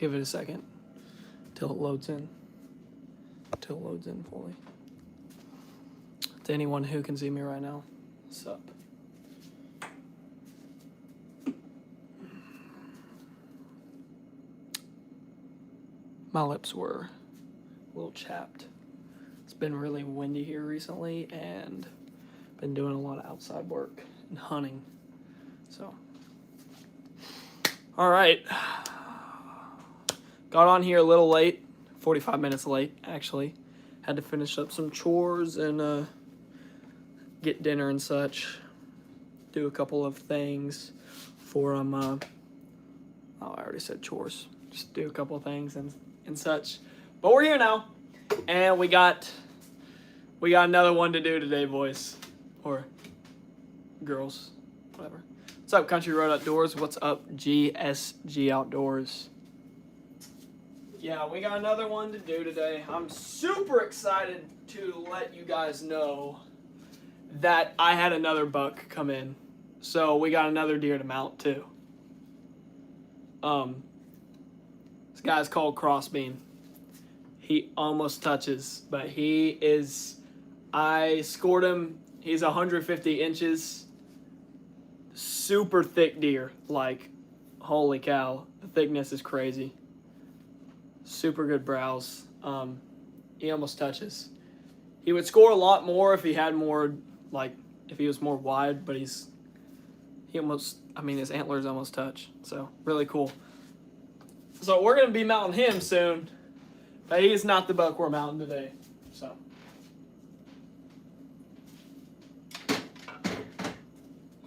give it a second till it loads in. Till it loads in fully. To anyone who can see me right now, what's up? My lips were a little chapped. It's been really windy here recently and been doing a lot of outside work and hunting. So, all right. Got on here a little late, 45 minutes late actually. Had to finish up some chores and get dinner and such. Do a couple of things for oh, I already said chores. Just do a couple of things and such. But we're here now, and we got another one to do today, boys or girls, whatever. What's up, Country Road Outdoors? What's up, GSG Outdoors? Yeah, we got another one to do today. I'm super excited to let you guys know that I had another buck come in. So we got another deer to mount too. This guy's called Crossbeam. He almost touches, but I scored him. He's 150 inches. Super thick deer. Like, holy cow. The thickness is crazy. Super good brows. He almost touches. He would score a lot more if he had more, like, if he was more wide, but his antlers almost touch. So, really cool. So, we're going to be mounting him soon, but he's not the buck we're mounting today. So,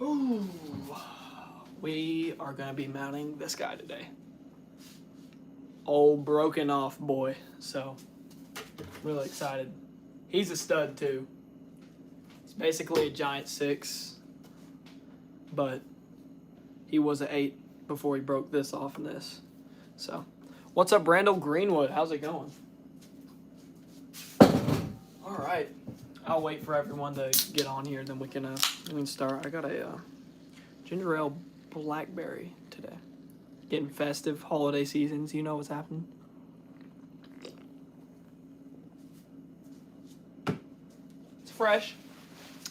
ooh, we are going to be mounting this guy today. Old broken off boy. So, really excited. He's a stud too. It's basically a giant 6, but he was an 8 before he broke this off in this. So, what's up, Brandel Greenwood? How's it going? All right, I'll wait for everyone to get on here, then we can start. I got a ginger ale blackberry today. Getting festive, holiday seasons. You know what's happening. It's fresh.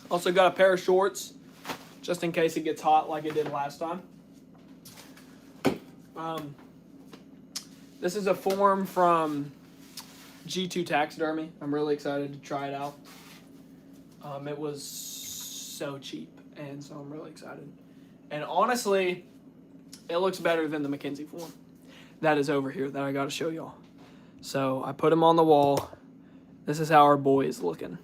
Also got a pair of shorts, just in case it gets hot like it did last time. This is a form from G2 Taxidermy. I'm really excited to try it out. It was so cheap, and so I'm really excited. And honestly, it looks better than the McKenzie form that is over here that I got to show y'all. So I put him on the wall. This is how our boy is looking.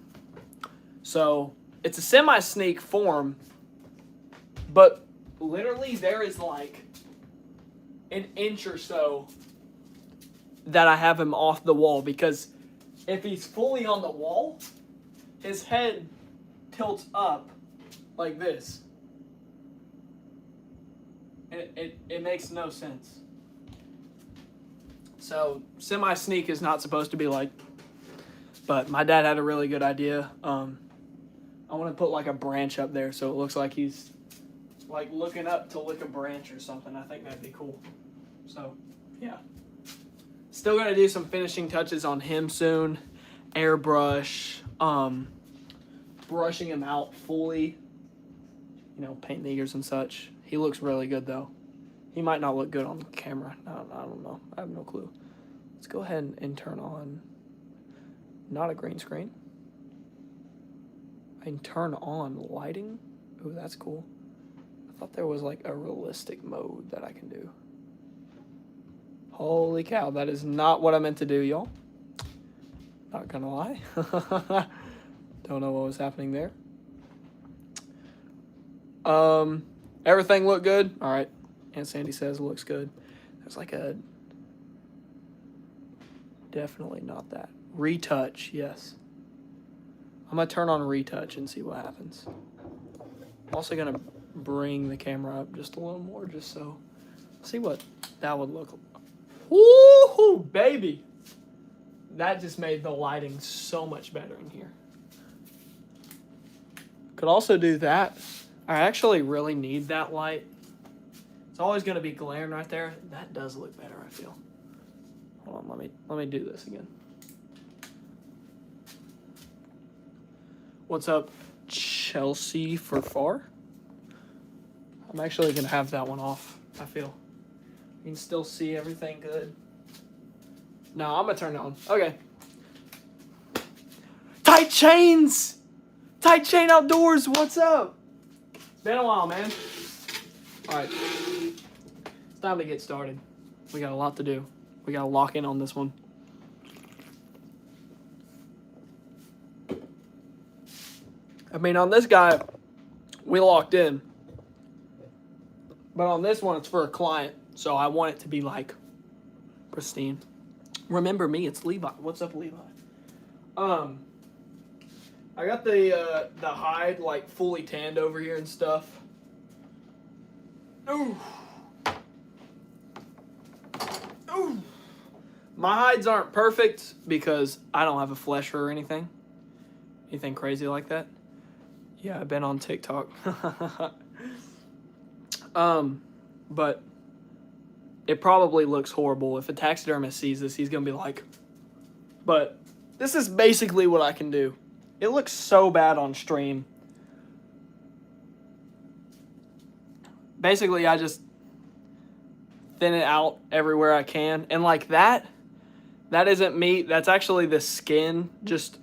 So it's a semi-sneak form, but literally there is like an inch or so that I have him off the wall, because if he's fully on the wall, his head tilts up like this. It makes no sense. So semi-sneak is not supposed to be like, but my dad had a really good idea. I want to put like a branch up there so it looks like he's like looking up to lick a branch or something. I think that'd be cool. So yeah. Still gonna do some finishing touches on him soon. Airbrush, brushing him out fully. You know, paint the ears and such. He looks really good though. He might not look good on the camera. I don't know. I have no clue. Let's go ahead and turn on, not a green screen. I can turn on lighting. Ooh, that's cool. I thought there was like a realistic mode that I can do. Holy cow, that is not what I meant to do, y'all. Not gonna lie. Don't know what was happening there. Everything looked good. All right. Aunt Sandy says it looks good. There's like a, definitely not that. Retouch, yes. I'm gonna turn on retouch and see what happens. I'm also gonna bring the camera up just a little more, just so, see what that would look like. Woohoo, baby! That just made the lighting so much better in here. Could also do that. I actually really need that light. It's always going to be glaring right there. That does look better, I feel. Hold on, let me do this again. What's up, Chelsea for far? I'm actually gonna have that one off, I feel. You can still see everything good. No, I'm gonna turn it on. Okay. Tight Chains! Tight Chain Outdoors, what's up? It's been a while, man. Alright. It's time to get started. We got a lot to do. We gotta lock in on this one. I mean, on this guy, we locked in. But on this one, it's for a client. So I want it to be, like, pristine. Remember me, it's Levi. What's up, Levi? I got the hide, like, fully tanned over here and stuff. Ooh. Ooh. My hides aren't perfect because I don't have a flesher or anything. Anything crazy like that. Yeah, I've been on TikTok. But it probably looks horrible. If a taxidermist sees this, he's going to be like, but this is basically what I can do. It looks so bad on stream. Basically, I just thin it out everywhere I can. And like that isn't meat. That's actually the skin, just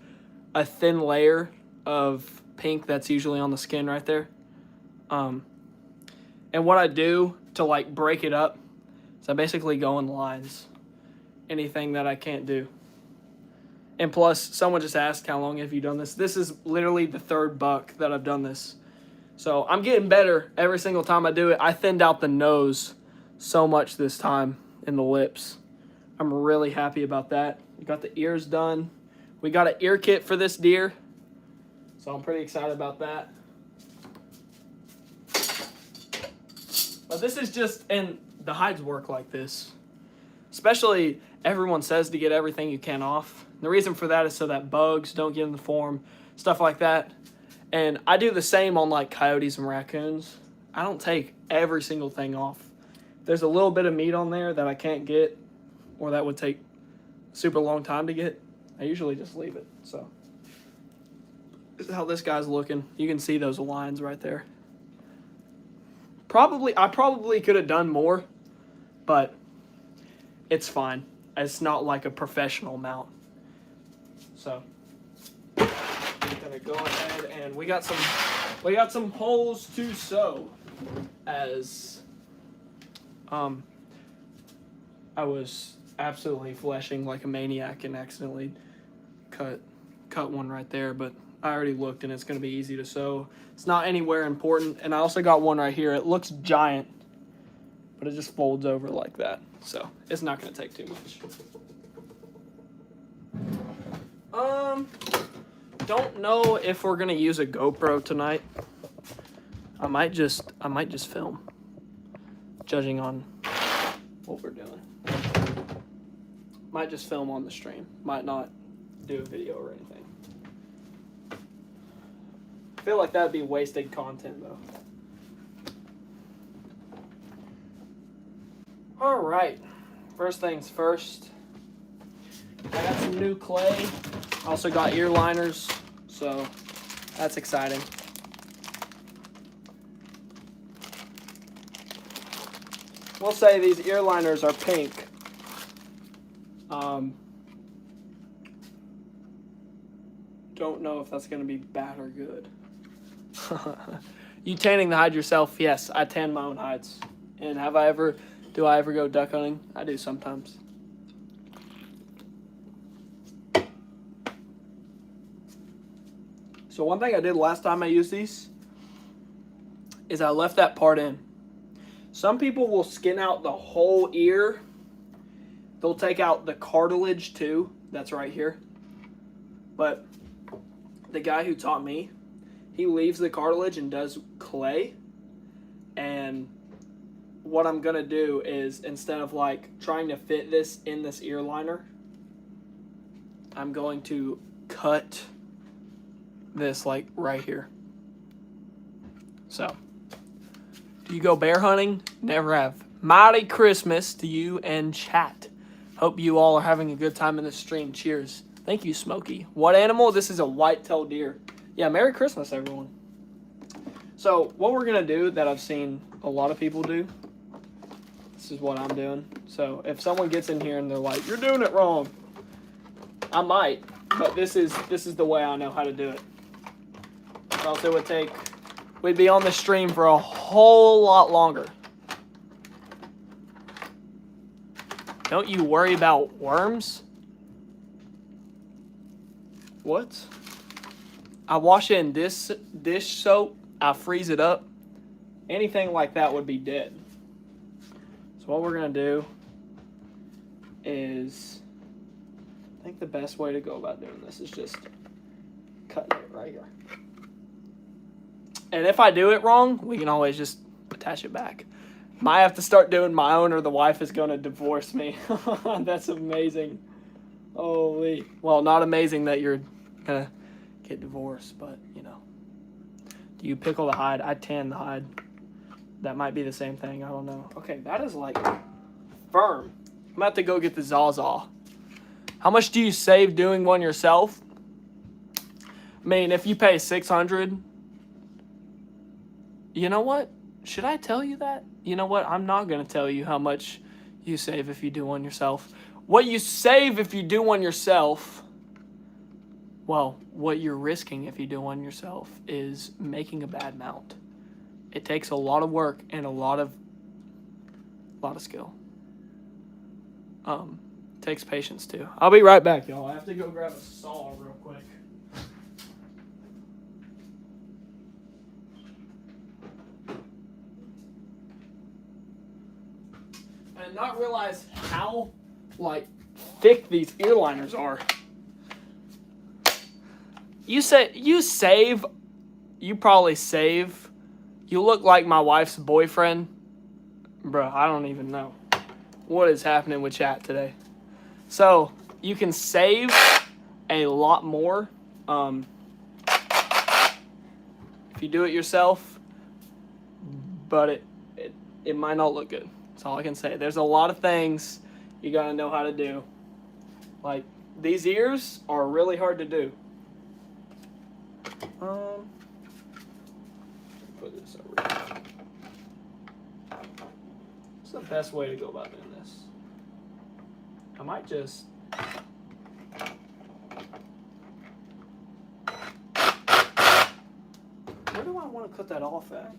a thin layer of pink that's usually on the skin right there. And what I do to like break it up is I basically go in lines. Anything that I can't do. And plus, someone just asked, how long have you done this? This is literally the third buck that I've done this. So I'm getting better every single time I do it. I thinned out the nose so much this time and the lips. I'm really happy about that. We got the ears done. We got an ear kit for this deer. So I'm pretty excited about that. But this is just, and the hides work like this. Especially, everyone says to get everything you can off. The reason for that is so that bugs don't get in the form, stuff like that. And I do the same on like coyotes and raccoons. I don't take every single thing off. If there's a little bit of meat on there that I can't get, or that would take a super long time to get, I usually just leave it. So this is how this guy's looking. You can see those lines right there. I probably could have done more, but it's fine. It's not like a professional mount. So I'm gonna go ahead and we got some holes to sew, as I was absolutely fleshing like a maniac and accidentally cut one right there, but I already looked and it's gonna be easy to sew. It's not anywhere important. And I also got one right here. It looks giant, but it just folds over like that. So it's not gonna take too much. Don't know if we're gonna use a GoPro tonight. I might just film, judging on what we're doing. Might just film on the stream. Might not do a video or anything. I feel like that'd be wasted content though. All right, first things first. I got some new clay. Also got ear liners, so that's exciting. We'll say these ear liners are pink. Don't know if that's going to be bad or good. You tanning the hide yourself? Yes, I tan my own hides. And do I ever go duck hunting? I do sometimes. So one thing I did last time I used these is I left that part in. Some people will skin out the whole ear. They'll take out the cartilage too. That's right here. But the guy who taught me, he leaves the cartilage and does clay. And what I'm going to do is, instead of like trying to fit this in this ear liner, I'm going to cut this like right here. So, do you go bear hunting? Never have. Mighty Christmas to you and chat. Hope you all are having a good time in this stream. Cheers. Thank you, Smokey. What animal? This is a white-tailed deer. Yeah, Merry Christmas, everyone. So what we're going to do that I've seen a lot of people do, this is what I'm doing. So if someone gets in here and they're like, you're doing it wrong, I might, but this is the way I know how to do it. Or else it would take, we'd be on the stream for a whole lot longer. Don't you worry about worms? What? I wash it in this dish soap. I freeze it up. Anything like that would be dead. So what we're going to do is, I think the best way to go about doing this is just cutting it right here. And if I do it wrong, we can always just attach it back. Might have to start doing my own or the wife is going to divorce me. That's amazing. Holy. Well, not amazing that you're going to get divorced, but, you know. Do you pickle the hide? I tan the hide. That might be the same thing. I don't know. Okay, that is like firm. I'm about to go get the Zawzaw. How much do you save doing one yourself? I mean, if you pay $600, you know what? Should I tell you that? You know what? I'm not going to tell you how much you save if you do one yourself. What you save if you do one yourself, well, what you're risking if you do one yourself is making a bad mount. It takes a lot of work and a lot of skill. Takes patience too. I'll be right back, y'all. I have to go grab a saw real quick. I did not realize how, like, thick these ear liners are. You probably save. You look like my wife's boyfriend. Bro, I don't even know what is happening with chat today. So, you can save a lot more if you do it yourself, but it might not look good. That's all I can say. There's a lot of things you gotta know how to do. Like, these ears are really hard to do. Put this over here. What's the best way to go about doing this? I might just... Where do I want to cut that off at?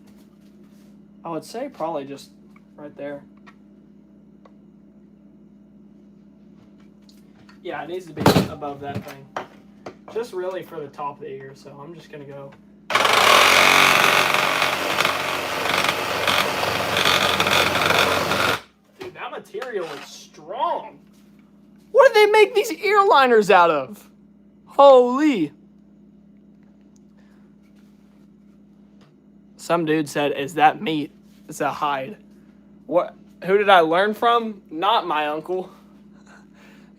I would say probably just right there. Yeah, it needs to be above that thing. Just really for the top of the ear, so I'm just going to go. Dude, that material is strong. What did they make these ear liners out of? Holy. Some dude said, is that meat? It's a hide. What? Who did I learn from? Not my uncle.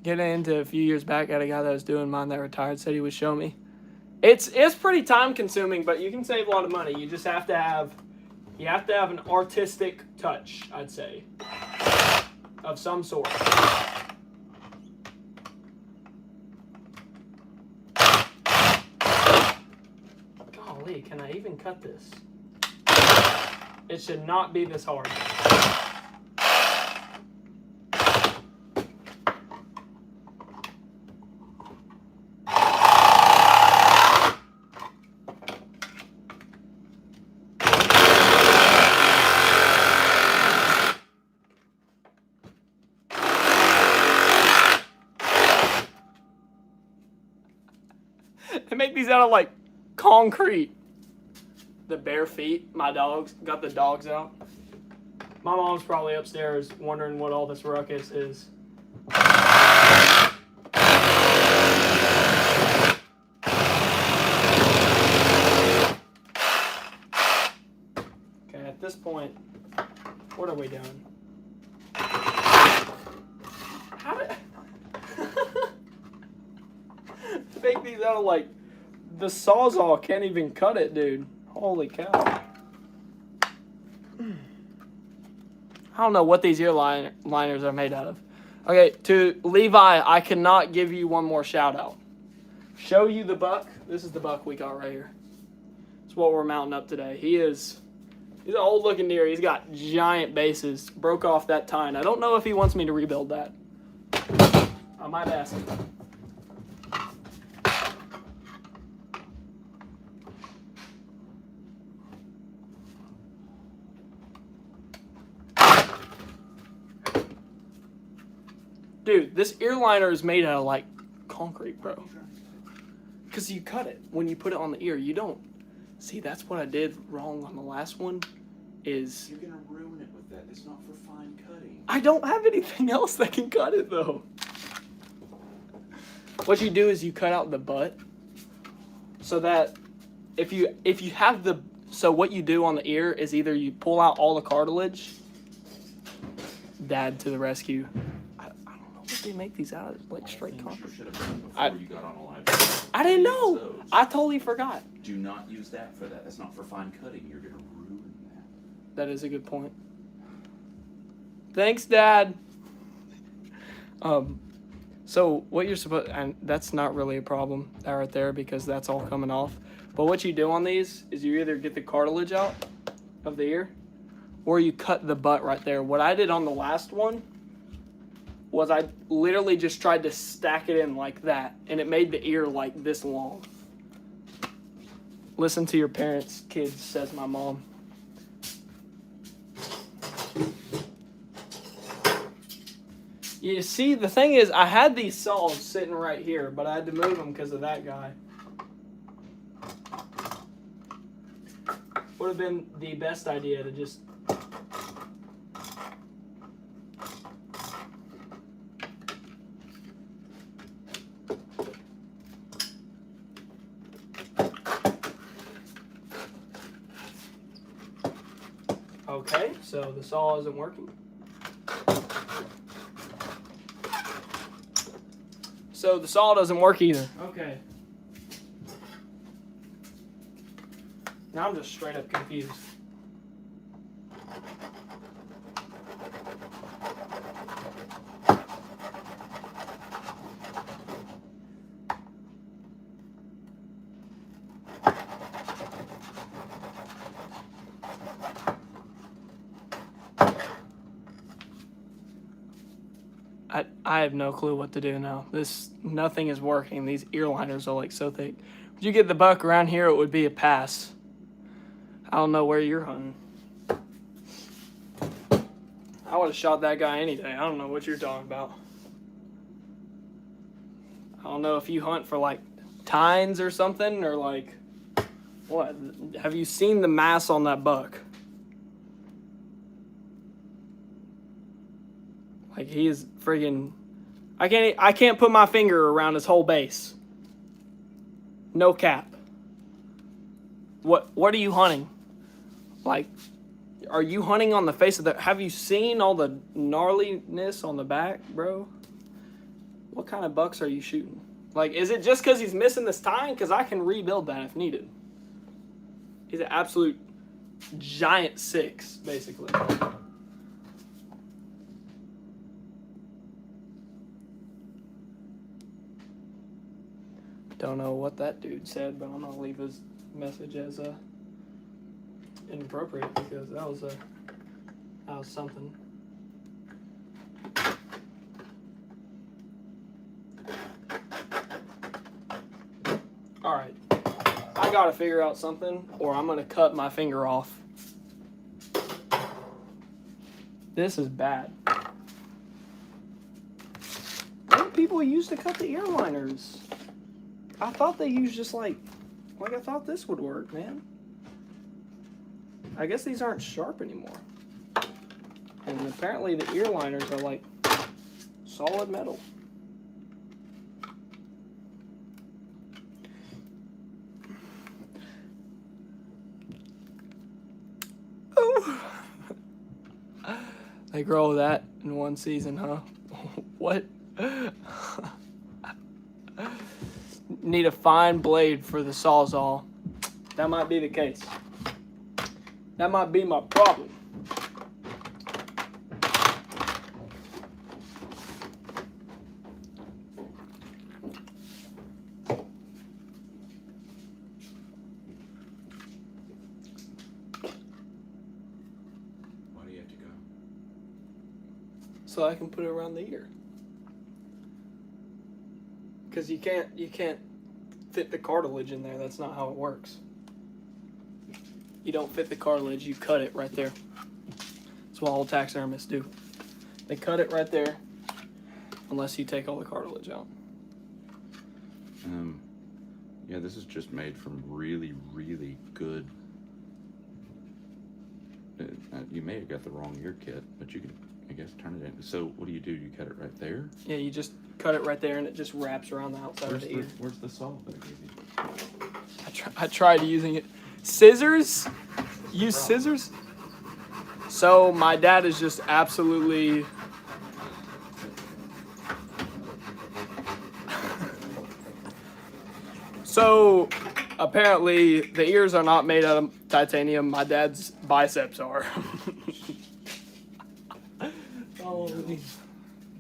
Getting into a few years back, I had a guy that was doing mine that retired, said he would show me. It's pretty time consuming, but you can save a lot of money. You just have to have an artistic touch, I'd say, of some sort. Golly, can I even cut this? It should not be this hard. They make these out of like concrete. The bare feet, my dogs, got the dogs out. My mom's probably upstairs wondering what all this ruckus is. Okay, at this point, what are we doing? How did... to make these out of like... The Sawzall can't even cut it, dude. Holy cow. I don't know what these ear liners are made out of. Okay, to Levi, I cannot give you one more shout out. Show you the buck. This is the buck we got right here. It's what we're mounting up today. He's an old looking deer. He's got giant bases. Broke off that tine. I don't know if he wants me to rebuild that. I might ask him. Dude, this ear liner is made out of like concrete, bro. Because you cut it when you put it on the ear. You don't. See, that's what I did wrong on the last one. Is you're gonna ruin it with that. It's not for fine cutting. I don't have anything else that can cut it though. What you do is you cut out the butt, so that if you have the what you do on the ear is either you pull out all the cartilage. Dad to the rescue. They make these out of like straight concrete. You got on a live. I didn't know. I totally forgot. Do not use that for that. That's not for fine cutting. You're gonna ruin that. That is a good point. Thanks, Dad. So what you're supposed, and that's not really a problem right there because that's all coming off. But what you do on these is you either get the cartilage out of the ear, or you cut the butt right there. What I did on the last one was I literally just tried to stack it in like that, and it made the ear like this long. Listen to your parents, kids, says my mom. You see, the thing is, I had these saws sitting right here, but I had to move them because of that guy. Would have been the best idea to just... Okay, so the saw isn't working. So the saw doesn't work either. Okay. Now I'm just straight up confused. I have no clue what to do now. Nothing is working. These ear liners are like so thick. If you get the buck around here, it would be a pass. I don't know where you're hunting. I would have shot that guy any day. I don't know what you're talking about. I don't know if you hunt for like tines or something, or like what? Have you seen the mass on that buck? Like he is friggin'. I can't put my finger around his whole base. No cap. What are you hunting? Like, are you hunting on the face of the... Have you seen all the gnarliness on the back, bro? What kind of bucks are you shooting? Like, is it just because he's missing this tine? Because I can rebuild that if needed. He's an absolute giant 6, basically. Don't know what that dude said, but I'm gonna leave his message as inappropriate because that was something. All right, I gotta figure out something, or I'm gonna cut my finger off. This is bad. What do people use to cut the ear liners? I thought they used just like I thought this would work, man. I guess these aren't sharp anymore. And apparently the ear liners are like solid metal. Oh. They grow that in one season, huh? What? Need a fine blade for the Sawzall. That might be the case. That might be my problem. so I can put it around the ear. Because you can't fit the cartilage in there. That's not how it works. You don't fit the cartilage, you cut it right there. That's what all taxidermists do. They cut it right there, unless you take all the cartilage out. Yeah, this is just made from really, really good. You may have got the wrong ear kit, but you can, I guess, turn it in. So what do? You cut it right there? Yeah, you just cut it right there, and it just wraps around the outside of the ear. Where's the saw that I gave you? I tried using it. Scissors? Use scissors? So my dad is just absolutely... So apparently the ears are not made out of titanium. My dad's biceps are.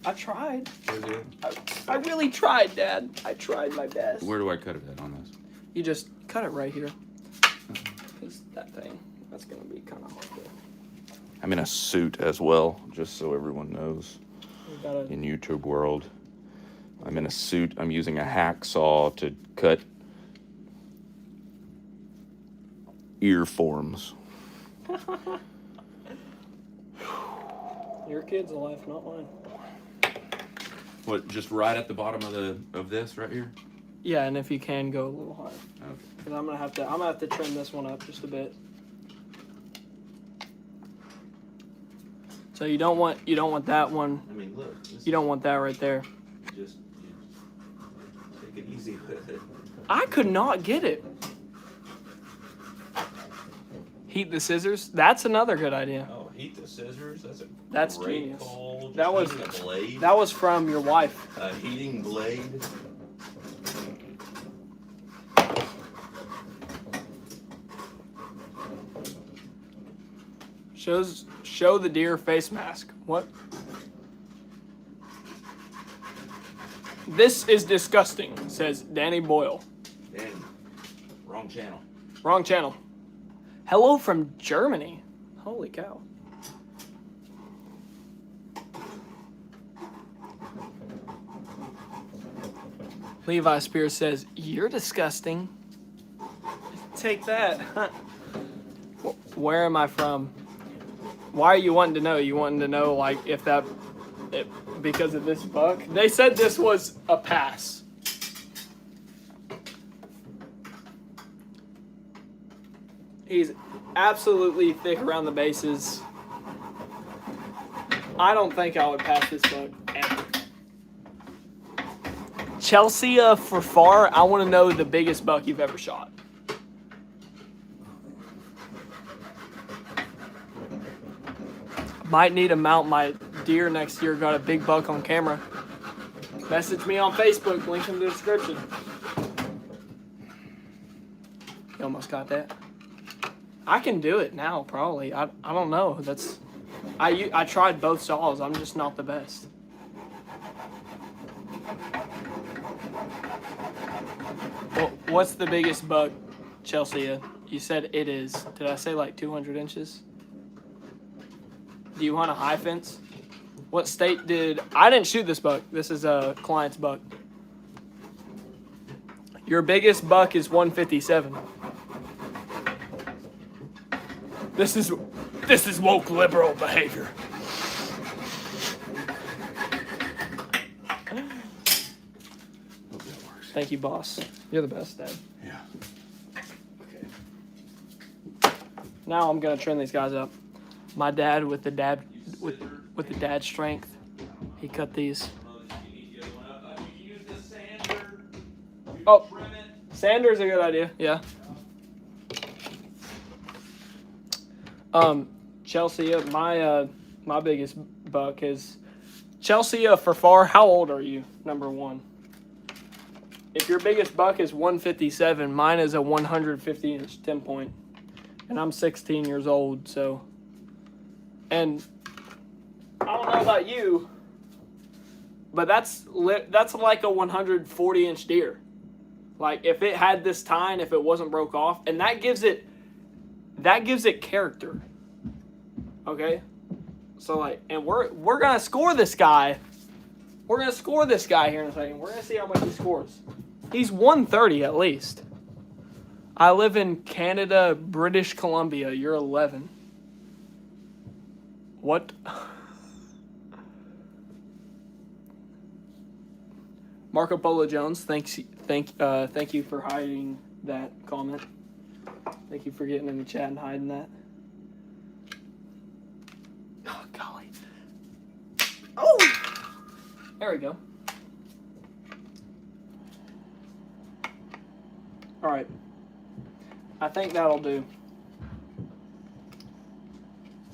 I tried. I really tried, Dad. I tried my best. Where do I cut it at on this? You just cut it right here. Because that thing, that's going to be kind of hard to... I'm in a suit as well, just so everyone knows. Gotta... In YouTube world, I'm in a suit. I'm using a hacksaw to cut ear forms. Your kid's alive, not mine. What? Just right at the bottom of this right here? Yeah, and if you can, go a little higher. Okay. Because I'm gonna have to trim this one up just a bit. So you don't want that one. I mean, look. You don't want that right there. Just take it easy with it. I could not get it. Heat the scissors. That's another good idea. Oh, heat the scissors. That's great genius. call. That was a blade. That was from your wife. A heating blade. Show the deer face mask. What? This is disgusting, says Danny Boyle. Danny, wrong channel. Wrong channel. Hello from Germany. Holy cow. Levi Spears says, "You're disgusting." Take that. Where am I from? Why are you wanting to know? You wanting to know, like, if that... because of this buck? They said this was a pass. He's absolutely thick around the bases. I don't think I would pass this buck ever. Chelsea for far, I want to know the biggest buck you've ever shot. Might need to mount my deer next year. Got a big buck on camera. Message me on Facebook. Link in the description. You almost got that. I can do it now, probably. I don't know. I tried both saws. I'm just not the best. Well, what's the biggest buck, Chelsea? You said it is. Did I say like 200 inches? Do you want a high fence? What state did... I didn't shoot this buck. This is a client's buck. Your biggest buck is 157. This is woke liberal behavior. Thank you, boss. You're the best, Dad. Yeah. Okay. Now I'm gonna trim these guys up. My dad with the dad strength, he cut these. Oh, sander's a good idea. Yeah. Chelsea, my biggest buck is Chelsea for far. How old are you? Number one. If your biggest buck is 157, mine is a 150-inch 10-point, and I'm 16 years old. So, and I don't know about you, but that's like a 140-inch deer. Like if it had this tine, if it wasn't broke off, and that gives it character. Okay, So like, and we're gonna score this guy. We're gonna score this guy here in a second. We're gonna see how much he scores. He's 130 at least. I live in Canada, British Columbia. You're 11. What? Marco Polo Jones, thank you for hiding that comment. Thank you for getting in the chat and hiding that. Oh, golly. Oh! There we go. All right. I think that'll do.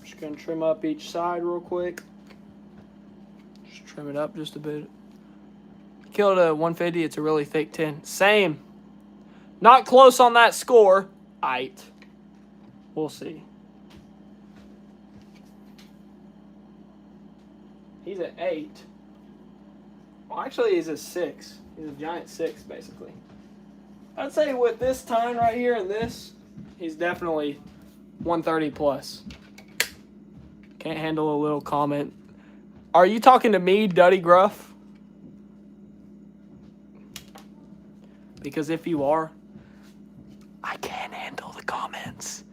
Just going to trim up each side real quick. Just trim it up just a bit. Killed a 150. It's a really thick tin. Same. Not close on that score. Aight. We'll see. He's at 8. Well, actually, he's a 6. He's a giant 6, basically. I'd say with this tine right here and this, he's definitely 130 plus. Can't handle a little comment. Are you talking to me, Duddy Gruff? Because if you are, I can't handle the comments.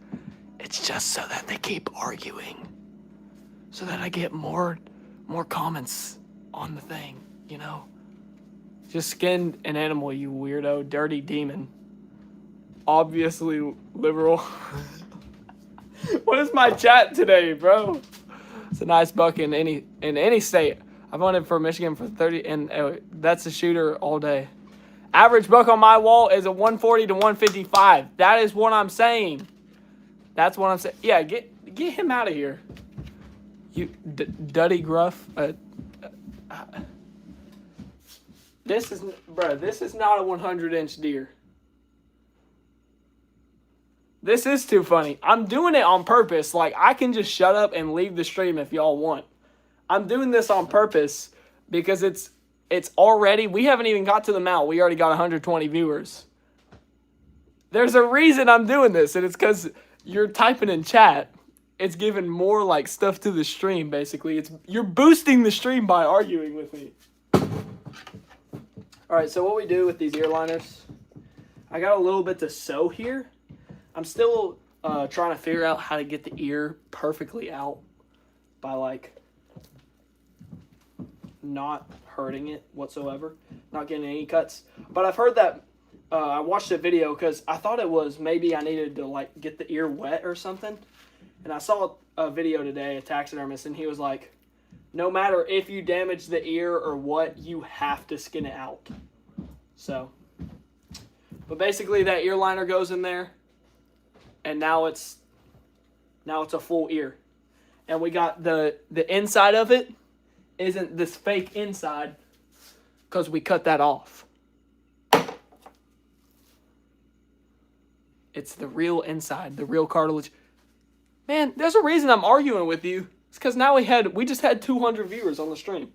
It's just so that they keep arguing. So that I get more comments on the thing, you know? Just skinned an animal, you weirdo, dirty demon. Obviously liberal. What is my chat today, bro? It's a nice buck in any state. I've hunted for Michigan for 30, and that's a shooter all day. Average buck on my wall is a 140 to 155. That is what I'm saying. That's what I'm saying. Yeah, get him out of here. You Duddy Gruff. This is not a 100-inch deer. This is too funny. I'm doing it on purpose. Like, I can just shut up and leave the stream if y'all want. I'm doing this on purpose because it's already, we haven't even got to the mount. We already got 120 viewers. There's a reason I'm doing this, and it's because you're typing in chat. It's giving more, like, stuff to the stream, basically. You're boosting the stream by arguing with me. All right, so what we do with these ear liners, I got a little bit to sew here. I'm still trying to figure out how to get the ear perfectly out by, like, not hurting it whatsoever, not getting any cuts. But I've heard that, I watched a video because I thought it was maybe I needed to, like, get the ear wet or something. And I saw a video today, a taxidermist, and he was like, no matter if you damage the ear or what, you have to skin it out. So, but basically that ear liner goes in there, and now it's a full ear. And we got the inside of it isn't this fake inside because we cut that off. It's the real inside, the real cartilage. Man, there's a reason I'm arguing with you. It's because now we just had 200 viewers on the stream.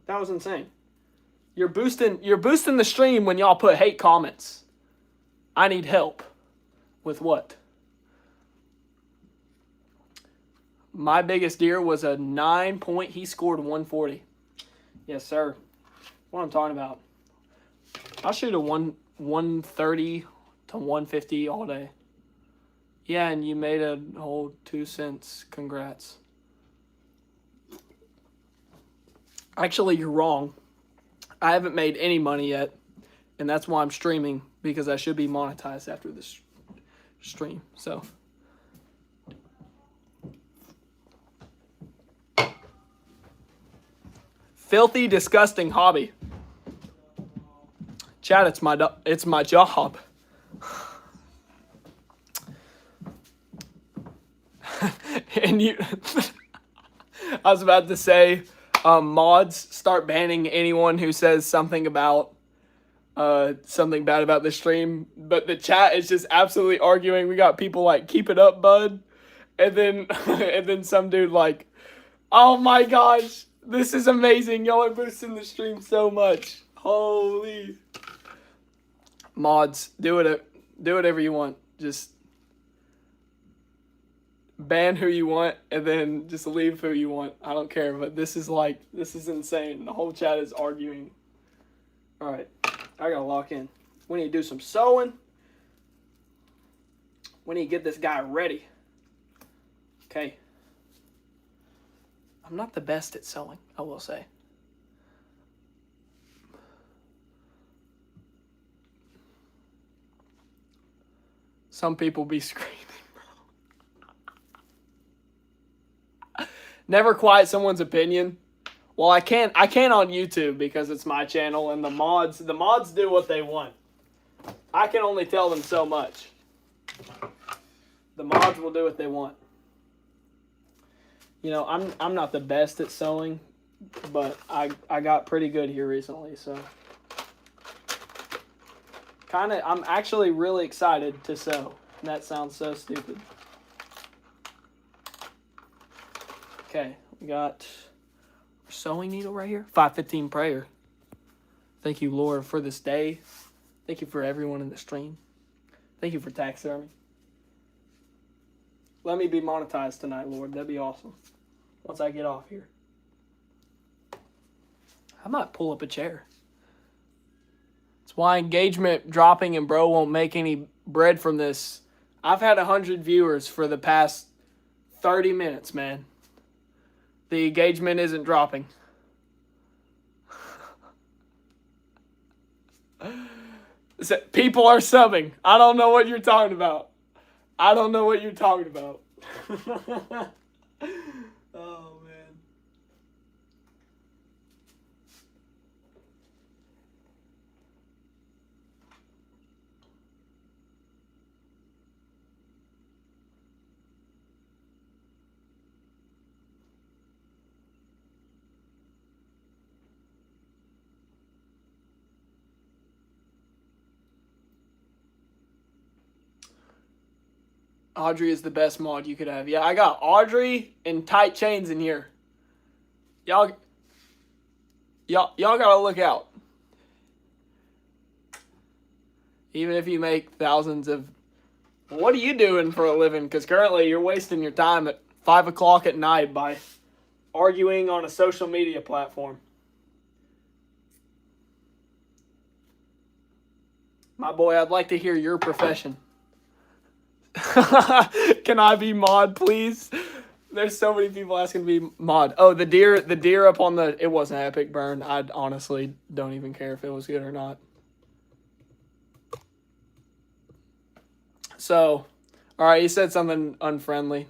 That was insane. You're boosting the stream when y'all put hate comments. I need help. With what? My biggest deer was a 9-point. He scored 140. Yes, sir. What I'm talking about. I'll shoot a 130 to 150 all day. Yeah, and you made a whole 2 cents. Congrats. Actually, you're wrong. I haven't made any money yet, and that's why I'm streaming, because I should be monetized after this stream. So, filthy, disgusting hobby. Chad, it's my job. And you, I was about to say, mods start banning anyone who says something about something bad about the stream, but the chat is just absolutely arguing. We got people like, keep it up, bud, and then some dude like, oh my gosh, this is amazing, y'all are boosting the stream so much. Holy mods, do whatever you want, just ban who you want and then just leave who you want. I don't care, but this is insane. The whole chat is arguing. All right, I gotta lock in. We need to do some sewing. We need to get this guy ready. Okay. I'm not the best at sewing, I will say. Some people be screaming, bro. Never quiet someone's opinion. Well, I can't on YouTube because it's my channel and the mods do what they want. I can only tell them so much. The mods will do what they want. You know, I'm not the best at sewing, but I got pretty good here recently, so I'm actually really excited to sew. That sounds so stupid. Okay, we got our sewing needle right here. 515 prayer. Thank you, Lord, for this day. Thank you for everyone in the stream. Thank you for Taxidermy. Let me be monetized tonight, Lord. That'd be awesome. Once I get off here. I might pull up a chair. That's why engagement dropping and bro won't make any bread from this. I've had 100 viewers for the past 30 minutes, man. The engagement isn't dropping. People are subbing. I don't know what you're talking about. I don't know what you're talking about. Oh, man. Audrey is the best mod you could have. Yeah, I got Audrey and tight chains in here. Y'all gotta look out. Even if you make thousands of... What are you doing for a living? Because currently you're wasting your time at 5 o'clock at night by arguing on a social media platform. My boy, I'd like to hear your profession. Can I be mod, please? There's so many people asking to be mod. Oh, the deer up on the... It was an epic burn. I honestly don't even care if it was good or not. So, all right, you said something unfamily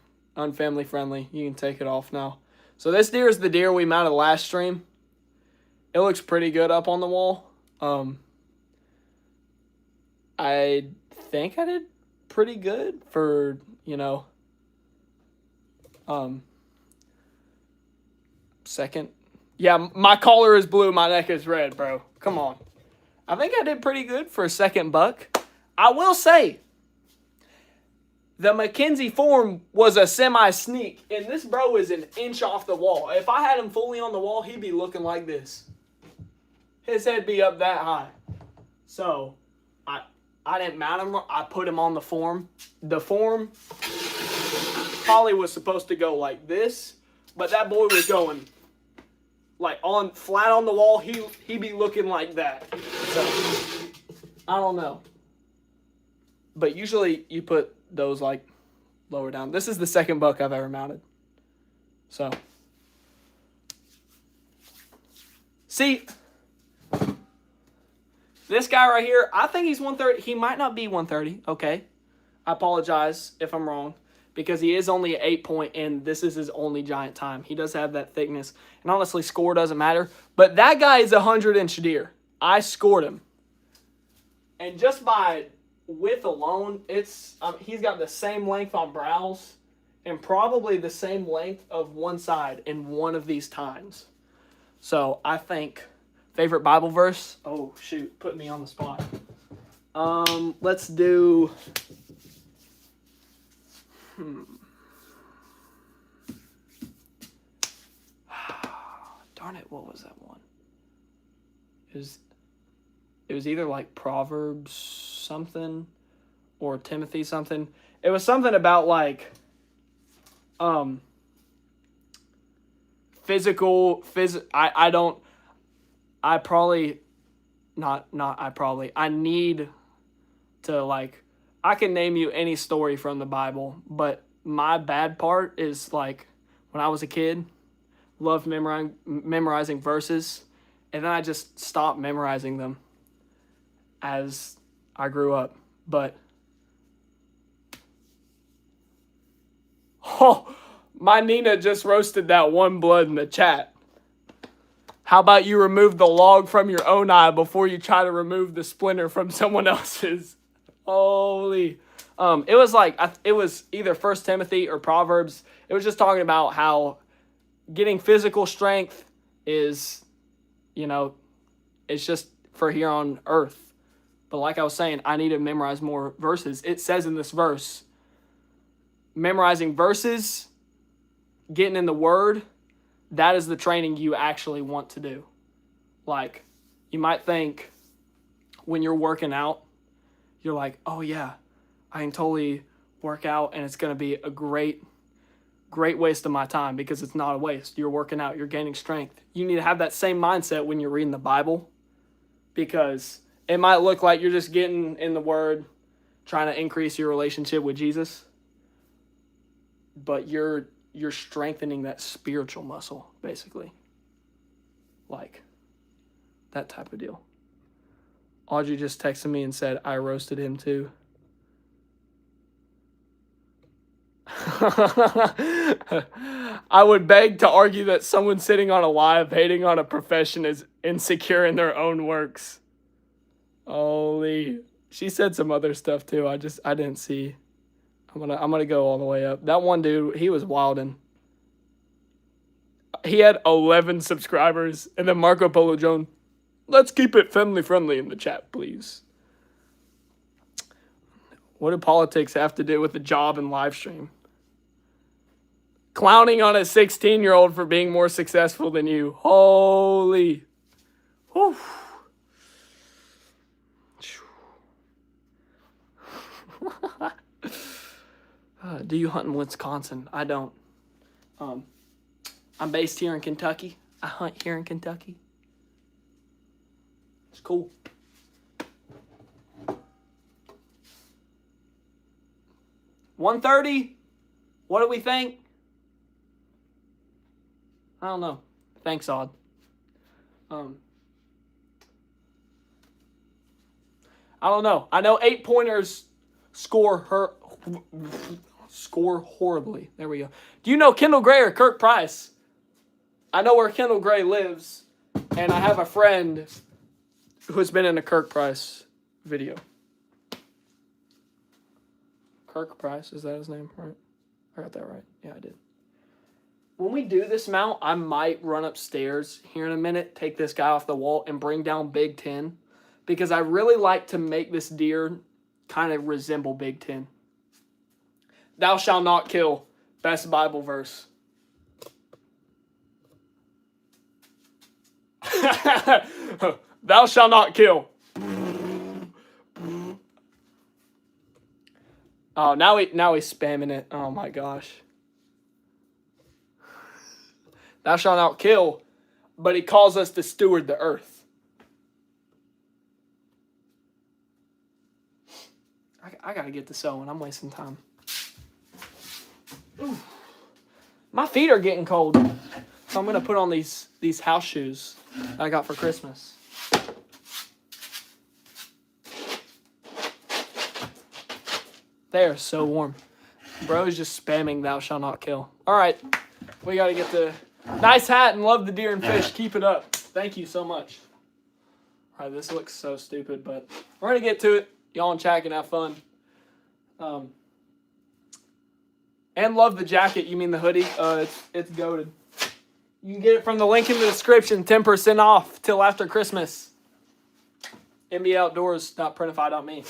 friendly. You can take it off now. So this deer is the deer we mounted last stream. It looks pretty good up on the wall. I think I did pretty good for, you know, second. Yeah, my collar is blue, my neck is red, bro. Come on. I think I did pretty good for a second buck. I will say, the Mackenzie form was a semi-sneak, and this bro is an inch off the wall. If I had him fully on the wall, he'd be looking like this. His head be up that high. So, I didn't mount him. I put him on the form. The form probably was supposed to go like this, but that boy was going like on flat on the wall. He be looking like that. So I don't know. But usually you put those like lower down. This is the second buck I've ever mounted. So see. This guy right here, I think he's 130. He might not be 130, okay? I apologize if I'm wrong, because he is only an 8-point, and this is his only giant time. He does have that thickness. And honestly, score doesn't matter. But that guy is a 100-inch deer. I scored him. And just by width alone, he's got the same length on brows and probably the same length of one side in one of these times. So I think... Favorite Bible verse? Oh, shoot. Put me on the spot. Let's do... Darn it, what was that one? It was either like Proverbs something or Timothy something. It was something about like I need to, like, I can name you any story from the Bible, but my bad part is, like, when I was a kid, loved memorizing verses, and then I just stopped memorizing them as I grew up. But oh, my Nina just roasted that one blood in the chat. How about you remove the log from your own eye before you try to remove the splinter from someone else's? Holy. It was either 1 Timothy or Proverbs. It was just talking about how getting physical strength is, it's just for here on earth. But like I was saying, I need to memorize more verses. It says in this verse, memorizing verses, getting in the Word, that is the training you actually want to do. Like, you might think when you're working out, you're like, oh yeah, I can totally work out and it's going to be a great waste of my time, because it's not a waste. You're working out, you're gaining strength. You need to have that same mindset when you're reading the Bible, because it might look like you're just getting in the Word, trying to increase your relationship with Jesus, but you're strengthening that spiritual muscle, basically. Like, that type of deal. Audrey just texted me and said, I roasted him too. I would beg to argue that someone sitting on a live hating on a profession is insecure in their own works. Holy. She said some other stuff too. I didn't see. I'm gonna go all the way up. That one dude, he was wildin'. He had 11 subscribers, and then Marco Polo Jones, let's keep it family friendly in the chat, please. What do politics have to do with the job and live stream? Clowning on a 16-year-old for being more successful than you. Holy. Whew. Do you hunt in Wisconsin? I don't. I'm based here in Kentucky. I hunt here in Kentucky. It's cool. $130. What do we think? I don't know. Thanks, Odd. I don't know. I know 8-pointers score horribly. There we go. Do you know Kendall Gray or Kirk Price? I know where Kendall Gray lives, and I have a friend who's been in a Kirk Price video. Kirk Price, is that his name? Right? I got that right. Yeah, I did. When we do this mount, I might run upstairs here in a minute, take this guy off the wall, and bring down Big Ten, because I really like to make this deer kind of resemble Big Ten. Thou shalt not kill. Best Bible verse. Thou shalt not kill. Oh, now he's spamming it. Oh my gosh. Thou shalt not kill, but he calls us to steward the earth. I gotta get to sewing. I'm wasting time. Ooh. My feet are getting cold, so I'm gonna put on these house shoes that I got for Christmas. They are so warm. Bro is just spamming thou shalt not kill. All right, we gotta get the nice hat and love the deer and fish. Keep it up. Thank you so much. All right, this looks so stupid, but we're gonna get to it. Y'all in chat can have fun. And love the jacket. You mean the hoodie? It's goated. You can get it from the link in the description. 10% off till after Christmas. MBAOutdoors.printify.me.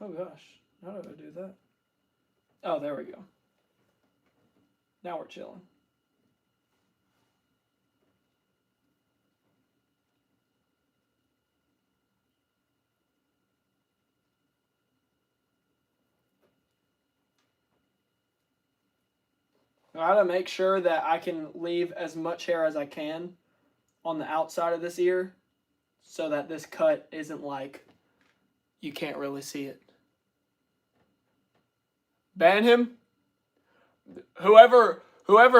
Oh gosh, how did I do that? Oh, there we go. Now we're chilling. I gotta make sure that I can leave as much hair as I can on the outside of this ear so that this cut isn't like you can't really see it. Ban him? Whoever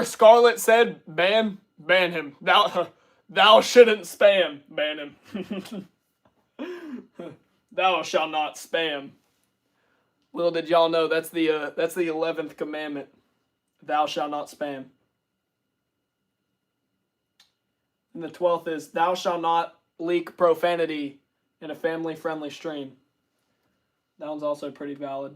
Scarlett said ban him. Thou shouldn't spam. Ban him. Thou shalt not spam. Little did y'all know that's the 11th commandment. Thou shalt not spam. And the 12th is thou shalt not leak profanity in a family-friendly stream. That one's also pretty valid.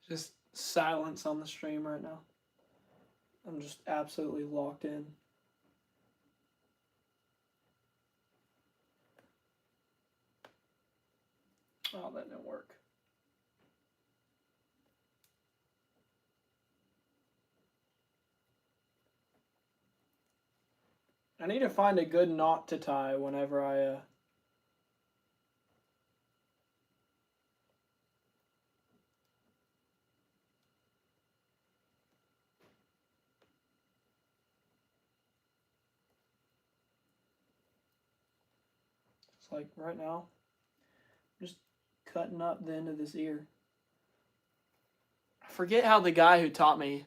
Just silence on the stream right now. I'm just absolutely locked in. Oh, that didn't work. I need to find a good knot to tie whenever I it's like right now, I'm just cutting up the end of this ear. I forget how the guy who taught me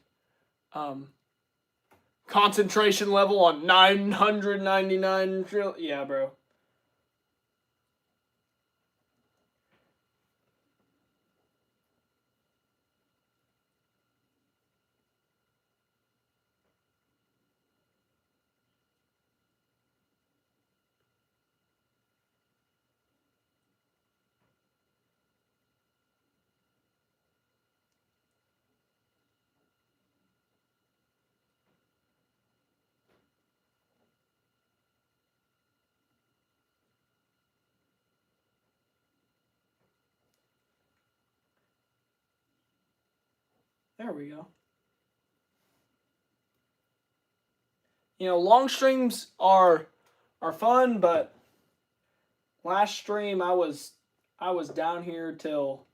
concentration level on 999 trillion. Yeah, bro. There we go. You know, long streams are fun, but last stream I was down here till,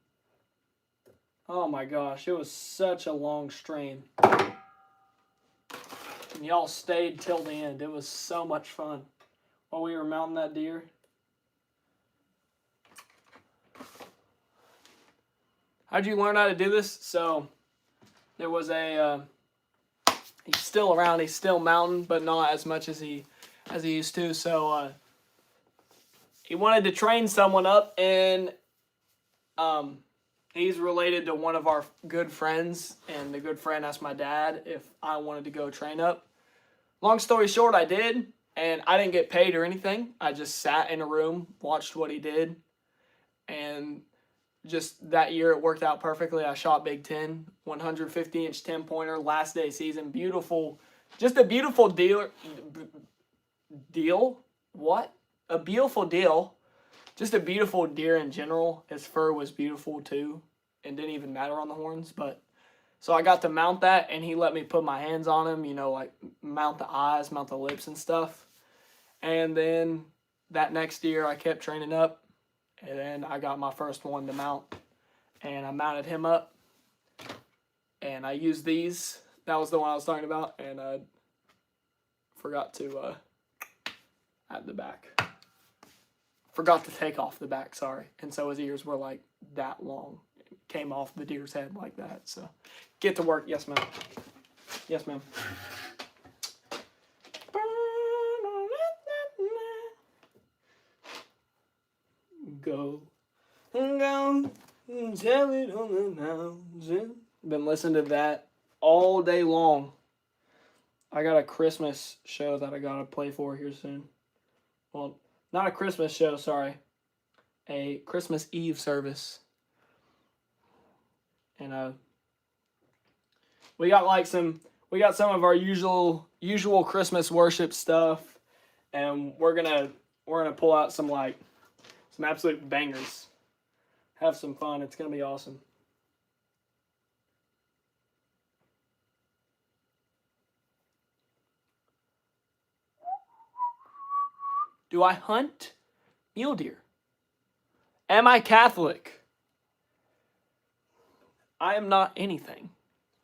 oh my gosh, it was such a long stream. And y'all stayed till the end. It was so much fun while we were mounting that deer. How'd you learn how to do this? So there was he's still around, he's still mounting, but not as much as he used to. So he wanted to train someone up, and he's related to one of our good friends, and the good friend asked my dad if I wanted to go train up. Long story short, I did, and I didn't get paid or anything. I just sat in a room, watched what he did, and just that year it worked out perfectly. I shot Big 10, 150-inch 10-pointer, last day season. Beautiful, just a beautiful deal. What? A beautiful deal. just a beautiful deer in general. His fur was beautiful too, and didn't even matter on the horns. But so I got to mount that, and he let me put my hands on him, you know, like mount the eyes, mount the lips and stuff. And then that next year I kept training up, and then I got my first one to mount, and I mounted him up, and I used these. That was the one I was talking about, and I forgot to add the back. Forgot to take off the back, sorry. And so his ears were like that long. It came off the deer's head like that. So get to work. Yes, ma'am. Yes, ma'am. Go, go, tell it on the mountain. Been listening to that all day long. I got a Christmas show that I gotta play for here soon. Well, not a Christmas show, sorry. A Christmas Eve service. And we got some of our usual Christmas worship stuff, and we're gonna pull out some absolute bangers. Have some fun. It's gonna be awesome. Do I hunt mule deer? Am I Catholic? I am not anything.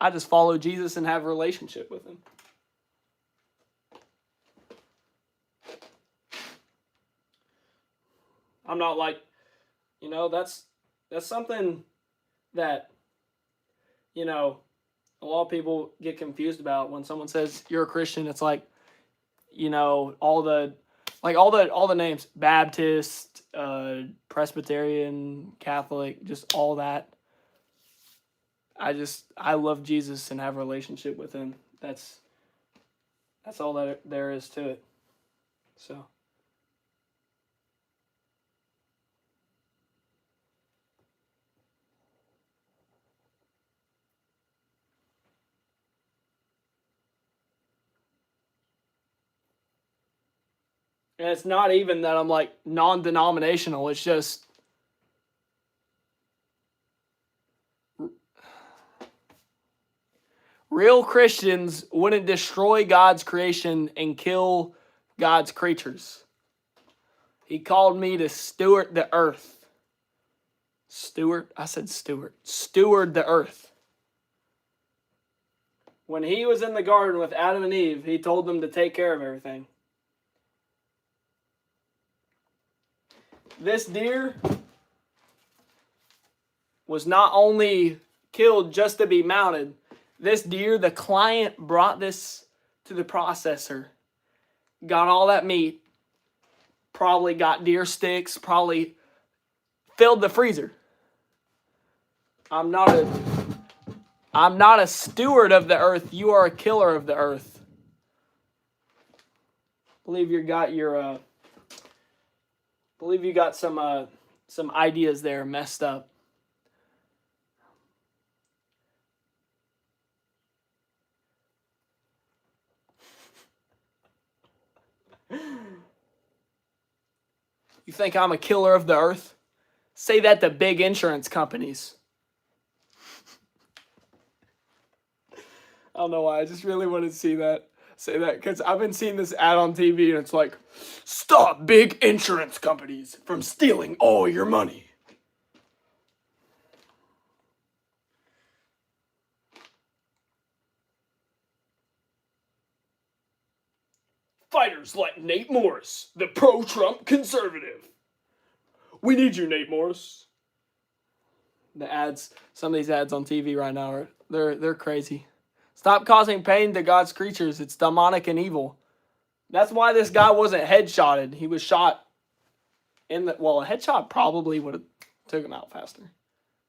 I just follow Jesus and have a relationship with him. I'm not like, you know, that's something that, you know, a lot of people get confused about when someone says you're a Christian. It's like, you know, all the names, Baptist, Presbyterian, Catholic, just all that. I love Jesus and have a relationship with him. That's all that there is to it. So. And it's not even that I'm like non-denominational. It's just real Christians wouldn't destroy God's creation and kill God's creatures. He called me to steward the earth. Steward? I said steward. Steward the earth. When he was in the garden with Adam and Eve, he told them to take care of everything. This deer was not only killed just to be mounted. This deer, the client brought this to the processor, got all that meat, probably got deer sticks, probably filled the freezer. I'm not a steward of the earth. You are a killer of the earth. Believe you got some ideas there messed up. You think I'm a killer of the earth? Say that to big insurance companies. I don't know why. I just really wanted to say that because I've been seeing this ad on TV and it's like, stop big insurance companies from stealing all your money. Fighters like Nate Morris, the pro-Trump conservative. We need you, Nate Morris. The ads, some of these ads on TV right now they're crazy. Stop causing pain to God's creatures. It's demonic and evil. That's why this guy wasn't headshotted. He was shot a headshot probably would have took him out faster.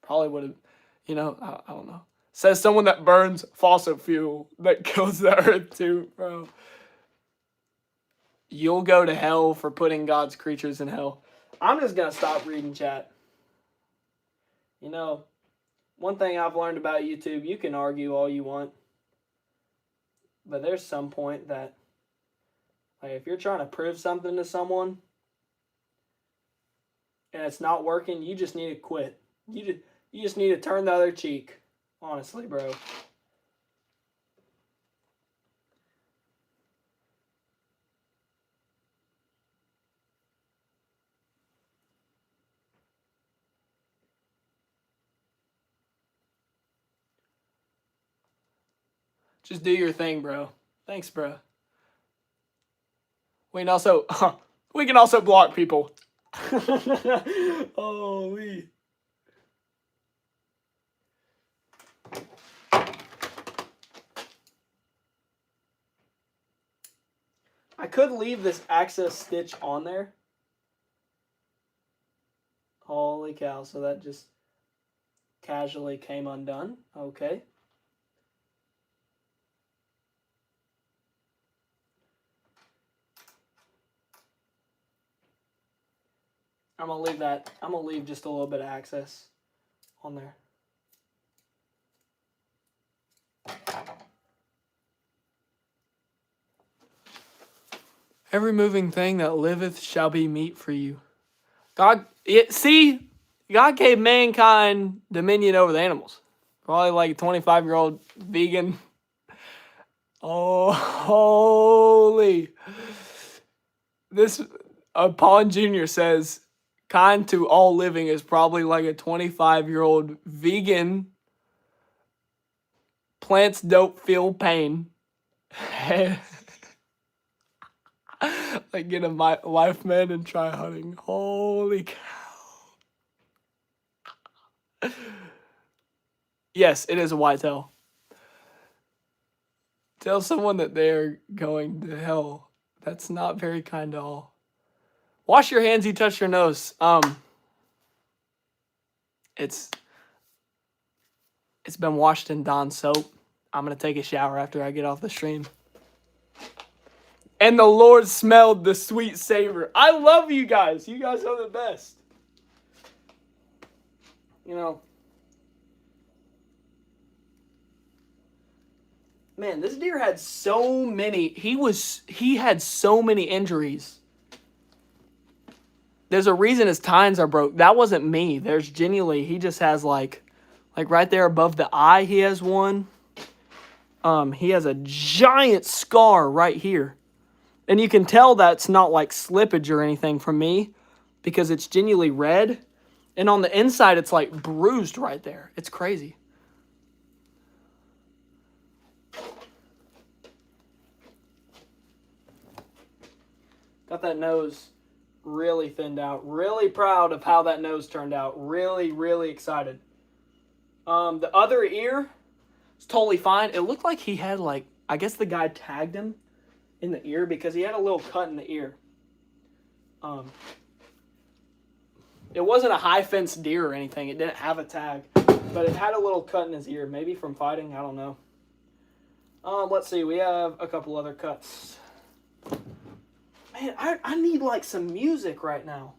Probably would have, I don't know. Says someone that burns fossil fuel that kills the earth too, bro. You'll go to hell for putting God's creatures in hell. I'm just going to stop reading chat. You know, one thing I've learned about YouTube, you can argue all you want. But there's some point that, like, if you're trying to prove something to someone, and it's not working, you just need to quit. You just need to turn the other cheek. Honestly, bro. Just do your thing, bro. Thanks, bro. We can also block people. Holy. I could leave this access stitch on there. Holy cow, so that just casually came undone. Okay. I'm gonna leave just a little bit of access on there. Every moving thing that liveth shall be meat for you. God gave mankind dominion over the animals. Probably like a 25-year-old vegan. Oh, holy. Pawn Jr. says, kind to all living is probably like a 25-year-old vegan. Plants don't feel pain. Like get a life man and try hunting. Holy cow. Yes, it is a whitetail. Tell someone that they're going to hell. That's not very kind at all. Wash your hands, you touch your nose. It's been washed in Dawn soap. I'm going to take a shower after I get off the stream. And the Lord smelled the sweet savor. I love you guys. You guys are the best. You know. Man, this deer had so many. He had so many injuries. There's a reason his tines are broke. That wasn't me. There's genuinely, he just has like right there above the eye, he has one. He has a giant scar right here. And you can tell that's not like slippage or anything from me because it's genuinely red. And on the inside, it's like bruised right there. It's crazy. Got that nose really thinned out. Really proud of how that nose turned out. Really, really excited. The other ear is totally fine. It looked like he had like, I guess the guy tagged him in the ear because he had a little cut in the ear. It wasn't a high fence deer or anything. It didn't have a tag, but it had a little cut in his ear, maybe from fighting. I don't know. Let's see. We have a couple other cuts. Man, I need like some music right now.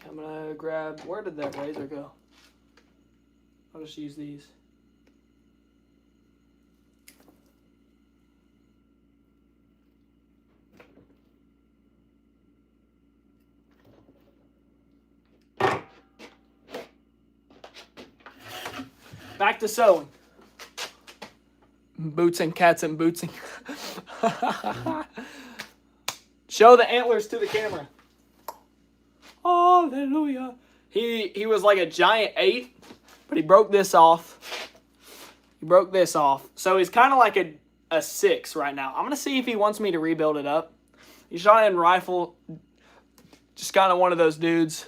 I'm gonna grab, where did that razor go? I'll just use these. Back to sewing. Boots and cats and bootsing. Show the antlers to the camera. Hallelujah. He was like a giant 8, but he broke this off. So he's kind of like a 6 right now. I'm going to see if he wants me to rebuild it up. He shot in rifle. Just kind of one of those dudes.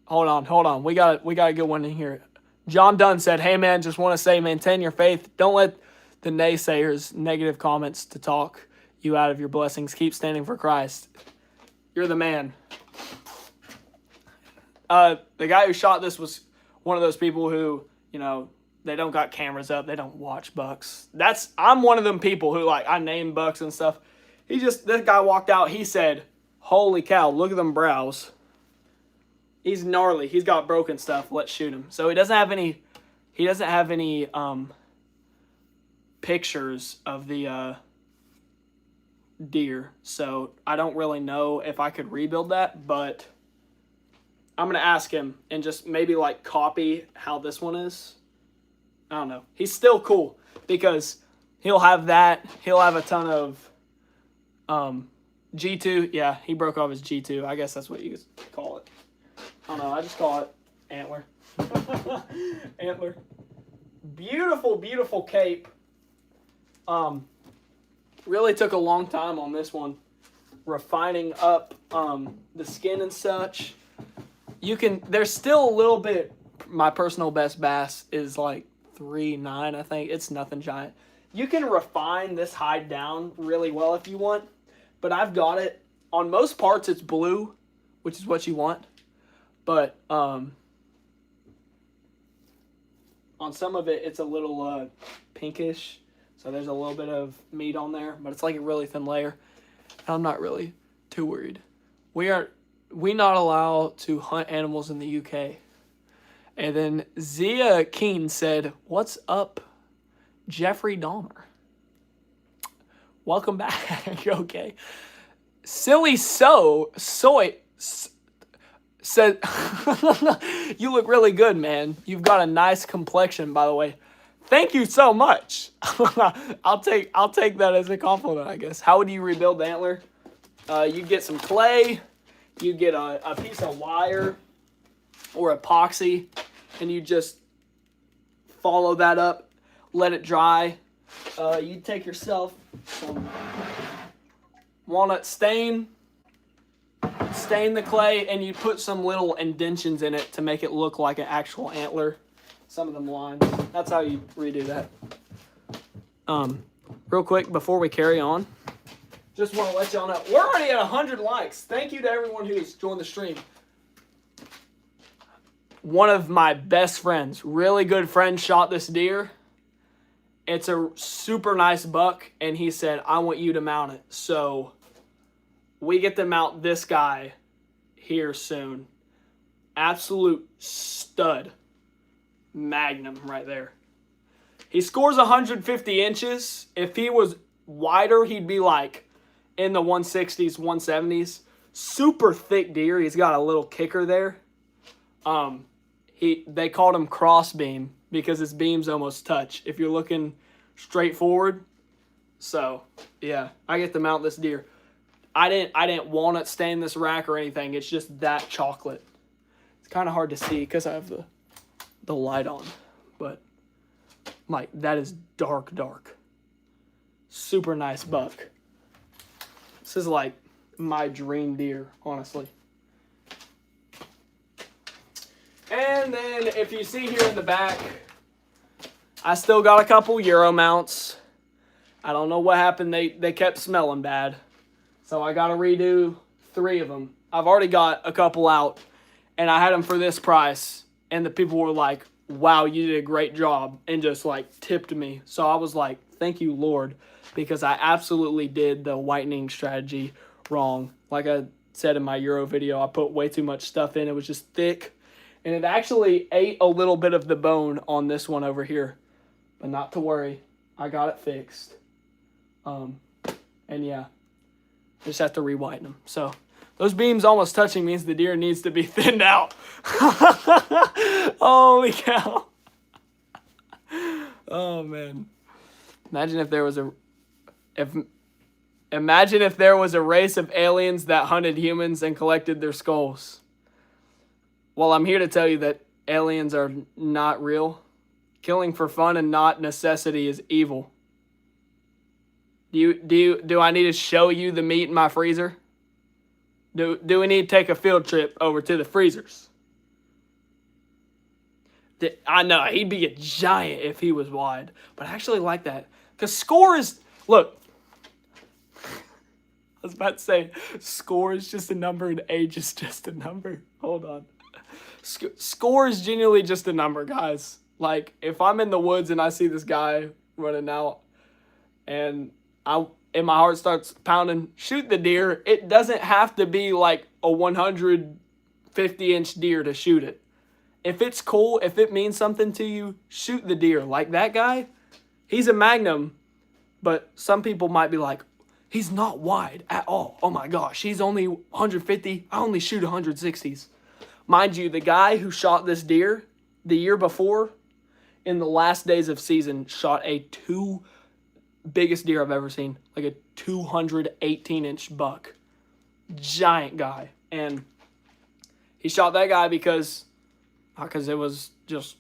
Hold on. We got a good one in here. John Dunn said, hey man, just want to say maintain your faith. Don't let the naysayers, negative comments to talk you out of your blessings. Keep standing for Christ. You're the man. The guy who shot this was one of those people who, you know, they don't got cameras up. They don't watch bucks. I'm one of them people who, like, I name bucks and stuff. This guy walked out. He said, "Holy cow, look at them brows." He's gnarly. He's got broken stuff. Let's shoot him. So he doesn't have any pictures of the deer. So I don't really know if I could rebuild that, but I'm going to ask him and just maybe like copy how this one is. I don't know. He's still cool because he'll have that. He'll have a ton of G2. Yeah, he broke off his G2. I guess that's what you call it. I don't know. I just call it antler. Antler. Beautiful, beautiful cape. Really took a long time on this one. Refining up the skin and such. There's still a little bit, my personal best bass is like 3.9, I think. It's nothing giant. You can refine this hide down really well if you want, but I've got it. On most parts, it's blue, which is what you want. But on some of it, it's a little pinkish. So there's a little bit of meat on there, but it's like a really thin layer. I'm not really too worried. We not allowed to hunt animals in the UK. And then Zia Keen said, "What's up, Jeffrey Dahmer? Welcome back." Okay. Silly Soy said, "You look really good, man. You've got a nice complexion, by the way." Thank you so much. I'll take that as a compliment, I guess. How would you rebuild the antler? You'd get some clay, you'd get a piece of wire or epoxy, and you just follow that up, let it dry. You'd take yourself some walnut stain the clay, and you put some little indentions in it to make it look like an actual antler. Some of them lines. That's how you redo that. Real quick before we carry on, just want to let y'all know we're already at 100 likes. Thank you to everyone who's joined the stream. One of my best friends, really good friend, shot this deer. It's a super nice buck, and he said, "I want you to mount it." So we get to mount this guy here soon. Absolute stud. Magnum right there. He scores 150 inches. If he was wider, he'd be like in the 160s, 170s. Super thick deer. He's got a little kicker there. They called him crossbeam because his beams almost touch if you're looking straight forward. So yeah, I get to mount this deer. I didn't walnut stain this rack or anything. It's just that chocolate. It's kind of hard to see because I have the light on, but Mike, that is dark. Super nice buck. This is like my dream deer, honestly. And then if you see here in the back, I still got a couple Euro mounts. I don't know what happened. They kept smelling bad. So I got to redo 3 of them. I've already got a couple out, and I had them for this price. And the people were like, "Wow, you did a great job," and just like tipped me. So I was like, thank you, Lord, because I absolutely did the whitening strategy wrong. Like I said in my Euro video, I put way too much stuff in. It was just thick, and it actually ate a little bit of the bone on this one over here. But not to worry, I got it fixed. And yeah, just have to re-whiten them. So those beams almost touching means the deer needs to be thinned out. Holy cow. Oh, man. Imagine if there was a race of aliens that hunted humans and collected their skulls. Well, I'm here to tell you that aliens are not real. Killing for fun and not necessity is evil. Do I need to show you the meat in my freezer? Do we need to take a field trip over to the freezers? I know, he'd be a giant if he was wide. But I actually like that. Because score is... Look. I was about to say, score is just a number and age is just a number. Hold on. Score is genuinely just a number, guys. Like, if I'm in the woods and I see this guy running out, and and my heart starts pounding. Shoot the deer. It doesn't have to be like a 150-inch deer to shoot it. If it's cool, if it means something to you, shoot the deer. Like that guy, he's a Magnum, but some people might be like, he's not wide at all. Oh my gosh, he's only 150. I only shoot 160s. Mind you, the guy who shot this deer the year before, in the last days of season, shot a biggest deer I've ever seen. Like a 218-inch buck. Giant guy. And he shot that guy because, not because it was just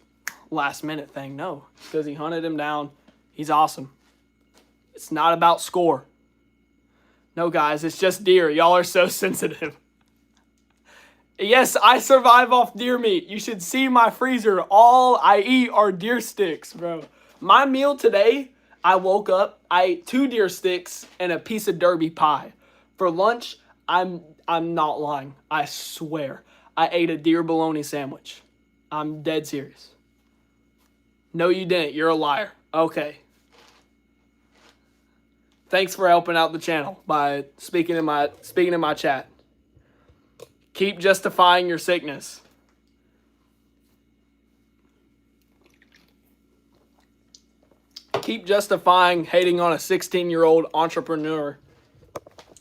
last minute thing. No, because he hunted him down. He's awesome. It's not about score. No, guys, it's just deer. Y'all are so sensitive. Yes, I survive off deer meat. You should see my freezer. All I eat are deer sticks, bro. My meal today, I woke up, I ate 2 deer sticks and a piece of derby pie. For lunch, I'm not lying. I swear. I ate a deer bologna sandwich. I'm dead serious. No, you didn't. You're a liar. Okay. Thanks for helping out the channel by speaking in my chat. Keep justifying your sickness. Keep justifying hating on a 16-year-old entrepreneur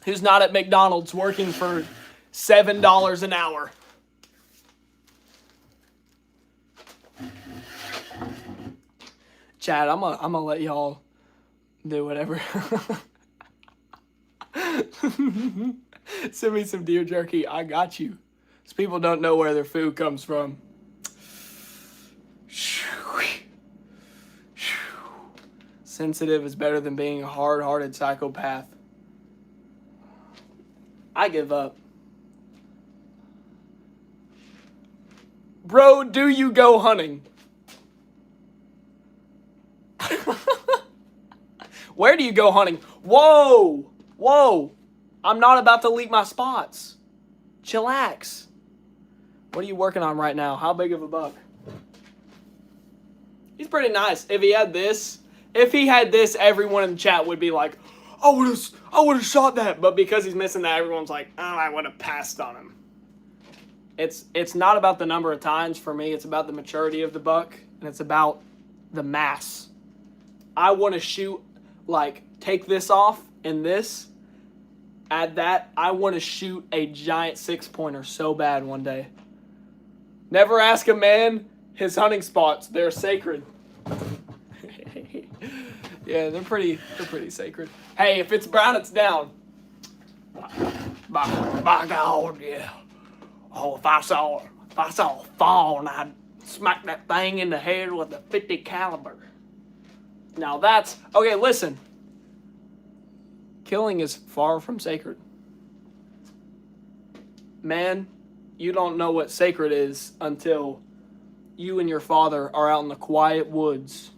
who's not at McDonald's working for $7 an hour. Chad, I'm gonna let y'all do whatever. Send me some deer jerky. I got you. These people don't know where their food comes from. Sensitive is better than being a hard-hearted psychopath. I give up. Bro, do you go hunting? Where do you go hunting? Whoa! Whoa! I'm not about to leak my spots. Chillax. What are you working on right now? How big of a buck? He's pretty nice. If he had this, everyone in the chat would be like, I would have shot that. But because he's missing that, everyone's like, oh, I would have passed on him. It's not about the number of times for me. It's about the maturity of the buck, and it's about the mass. I want to shoot, like, take this off and this. Add that. I want to shoot a giant 6-pointer so bad one day. Never ask a man his hunting spots. They're sacred. Yeah, they're pretty sacred. Hey, if it's brown, it's down. By God, yeah. Oh, if I saw a fawn, I'd smack that thing in the head with a .50 caliber. Now that's okay. Listen. Killing is far from sacred. Man, you don't know what sacred is until you and your father are out in the quiet woods,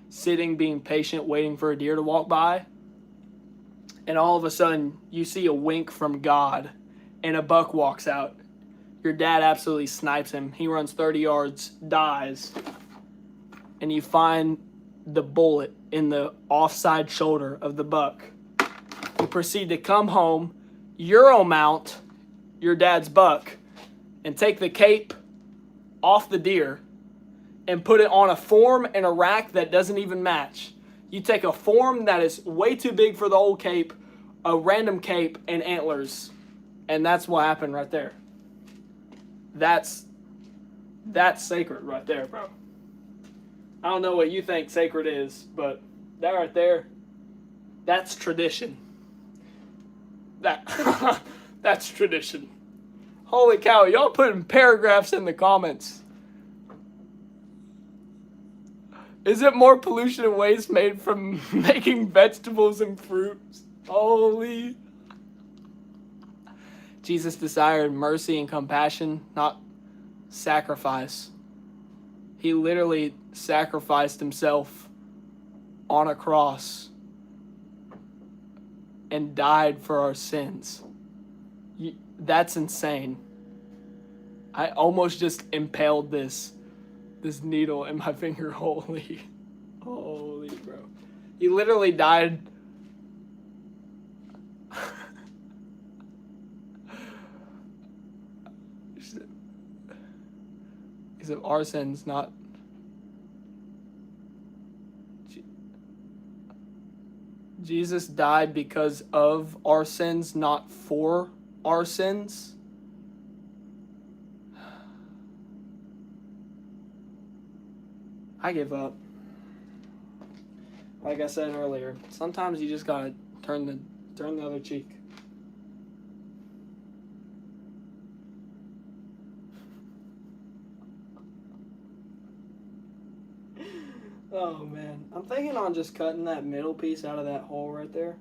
sitting, being patient, waiting for a deer to walk by, and all of a sudden you see a wink from God and a buck walks out. Your dad absolutely snipes him. He runs 30 yards, dies, and you find the bullet in the offside shoulder of the buck. You proceed to come home, Euro mount your dad's buck, and take the cape off the deer and put it on a form and a rack that doesn't even match. You take a form that is way too big for the old cape, a random cape, and antlers, and that's what happened right there. That's sacred right there, bro. I don't know what you think sacred is, but that right there, that's tradition. That's tradition. Holy cow, y'all putting paragraphs in the comments. Is it more pollution and waste made from making vegetables and fruits? Holy. Jesus desired mercy and compassion, not sacrifice. He literally sacrificed himself on a cross and died for our sins. That's insane. I almost just impaled this needle in my finger. Holy, bro. He literally died. Because of our sins, not... Jesus died because of our sins, not for our sins. I give up. Like I said earlier, sometimes you just gotta turn the other cheek. Oh man, I'm thinking on just cutting that middle piece out of that hole right there.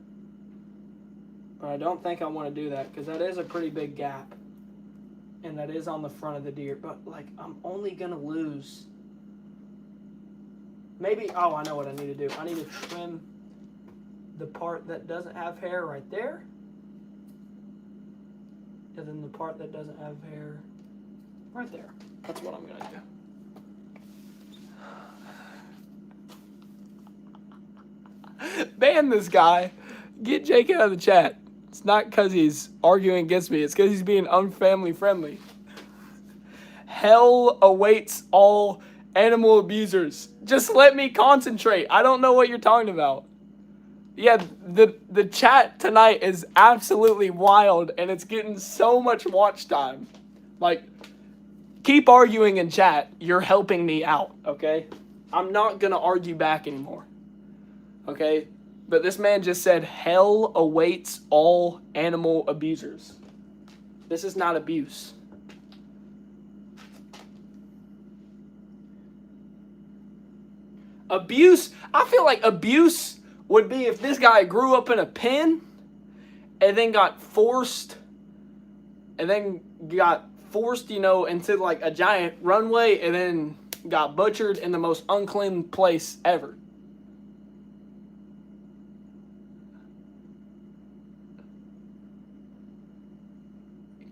But I don't think I want to do that because that is a pretty big gap. And that is on the front of the deer. But like, I'm only gonna lose. Maybe, oh, I know what I need to do. I need to trim the part that doesn't have hair right there. And then the part that doesn't have hair right there. That's what I'm gonna do. Ban this guy. Get Jake out of the chat. It's not because he's arguing against me. It's because he's being unfamily friendly. Hell awaits all animal abusers. Just let me concentrate. I don't know what you're talking about. Yeah, the chat tonight is absolutely wild, and it's getting so much watch time. Like, keep arguing in chat. You're helping me out, okay? I'm not going to argue back anymore. Okay? But this man just said, hell awaits all animal abusers. This is not abuse. Abuse, I feel like abuse would be if this guy grew up in a pen and then got forced, you know, into like a giant runway and then got butchered in the most unclean place ever.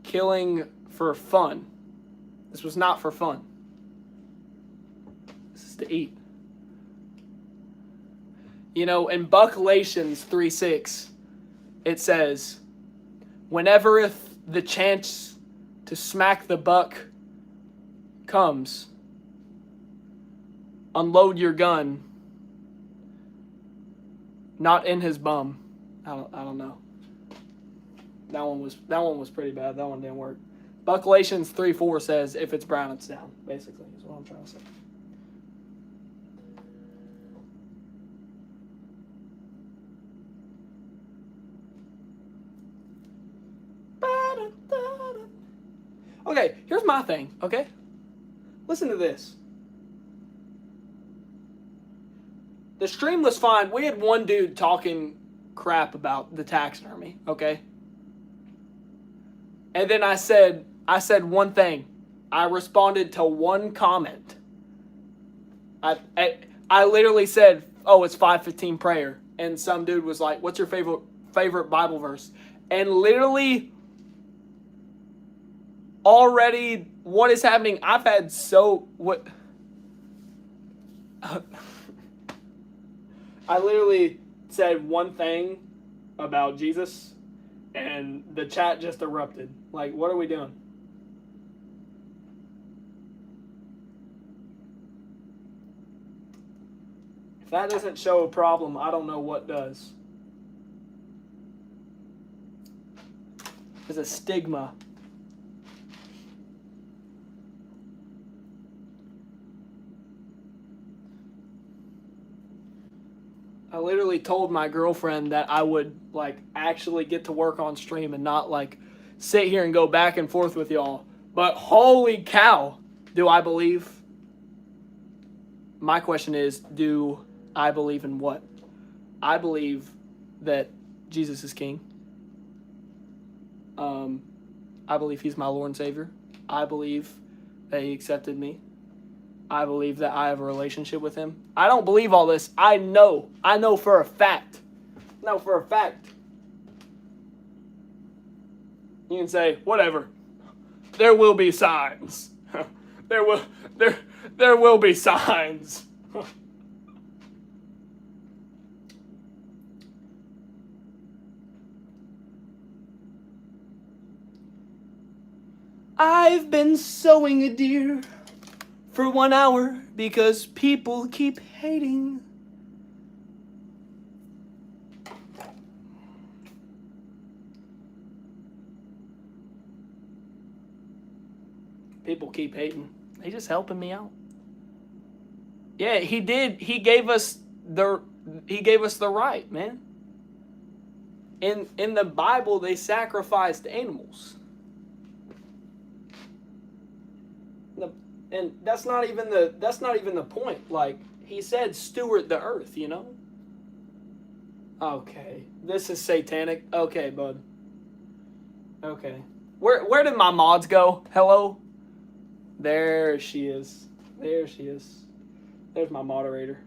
Killing for fun. This was not for fun. This is to eat. You know, in Buckalations 3:6, it says, whenever if the chance to smack the buck comes, unload your gun, not in his bum. I don't know. That one was pretty bad. That one didn't work. Buckalations 3:4 says, if it's brown, it's down. Basically, is what I'm trying to say. Okay, here's my thing, okay? Listen to this. The stream was fine. We had one dude talking crap about the taxidermy, okay? And then I said one thing. I responded to one comment. I literally said, oh, it's 5:15 prayer. And some dude was like, what's your favorite Bible verse? And literally, already, what is happening? I've had what? I literally said one thing about Jesus, and the chat just erupted. Like, what are we doing? If that doesn't show a problem, I don't know what does. There's a stigma. I literally told my girlfriend that I would, like, actually get to work on stream and not, like, sit here and go back and forth with y'all. But holy cow, do I believe? My question is, do I believe in what? I believe that Jesus is king. I believe he's my Lord and Savior. I believe that he accepted me. I believe that I have a relationship with him. I don't believe all this. I know for a fact. No, for a fact. You can say, whatever. There will be signs. There will be signs. I've been sowing a deer for 1 hour because people keep hating. People keep hating. They just helping me out. Yeah, he did. He gave us the right, man. In the Bible, they sacrificed animals. And that's not even the point. Like, he said, steward the earth, you know? Okay. This is satanic. Okay, bud. Okay. Where did my mods go? Hello? There she is. There she is. There's my moderator.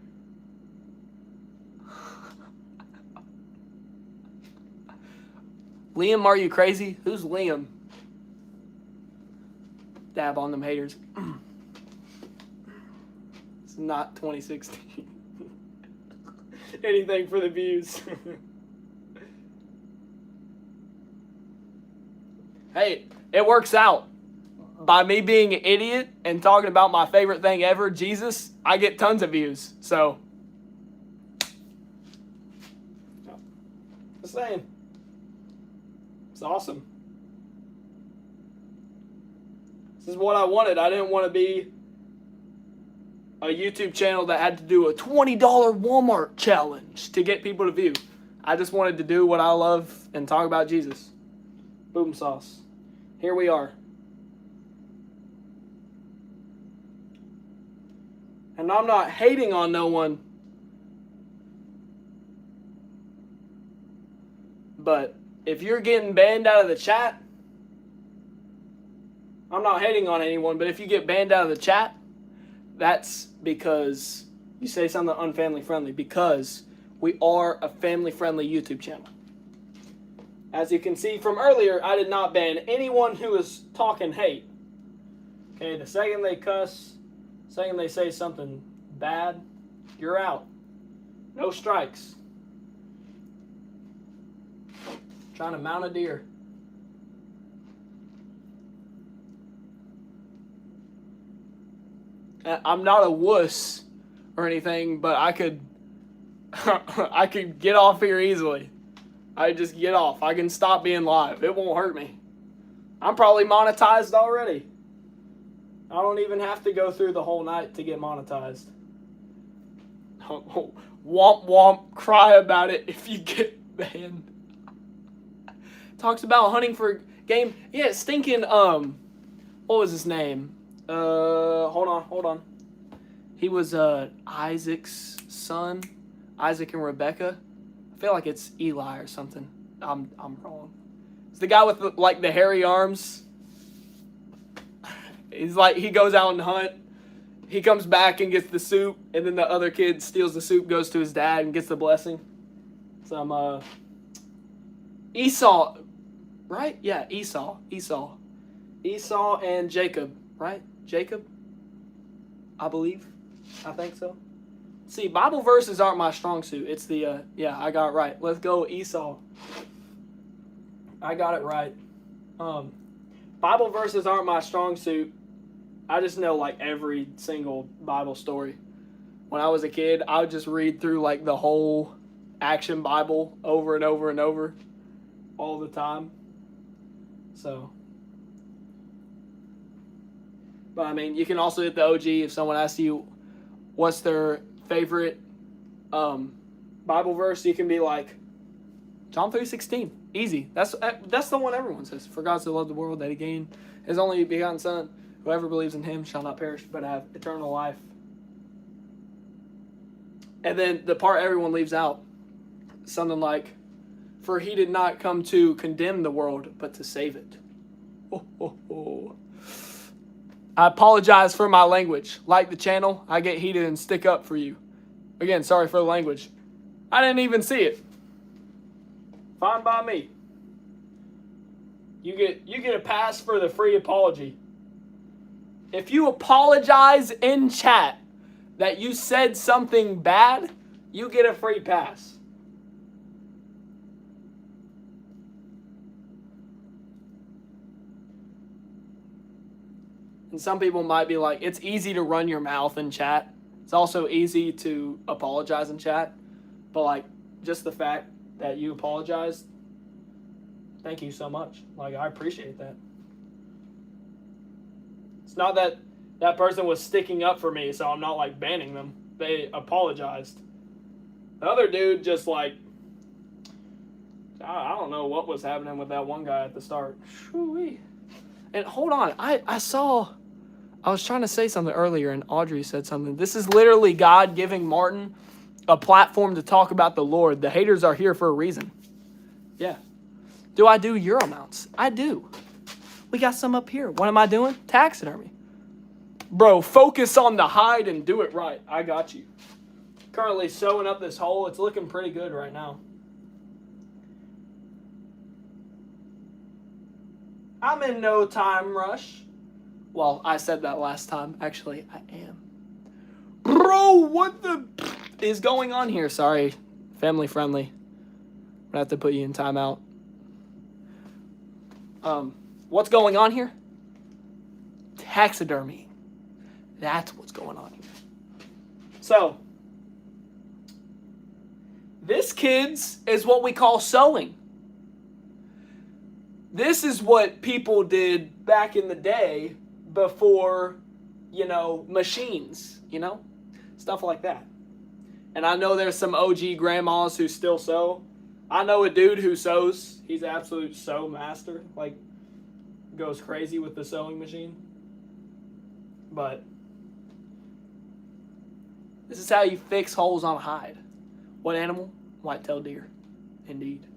Liam, are you crazy? Who's Liam? Dab on them haters. It's not 2016. Anything for the views. Hey, it works out. By me being an idiot and talking about my favorite thing ever, Jesus, I get tons of views. So, just saying. It's awesome. This is what I wanted. I didn't want to be a YouTube channel that had to do a $20 Walmart challenge to get people to view. I just wanted to do what I love and talk about Jesus. Boom sauce. Here we are. And I'm not hating on no one. But if you're getting banned out of the chat, I'm not hating on anyone, but if you get banned out of the chat, that's because you say something unfamily friendly, because we are a family friendly YouTube channel. As you can see from earlier, I did not ban anyone who is talking hate. Okay, the second they cuss, second they say something bad, you're out. No strikes. Trying to mount a deer. I'm not a wuss or anything, but I could I could get off here easily. I just get off. I can stop being live. It won't hurt me. I'm probably monetized already. I don't even have to go through the whole night to get monetized. Womp womp, cry about it if you get banned. Talks about hunting for game. Yeah, stinking, what was his name? Hold on. He was, Isaac's son. Isaac and Rebecca. I feel like it's Eli or something. I'm wrong. It's the guy with, the hairy arms. He's like, he goes out and hunt. He comes back and gets the soup, and then the other kid steals the soup, goes to his dad, and gets the blessing. Some, Esau, right? Yeah, Esau and Jacob, right? Jacob, I believe. I think so. See, Bible verses aren't my strong suit. It's the, yeah, I got it right. Let's go Esau. I got it right. Bible verses aren't my strong suit. I just know, every single Bible story. When I was a kid, I would just read through, the whole Action Bible over and over and over all the time. So, but I mean, you can also hit the OG if someone asks you what's their favorite Bible verse. You can be like, John 3:16, easy. That's the one everyone says. For God so loved the world that He gave His only begotten Son. Whoever believes in Him shall not perish but have eternal life. And then the part everyone leaves out, something like, for He did not come to condemn the world, but to save it. Oh. I apologize for my language. Like the channel, I get heated and stick up for you. Again, sorry for the language. I didn't even see it. Fine by me. You get a pass for the free apology. If you apologize in chat that you said something bad, you get a free pass. And some people might be like, it's easy to run your mouth in chat. It's also easy to apologize in chat. But, like, just the fact that you apologized, thank you so much. Like, I appreciate that. It's not that that person was sticking up for me, so I'm not, like, banning them. They apologized. The other dude just, like, I don't know what was happening with that one guy at the start. Shoo-wee. And hold on, I was trying to say something earlier, and Audrey said something. This is literally God giving Martin a platform to talk about the Lord. The haters are here for a reason. Yeah. Do I do Euro mounts? I do. We got some up here. What am I doing? Taxidermy. Bro, focus on the hide and do it right. I got you. Currently sewing up this hole. It's looking pretty good right now. I'm in no time rush. Well, I said that last time. Actually, I am. Bro, what the is going on here? Sorry. Family friendly. I'm gonna have to put you in timeout. What's going on here? Taxidermy. That's what's going on here. So, this, kids, is what we call sewing. This is what people did back in the day before, you know, machines, you know? Stuff like that. And I know there's some OG grandmas who still sew. I know a dude who sews. He's an absolute sew master. Like, goes crazy with the sewing machine. But this is how you fix holes on a hide. What animal? White-tailed deer. Indeed.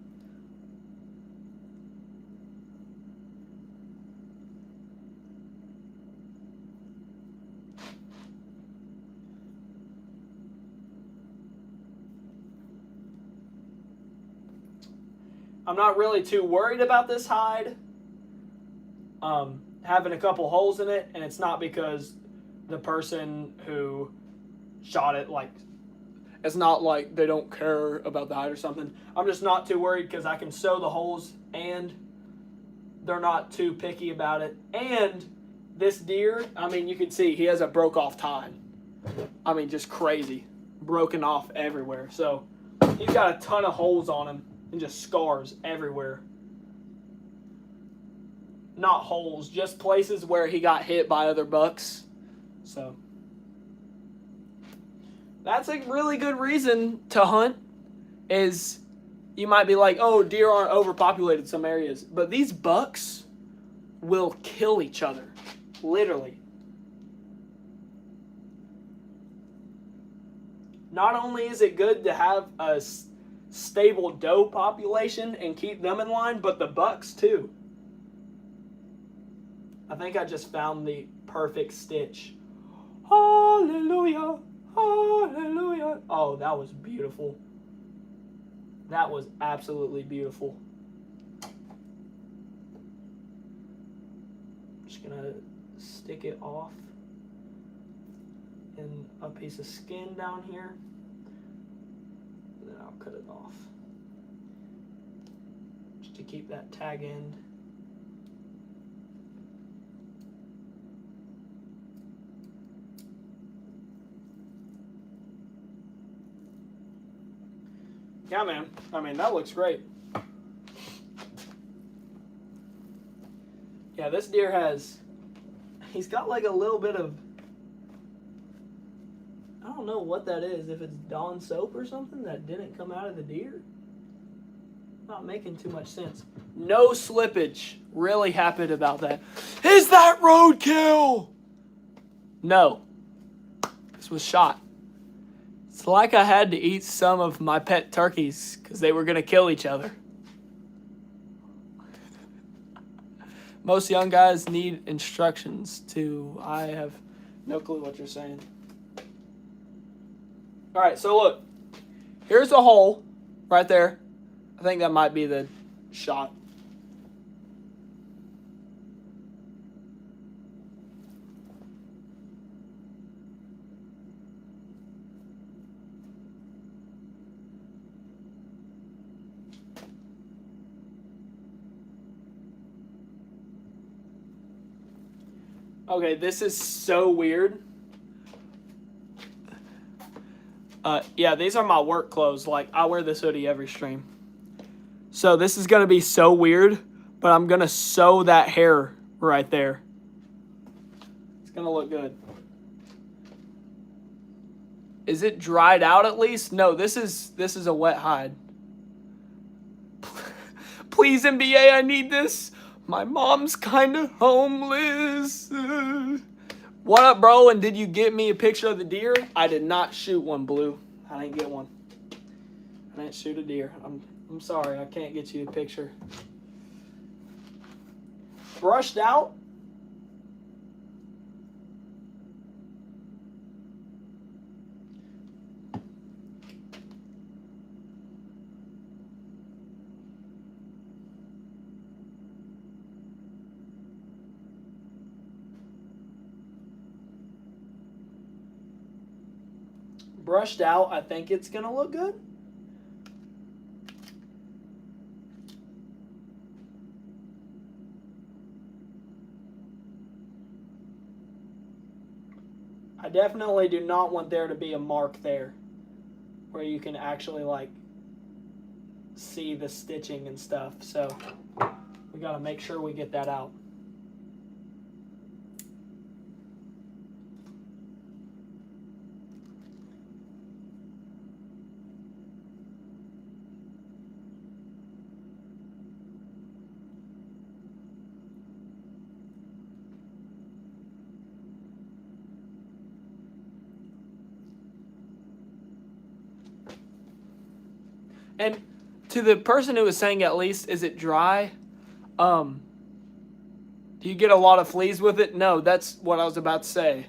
I'm not really too worried about this hide having a couple holes in it, and it's not because the person who shot it, like, it's not like they don't care about the hide or something. I'm just not too worried because I can sew the holes, and they're not too picky about it. And this deer, I mean, you can see he has a broke off tine. I mean, just crazy. Broken off everywhere. So he's got a ton of holes on him. And just scars everywhere. Not holes, just places where he got hit by other bucks. So that's a really good reason to hunt. Is you might be like, oh, deer aren't overpopulated in some areas. But these bucks will kill each other. Literally. Not only is it good to have a stable doe population and keep them in line, but the bucks too. I think I just found the perfect stitch. Hallelujah, hallelujah. Oh, that was beautiful. That was absolutely beautiful. I'm just gonna stick it off in a piece of skin down here. Then I'll cut it off just to keep that tag end. Yeah, man. I mean, that looks great. Yeah, this deer he's got like a little bit of, I don't know what that is, if it's Dawn soap or something that didn't come out of the deer. Not making too much sense. No slippage. Really happy about that. Is that roadkill? No. This was shot. It's like I had to eat some of my pet turkeys because they were going to kill each other. Most young guys need instructions too. I have no clue what you're saying. All right, so look. Here's a hole right there. I think that might be the shot. Okay, this is so weird. Yeah, these are my work clothes. Like, I wear this hoodie every stream. So this is going to be so weird, but I'm going to sew that hair right there. It's going to look good. Is it dried out at least? No, this is a wet hide. Please, NBA, I need this. My mom's kind of homeless. What up, bro? And did you get me a picture of the deer? I did not shoot one, Blue. I didn't get one. I didn't shoot a deer. I'm sorry. I can't get you a picture. Brushed out? Brushed out, I think it's going to look good. I definitely do not want there to be a mark there where you can actually like see the stitching and stuff. So we got to make sure we get that out. And to the person who was saying at least, is it dry? Do you get a lot of fleas with it? No, that's what I was about to say.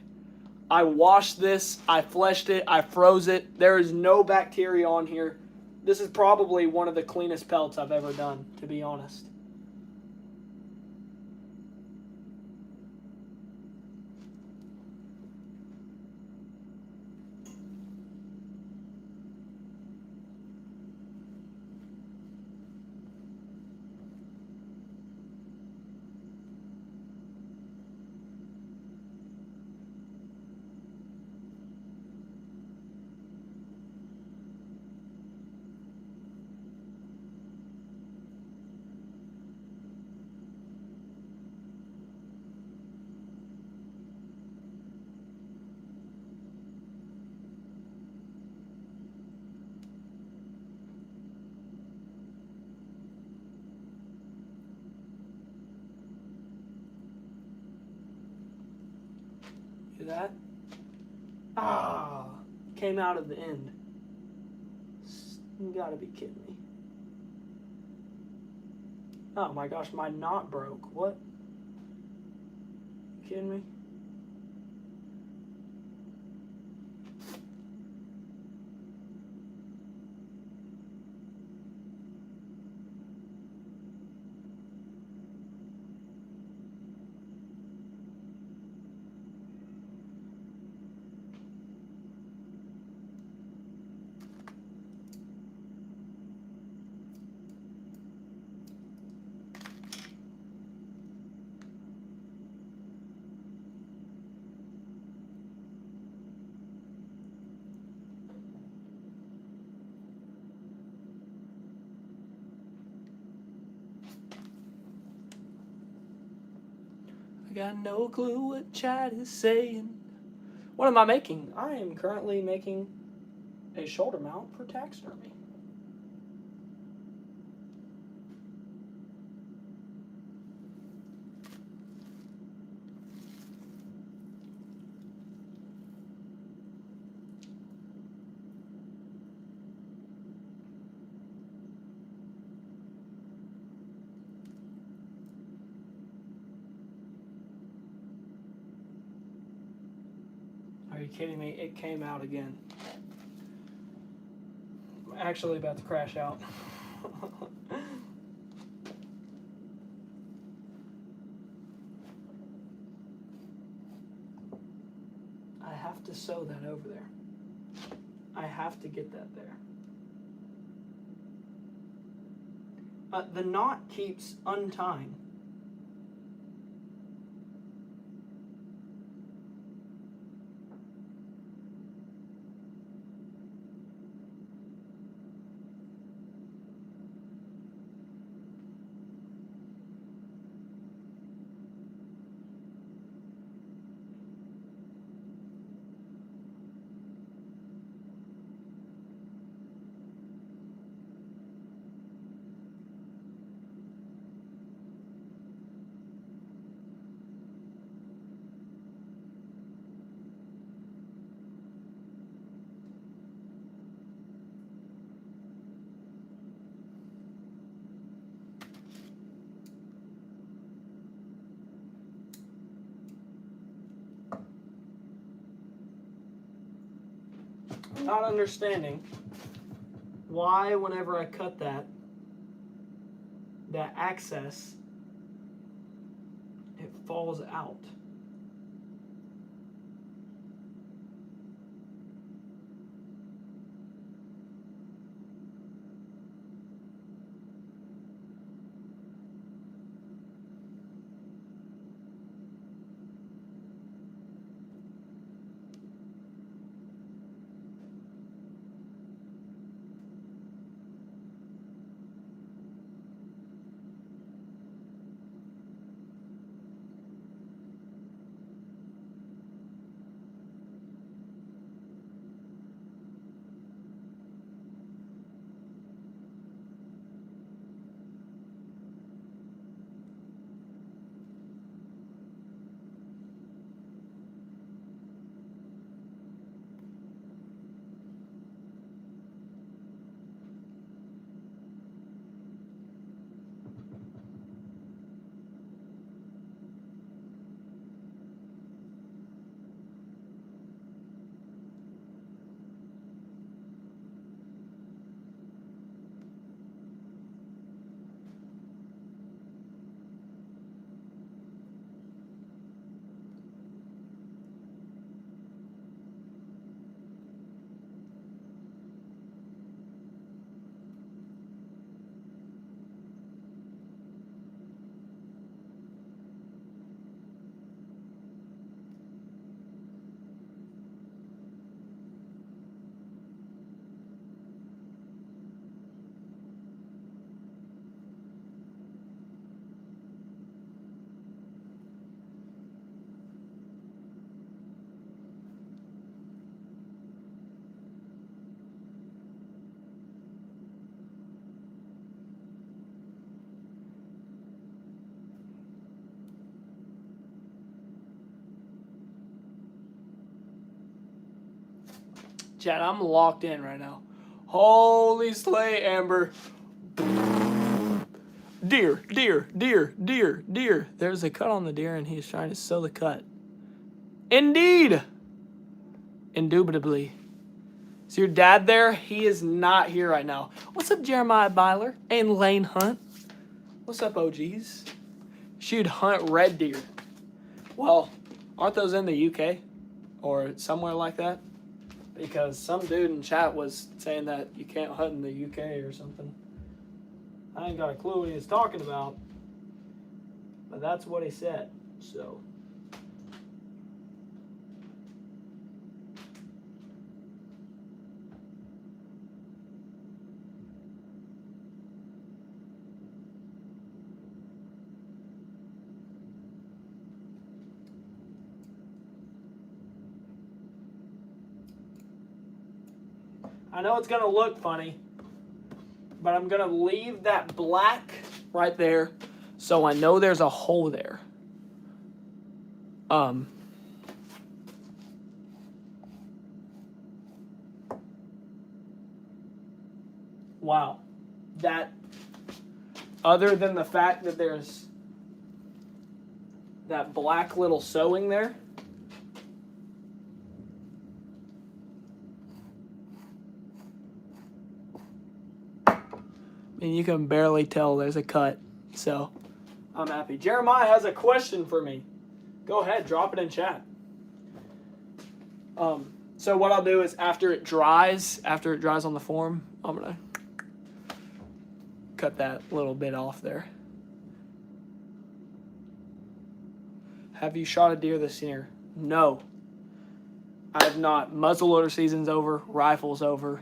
I washed this, I fleshed it, I froze it. There is no bacteria on here. This is probably one of the cleanest pelts I've ever done, to be honest. See that? Ah, came out of the end. You gotta be kidding me. Oh my gosh, my knot broke. What? You kidding me? I got no clue what chat is saying. What am I making? I am currently making a shoulder mount for taxidermy. Are you kidding me? It came out again. I'm actually about to crash out. I have to sew that over there. I have to get that there. The knot keeps untying. not understanding why whenever I cut that access, it falls out. Chad, I'm locked in right now. Holy slay, Amber. Deer, deer, deer, deer, deer. There's a cut on the deer, and he's trying to sew the cut. Indeed. Indubitably. Is your dad there? He is not here right now. What's up, Jeremiah Byler and Lane Hunt? What's up, OGs? She'd hunt red deer. Well, aren't those in the UK or somewhere like that? Because some dude in chat was saying that you can't hunt in the UK or something. I ain't got a clue what he was talking about, but that's what he said. So. I know it's going to look funny, but I'm going to leave that black right there so I know there's a hole there. Wow. That, other than the fact that there's that black little sewing there, and you can barely tell there's a cut, so I'm happy. Jeremiah has a question for me. Go ahead, drop it in chat. So what I'll do is after it dries on the form, I'm gonna cut that little bit off there. Have you shot a deer this year? No, I have not. Muzzleloader season's over, rifle's over,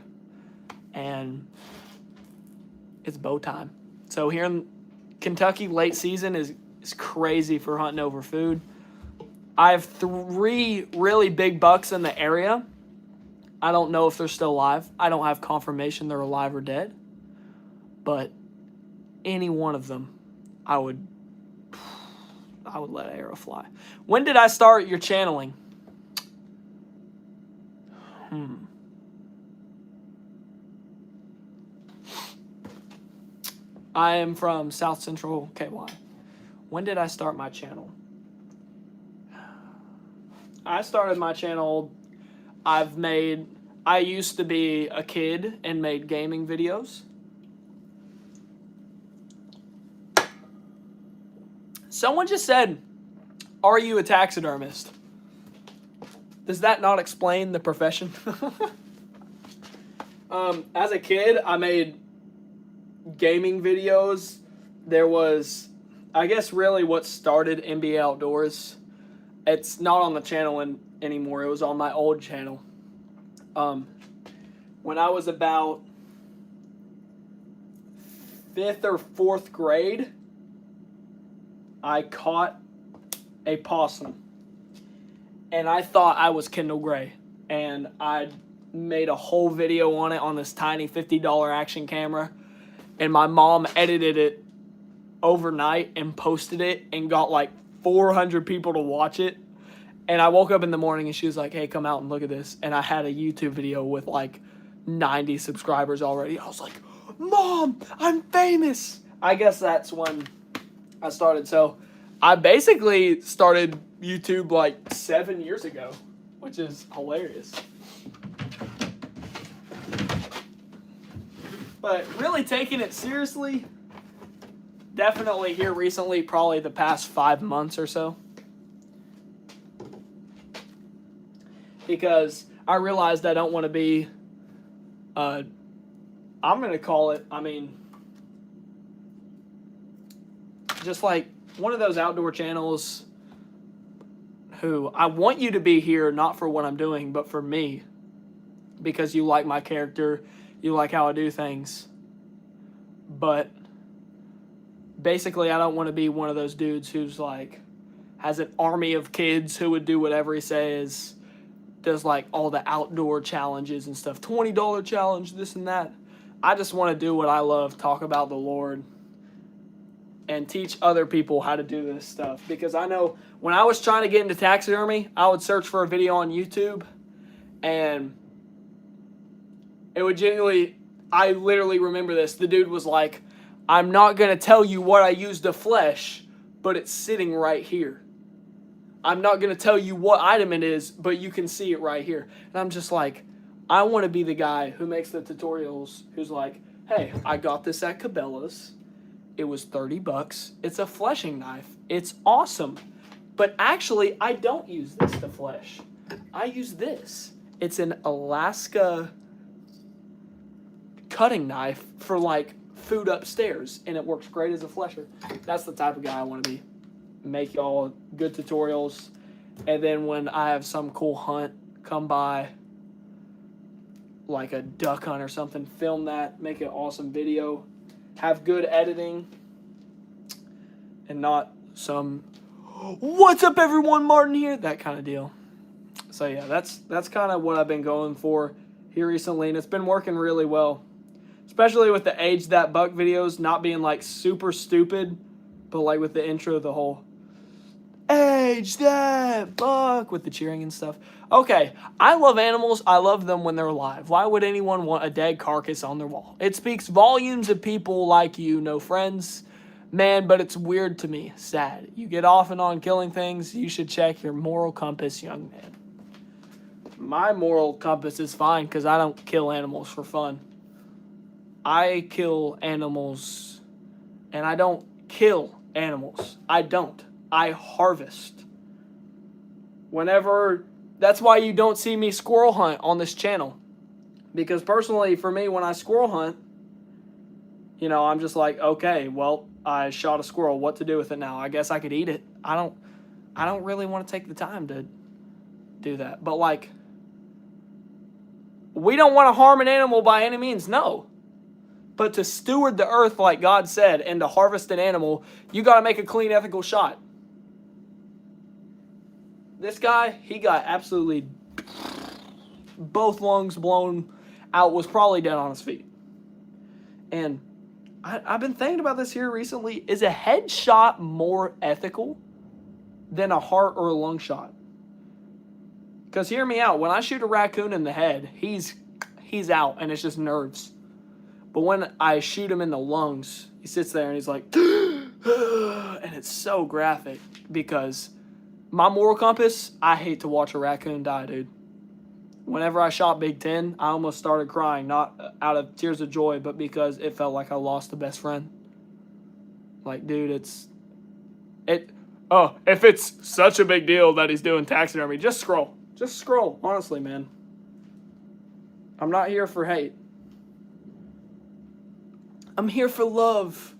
and it's bow time. So here in Kentucky, late season is crazy for hunting over food. I have 3 really big bucks in the area. I don't know if they're still alive. I don't have confirmation they're alive or dead. But any one of them, I would let an arrow fly. When did I start your channeling? I am from South Central KY. When did I start my channel? I started my channel, I've made I used to be a kid and made gaming videos. Someone just said, "Are you a taxidermist?" Does that not explain the profession? As a kid, I made gaming videos. There was, I guess, really what started MBA Outdoors. It's not on the channel anymore. It was on my old channel. When I was about 5th or 4th grade, I caught a possum. And I thought I was Kendall Gray. And I made a whole video on it on this tiny $50 action camera. And my mom edited it overnight and posted it and got like 400 people to watch it. And I woke up in the morning and she was like, "Hey, come out and look at this." And I had a YouTube video with like 90 subscribers already. I was like, "Mom, I'm famous." I guess that's when I started. So I basically started YouTube like 7 years ago, which is hilarious. But really taking it seriously, definitely here recently, probably the past 5 months or so. Because I realized I don't want to be, I'm going to call it, just like one of those outdoor channels who I want you to be here not for what I'm doing, but for me. Because you like my character, you like how I do things. But basically, I don't want to be one of those dudes who's like, has an army of kids who would do whatever he says, does like all the outdoor challenges and stuff, $20 challenge, this and that. I just want to do what I love, talk about the Lord, and teach other people how to do this stuff. Because I know when I was trying to get into taxidermy, I would search for a video on YouTube, and it would genuinely, I literally remember this. The dude was like, "I'm not going to tell you what I used to flesh, but it's sitting right here. I'm not going to tell you what item it is, but you can see it right here." And I'm just like, I want to be the guy who makes the tutorials, who's like, "Hey, I got this at Cabela's. It was $30. It's a fleshing knife. It's awesome. But actually, I don't use this to flesh. I use this. It's an Alaska cutting knife for like food upstairs, and it works great as a flesher." That's the type of guy I want to be. Make y'all good tutorials, and then when I have some cool hunt come by, like a duck hunt or something, film that, make an awesome video, have good editing, and not some "What's up everyone, Martin here," that kind of deal. So yeah, that's kind of what I've been going for here recently, and it's been working really well, especially with the Age That Buck videos not being like super stupid, but like with the intro, the whole "Age That Buck" with the cheering and stuff. Okay, I love animals. I love them when they're alive. Why would anyone want a dead carcass on their wall? It speaks volumes of people like you, no friends. Man, but it's weird to me. Sad. You get off and on killing things. You should check your moral compass, young man. My moral compass is fine because I don't kill animals for fun. I kill animals, and I don't kill animals. I don't. I harvest. That's why you don't see me squirrel hunt on this channel. Because personally, for me, when I squirrel hunt, I'm just like, okay, well, I shot a squirrel. What to do with it now? I guess I could eat it. I don't really want to take the time to do that. But like, we don't want to harm an animal by any means, no. But to steward the earth like God said and to harvest an animal, you got to make a clean, ethical shot. This guy, he got absolutely both lungs blown out, was probably dead on his feet. And I've been thinking about this here recently. Is a head shot more ethical than a heart or a lung shot? Because hear me out. When I shoot a raccoon in the head, he's out and it's just nerves. But when I shoot him in the lungs, he sits there and he's like, and it's so graphic because my moral compass, I hate to watch a raccoon die, dude. whenever I shot Big 10, I almost started crying, not out of tears of joy, but because it felt like I lost a best friend. Like, dude, if it's such a big deal that he's doing taxidermy, just scroll. Just scroll, honestly, man. I'm not here for hate. I'm here for love.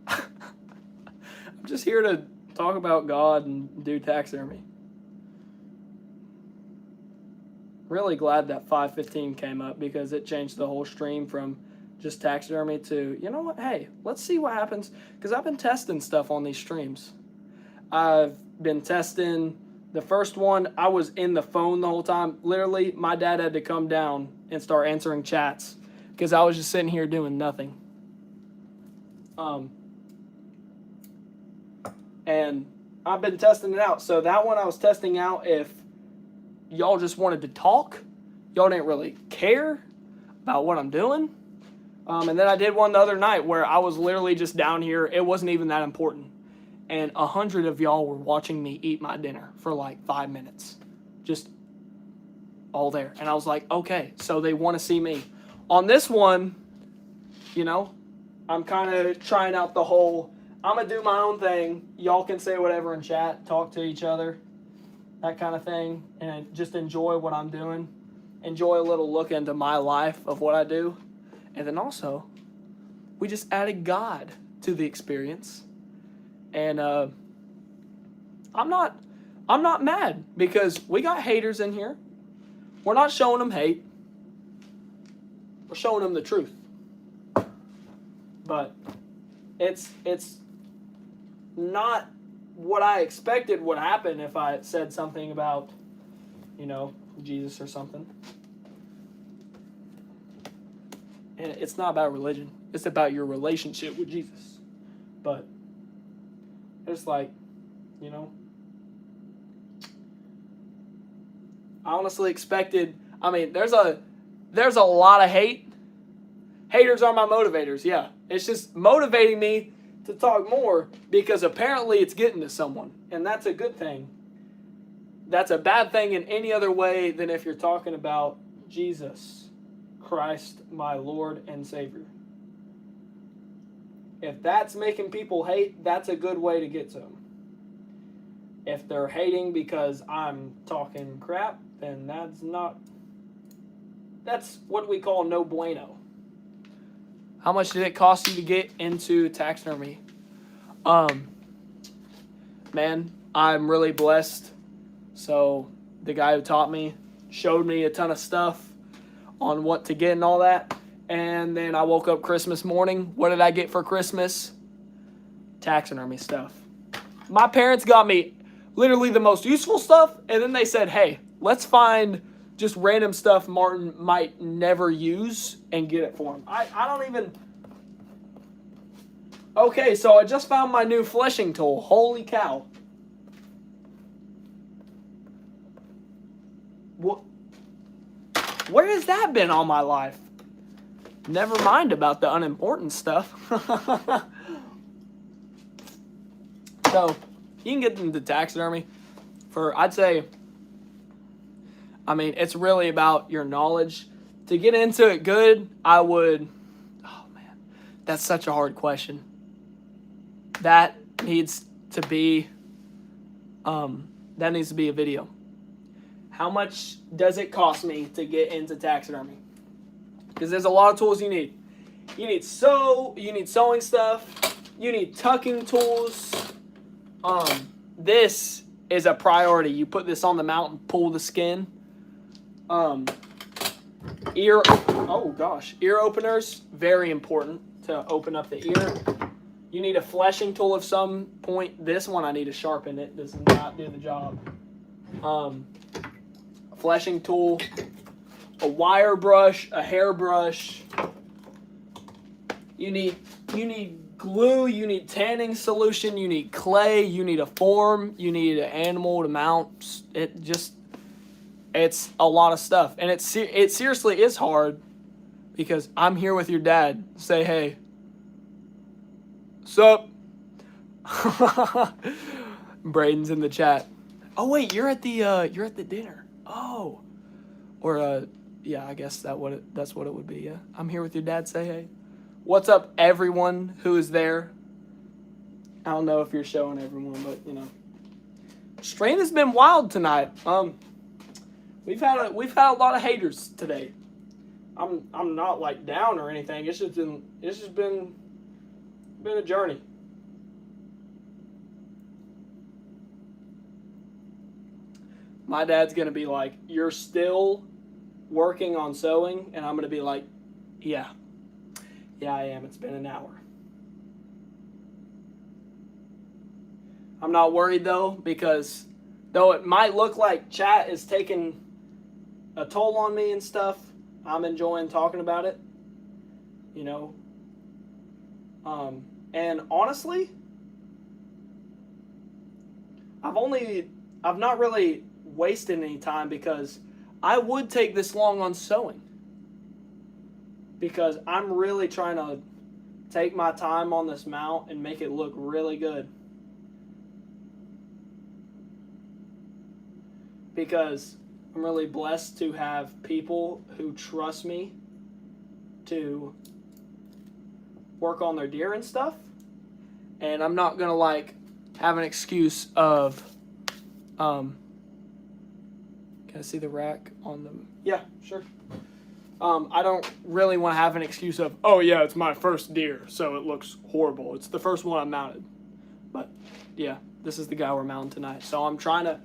I'm just here to talk about God and do taxidermy. Really glad that 5:15 came up because it changed the whole stream from just taxidermy to, you know what, hey, let's see what happens. Because I've been testing stuff on these streams. I've been testing the first one. I was in the phone the whole time. Literally, my dad had to come down and start answering chats because I was just sitting here doing nothing. And I've been testing it out. So that one I was testing out if y'all just wanted to talk. Y'all didn't really care about what I'm doing. And then I did one the other night where I was literally just down here. It wasn't even that important. And 100 of y'all were watching me eat my dinner for like 5 minutes. Just all there. And I was like, okay, so they want to see me. On this one, you know, I'm kind of trying out the whole, I'm going to do my own thing. Y'all can say whatever in chat, talk to each other, that kind of thing. And just enjoy what I'm doing. Enjoy a little look into my life of what I do. And then also, we just added God to the experience. And I'm not mad because we got haters in here. We're not showing them hate. We're showing them the truth. But it's not what I expected would happen if I said something about, you know, Jesus or something. And it's not about religion. It's about your relationship with Jesus. But it's like, you know, I honestly expected, I mean, there's a lot of hate. Haters are my motivators, yeah. It's just motivating me to talk more because apparently it's getting to someone. And that's a good thing. That's a bad thing in any other way than if you're talking about Jesus Christ, my Lord and Savior. If that's making people hate, that's a good way to get to them. If they're hating because I'm talking crap, then that's what we call no bueno. How much did it cost you to get into taxidermy? Man, I'm really blessed. So the guy who taught me showed me a ton of stuff on what to get and all that. And then I woke up Christmas morning. What did I get for Christmas? Taxidermy stuff. My parents got me literally the most useful stuff. And then they said, hey, let's find just random stuff Martin might never use and get it for him. I don't even... Okay, so I just found my new fleshing tool. Holy cow. What? Where has that been all my life? Never mind about the unimportant stuff. So, you can get into taxidermy for, I'd say, I mean, it's really about your knowledge. To get into it good, I would, oh man, that's such a hard question. That needs to be a video. How much does it cost me to get into taxidermy? Because there's a lot of tools you need. You need sewing stuff. You need tucking tools. This is a priority. You put this on the mount and pull the skin. Ear openers, very important to open up the ear. You need a fleshing tool of some point. This one I need to sharpen. It does not do the job. A fleshing tool, a wire brush, a hair brush. You need glue, you need tanning solution, you need clay, you need a form, you need an animal to mount. It's a lot of stuff. And it seriously is hard because I'm here with your dad. Say, hey, sup? Braden's in the chat. Oh wait, you're at the dinner. Oh, Or, yeah, I guess that's what it would be, yeah. I'm here with your dad, say hey. What's up, everyone who is there? I don't know if you're showing everyone, but, you know. Strain has been wild tonight. We've had a lot of haters today. I'm not, like, down or anything. It's just been a journey. My dad's going to be like, you're still working on sewing? And I'm going to be like, yeah. Yeah, I am. It's been an hour. I'm not worried, though, because though it might look like chat is taking a toll on me and stuff, I'm enjoying talking about it. You know? And honestly, I've not really wasted any time because I would take this long on sewing. Because I'm really trying to take my time on this mount and make it look really good. Because I'm really blessed to have people who trust me to work on their deer and stuff. And I'm not going to like have an excuse of, can I see the rack on them? Yeah, sure. I don't really want to have an excuse of, oh yeah, it's my first deer, so it looks horrible. It's the first one I mounted. But yeah, this is the guy we're mounting tonight. So I'm trying to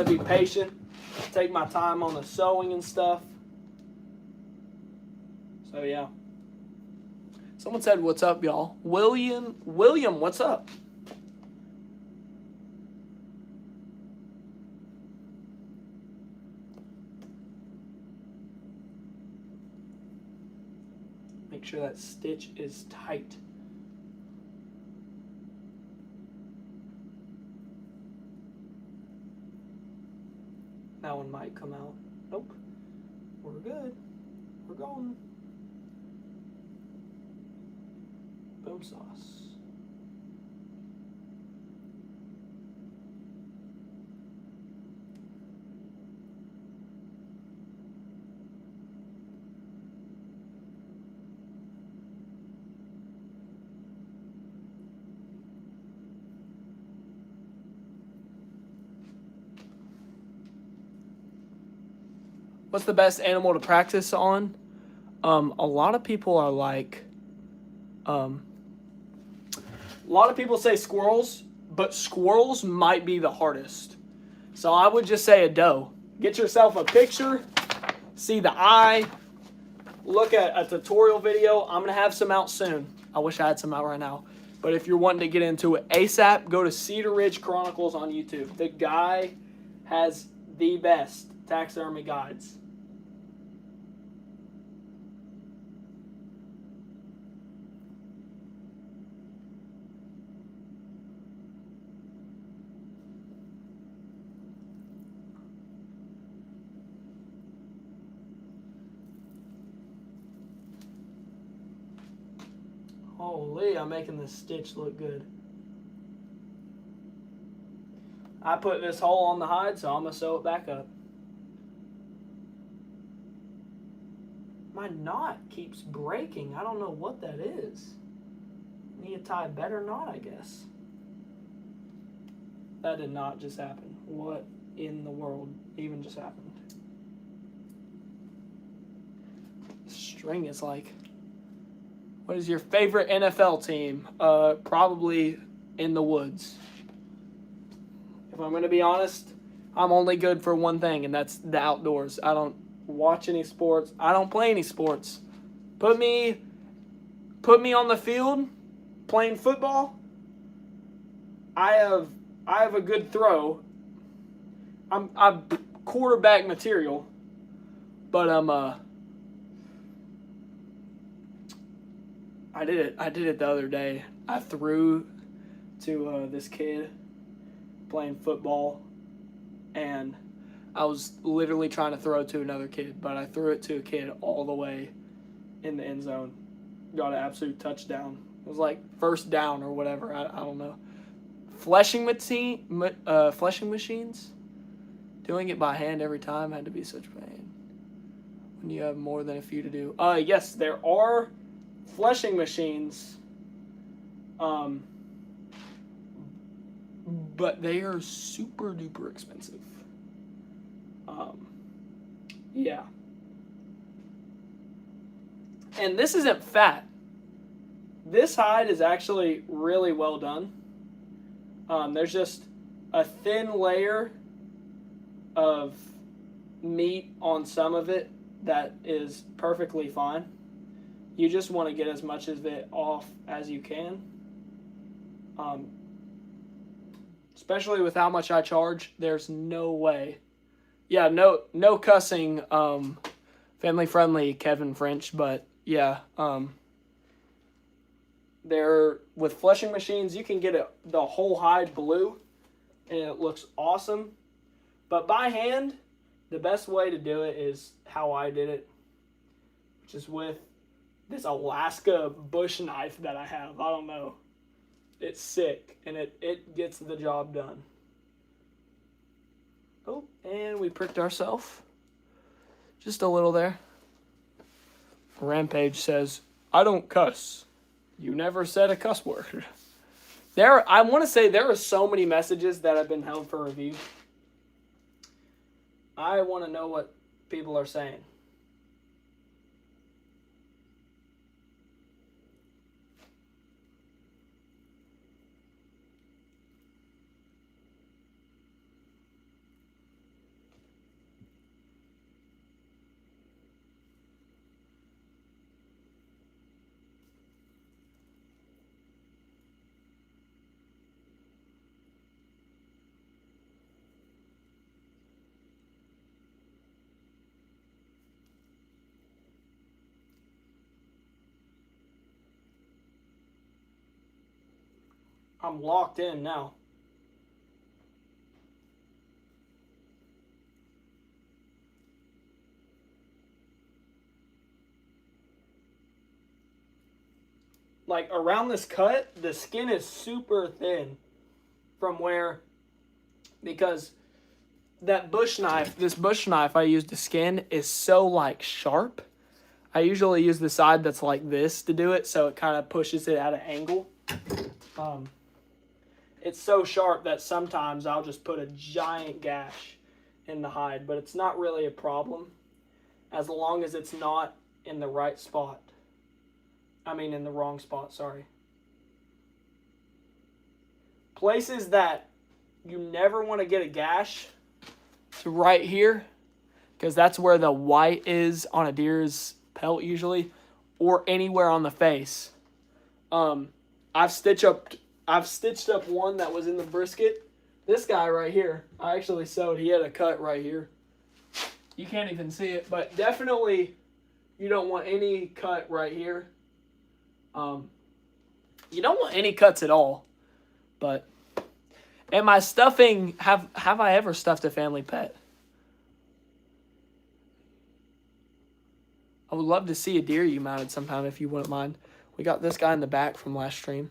be patient, take my time on the sewing and stuff. So yeah. Someone said, what's up, y'all? William, what's up? Make sure that stitch is tight. That one might come out. Nope. We're good. We're going. Boom sauce. What's the best animal to practice on? A lot of people are like, a lot of people say squirrels, but squirrels might be the hardest. So I would just say a doe. Get yourself a picture, see the eye, look at a tutorial video. I'm going to have some out soon. I wish I had some out right now. But if you're wanting to get into it ASAP, go to Cedar Ridge Chronicles on YouTube. The guy has the best taxidermy guides. Holy, I'm making this stitch look good. I put this hole on the hide, so I'm going to sew it back up. My knot keeps breaking. I don't know what that is. Need to tie a better knot, I guess. That did not just happen. What in the world even just happened? The string is like... What is your favorite NFL team? Probably in the woods. If I'm going to be honest, I'm only good for one thing, and that's the outdoors. I don't watch any sports. I don't play any sports. Put me on the field playing football. I have a good throw. I'm quarterback material, but I did it the other day. I threw to this kid playing football, and I was literally trying to throw to another kid, but I threw it to a kid all the way in the end zone. Got an absolute touchdown. It was like first down or whatever. I don't know. Fleshing machines. Doing it by hand every time had to be such pain. when you have more than a few to do. Yes, there are fleshing machines, but they are super duper expensive. Yeah. And this isn't fat. This hide is actually really well done. There's just a thin layer of meat on some of it that is perfectly fine. You just want to get as much of it off as you can. Especially with how much I charge, there's no way. Yeah, no cussing, family friendly Kevin French, but yeah, there with fleshing machines you can get the whole hide blue and it looks awesome. But by hand, the best way to do it is how I did it, which is with this Alaska bush knife that I have. I don't know. It's sick, and it gets the job done. Oh, and we pricked ourselves. Just a little there. Rampage says, I don't cuss. You never said a cuss word. I want to say there are so many messages that have been held for review. I want to know what people are saying. I'm locked in now. Like around this cut, the skin is super thin from where, because this bush knife I used to skin is so like sharp. I usually use the side that's like this to do it, so it kind of pushes it at an angle. It's so sharp that sometimes I'll just put a giant gash in the hide, but it's not really a problem as long as it's not in the right spot. I mean, in the wrong spot, sorry. Places that you never want to get a gash to right here, because that's where the white is on a deer's pelt usually, or anywhere on the face. I've stitched up one that was in the brisket. This guy right here, I actually sewed. He had a cut right here. You can't even see it, but definitely you don't want any cut right here. You don't want any cuts at all. But, am I stuffing? Have I ever stuffed a family pet? I would love to see a deer you mounted sometime if you wouldn't mind. We got this guy in the back from last stream.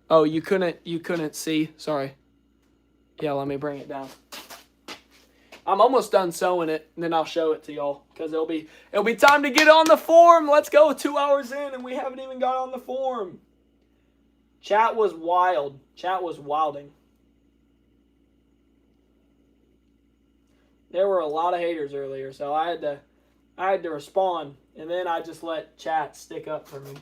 Oh, you couldn't see. Sorry. Yeah, let me bring it down. I'm almost done sewing it, and then I'll show it to y'all because it'll be time to get on the form. Let's go. 2 hours in, and we haven't even got on the form. Chat was wild. Chat was wilding. There were a lot of haters earlier, so I had to respond, and then I just let chat stick up for me.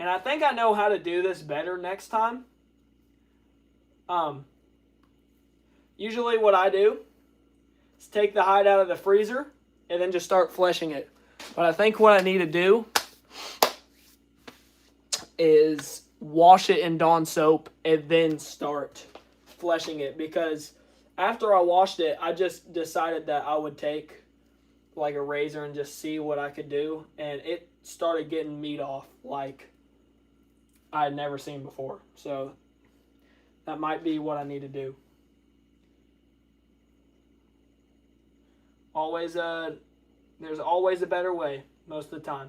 And I think I know how to do this better next time. Usually what I do is take the hide out of the freezer and then just start fleshing it. But I think what I need to do is wash it in Dawn soap and then start fleshing it, because after I washed it, I just decided that I would take like a razor and just see what I could do, and it started getting meat off like I had never seen before. So That might be what I need to do. There's always a better way most of the time.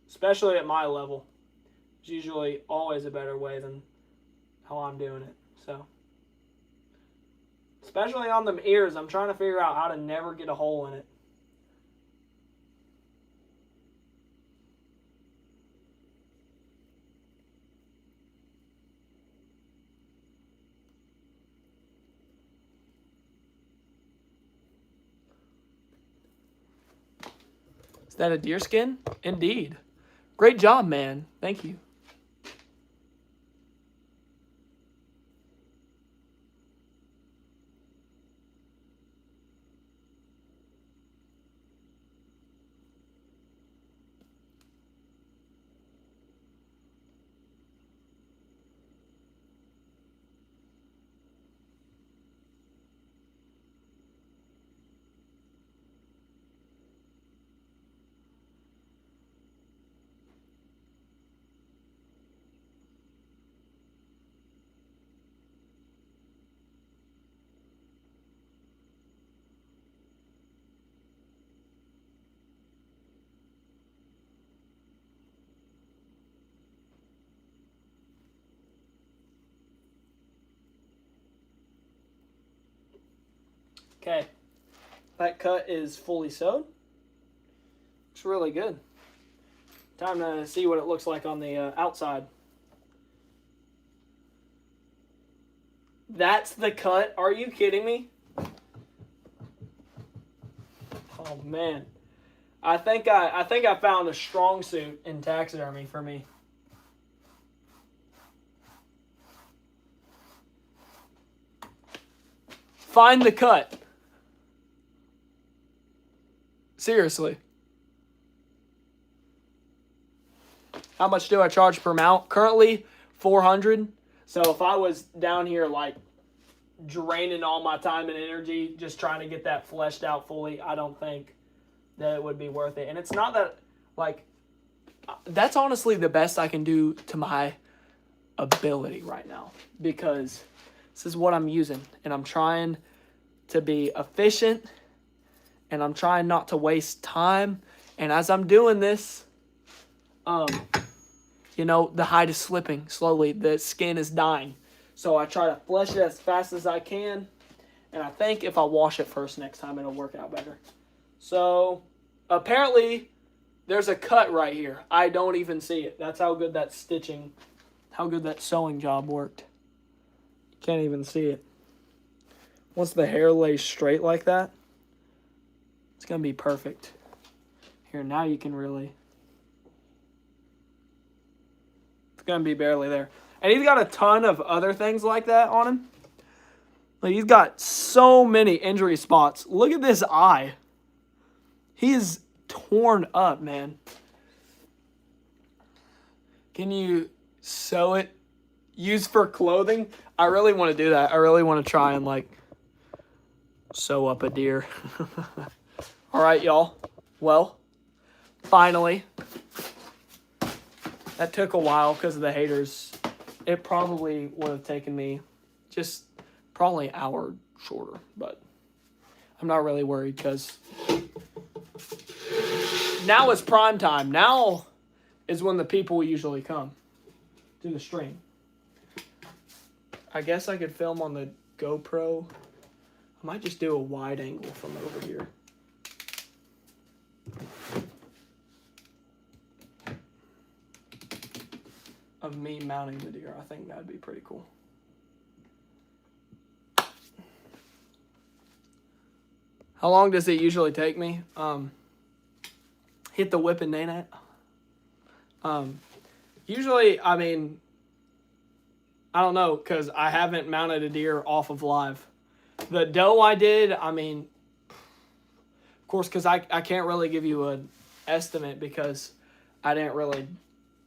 Especially at my level. There's usually always a better way than how I'm doing it. So, especially on them ears, I'm trying to figure out how to never get a hole in it. Is that a deer skin? Indeed. Great job, man. Thank you. Okay, that cut is fully sewed. Looks really good. Time to see what it looks like on the outside. That's the cut? Are you kidding me? Oh man, I think I found a strong suit in taxidermy for me. Find the cut. Seriously. How much do I charge per mount? Currently, $400. So if I was down here like draining all my time and energy just trying to get that fleshed out fully, I don't think that it would be worth it. And it's not that, like, that's honestly the best I can do to my ability right now, because this is what I'm using, and I'm trying to be efficient, and I'm trying not to waste time. And as I'm doing this, you know, the hide is slipping slowly. The skin is dying. So I try to flesh it as fast as I can. And I think if I wash it first next time, it'll work out better. So apparently there's a cut right here. I don't even see it. That's how good that stitching, how good that sewing job worked. Can't even see it. Once the hair lays straight like that, it's going to be perfect. Here, now you can really... It's going to be barely there. And he's got a ton of other things like that on him. Like, he's got so many injury spots. Look at this eye. He is torn up, man. Can you sew it? Use for clothing? I really want to do that. I really want to try and, like, sew up a deer. All right, y'all. Well, finally. That took a while because of the haters. It probably would have taken me just probably an hour shorter, but I'm not really worried because now it's prime time. Now is when the people usually come to the stream. I guess I could film on the GoPro. I might just do a wide angle from over here. Of me mounting the deer. I think that'd be pretty cool. How long does it usually take me? Hit the whip and nain it. Usually, I mean, I don't know, because I haven't mounted a deer off of live. The doe I did, I mean, of course, because I can't really give you an estimate because I didn't really,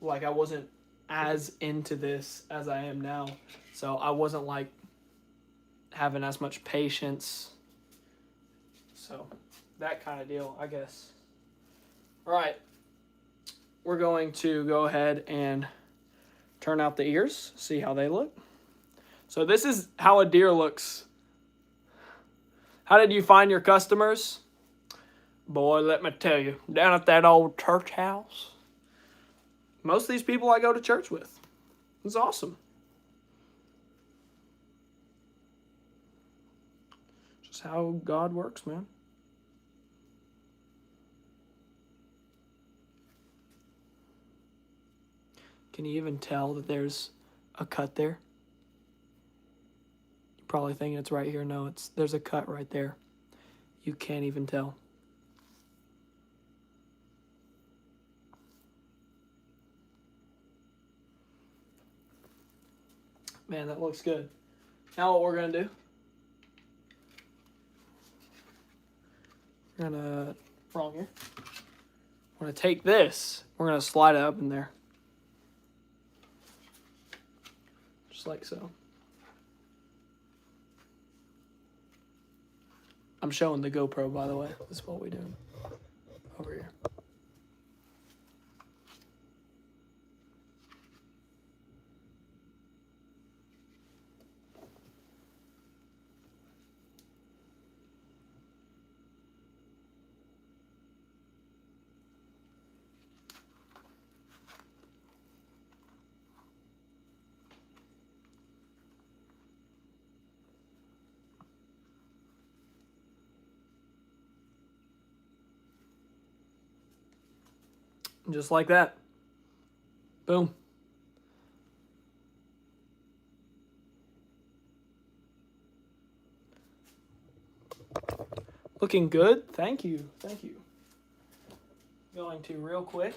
like, I wasn't as into this as I am now. So I wasn't, like, having as much patience. So that kind of deal, I guess. All right. we're going to go ahead and turn out the ears, see how they look. So this is how a deer looks. How did you find your customers? Boy, let me tell you, down at that old church house. Most of these people I go to church with. It's awesome. Just how God works, man. Can you even tell that there's a cut there? You're probably thinking it's right here. No, there's a cut right there. You can't even tell. Man, that looks good. Now what we're going to do, wrong here. We're going to take this, we're going to slide it up in there. Just like so. I'm showing the GoPro, by the way. This is what we do over here. Just like that. Boom. Looking good. Thank you. Thank you. Going to real quick.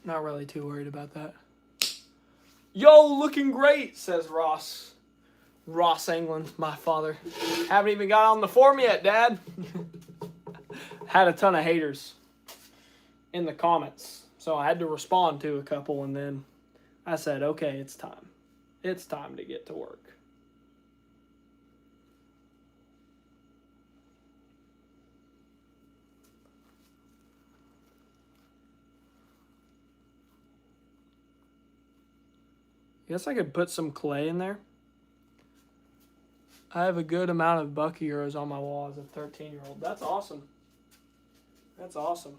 Not really too worried about that. Yo, looking great, says Ross. Ross England, my father. Haven't even got on the form yet, Dad. Had a ton of haters in the comments. So I had to respond to a couple, and then I said, okay, it's time. It's time to get to work. Guess I could put some clay in there. I have a good amount of buck heroes on my wall as a 13-year-old. That's awesome. That's awesome.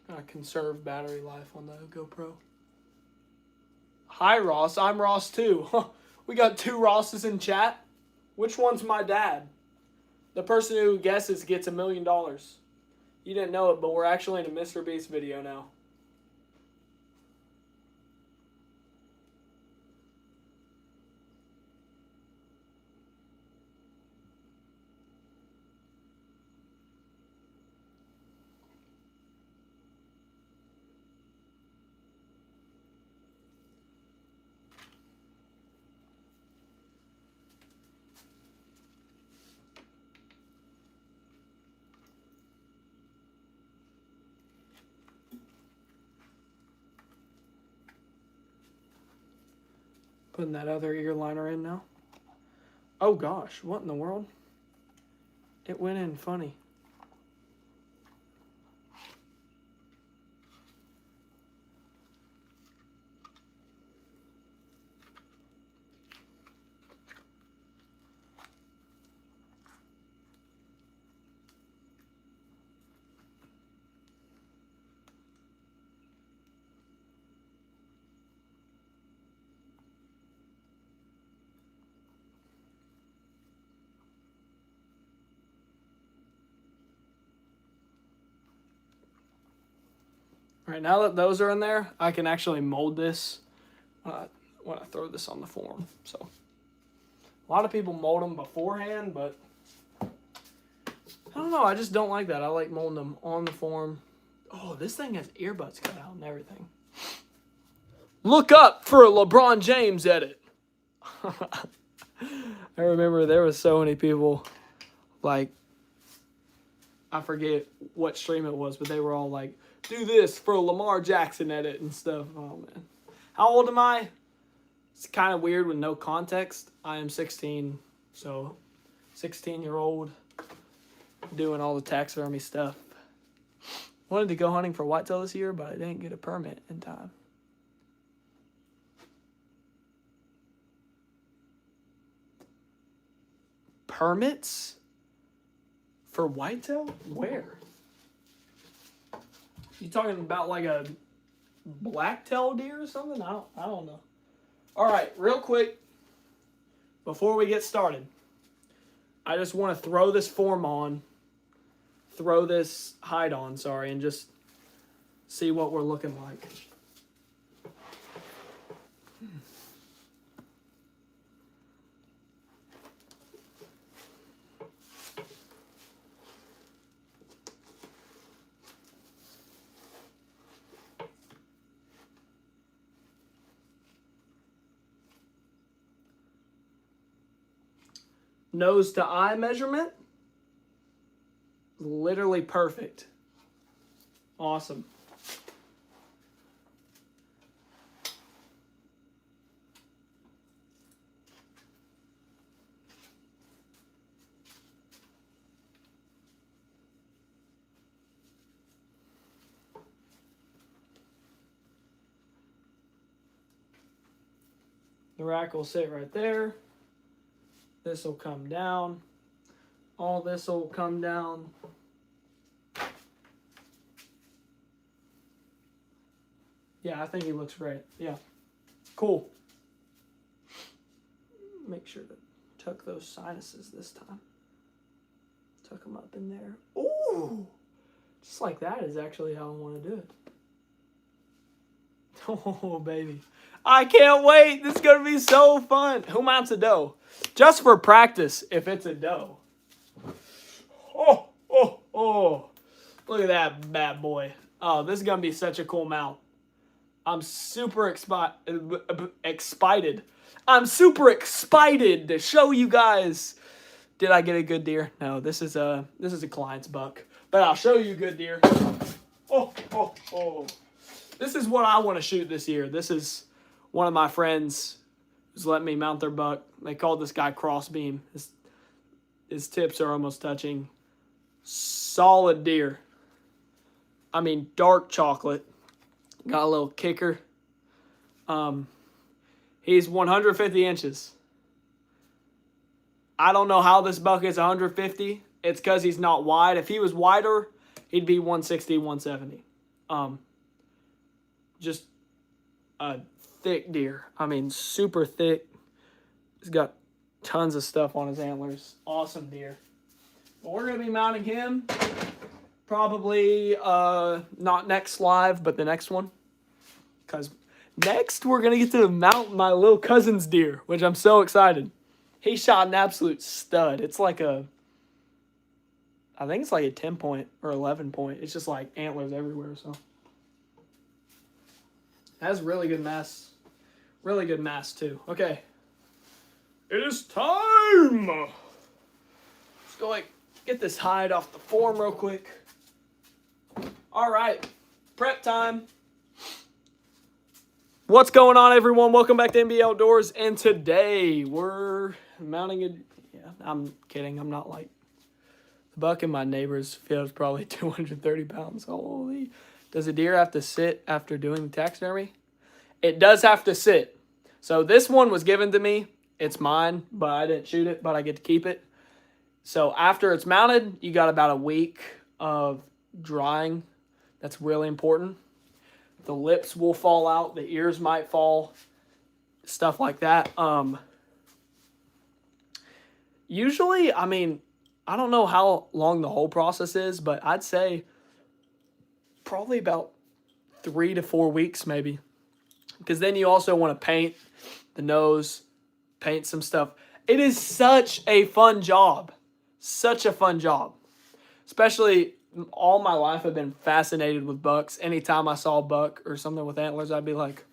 Gotta conserve battery life on the GoPro. Hi, Ross. I'm Ross, too. We got 2 Rosses in chat. Which one's my dad? The person who guesses gets $1 million. You didn't know it, but we're actually in a Mr. Beast video now. Putting that other ear liner in now. Oh gosh, what in the world? It went in funny. All right, now that those are in there, I can actually mold this when I throw this on the form. So a lot of people mold them beforehand, but I don't know. I just don't like that. I like molding them on the form. Oh, this thing has earbuds cut out and everything. Look up for a LeBron James edit. I remember there was so many people, like, I forget what stream it was, but they were all like, do this for a Lamar Jackson edit and stuff. Oh, man. How old am I? It's kind of weird with no context. I am 16, so 16-year-old doing all the taxidermy stuff. Wanted to go hunting for whitetail this year, but I didn't get a permit in time. Permits for whitetail? Where? You talking about like a black-tail deer or something? I don't know. All right, real quick, before we get started, I just want to throw this hide on, sorry, and just see what we're looking like. Nose to eye measurement, literally perfect. Awesome. The rack will sit right there. This will come down. All this will come down. Yeah, I think he looks great. Yeah. Cool. Make sure to tuck those sinuses this time. Tuck them up in there. Ooh! Just like that is actually how I want to do it. Oh, baby. I can't wait. This is going to be so fun. Who mounts a doe? Just for practice, if it's a doe. Oh, oh, oh. Look at that bad boy. Oh, this is going to be such a cool mount. I'm super excited. I'm super excited to show you guys. Did I get a good deer? No, this is a client's buck. But I'll show you good deer. Oh, oh, oh. This is what I want to shoot this year. This is one of my friends who's letting me mount their buck. They called this guy Crossbeam. His tips are almost touching. Solid deer. I mean, dark chocolate. Got a little kicker. He's 150 inches. I don't know how this buck is 150. It's because he's not wide. If he was wider, he'd be 160, 170. Just a thick deer. I mean, super thick. He's got tons of stuff on his antlers. Awesome deer. But we're going to be mounting him probably not next live, but the next one. Because next we're going to get to mount my little cousin's deer, which I'm so excited. He shot an absolute stud. It's like I think it's like a 10 point or 11 point. It's just like antlers everywhere, so. Has really good mass. Really good mass, too. Okay. It is time! Let's go, get this hide off the form real quick. All right. Prep time. What's going on, everyone? Welcome back to MB Outdoors. And today, we're mounting a... Yeah, I'm kidding. I'm not like... The buck in my neighbor's field is probably 230 pounds. Holy... Does a deer have to sit after doing taxidermy? It does have to sit. So this one was given to me. It's mine, but I didn't shoot it, but I get to keep it. So after it's mounted, you got about a week of drying. That's really important. The lips will fall out. The ears might fall. Stuff like that. Usually, I mean, I don't know how long the whole process is, but I'd say probably about 3 to 4 weeks maybe, because then you also want to paint the nose, paint some stuff. It is such a fun job. Such a fun job. Especially all my life I've been fascinated with bucks. Anytime I saw a buck or something with antlers, I'd be like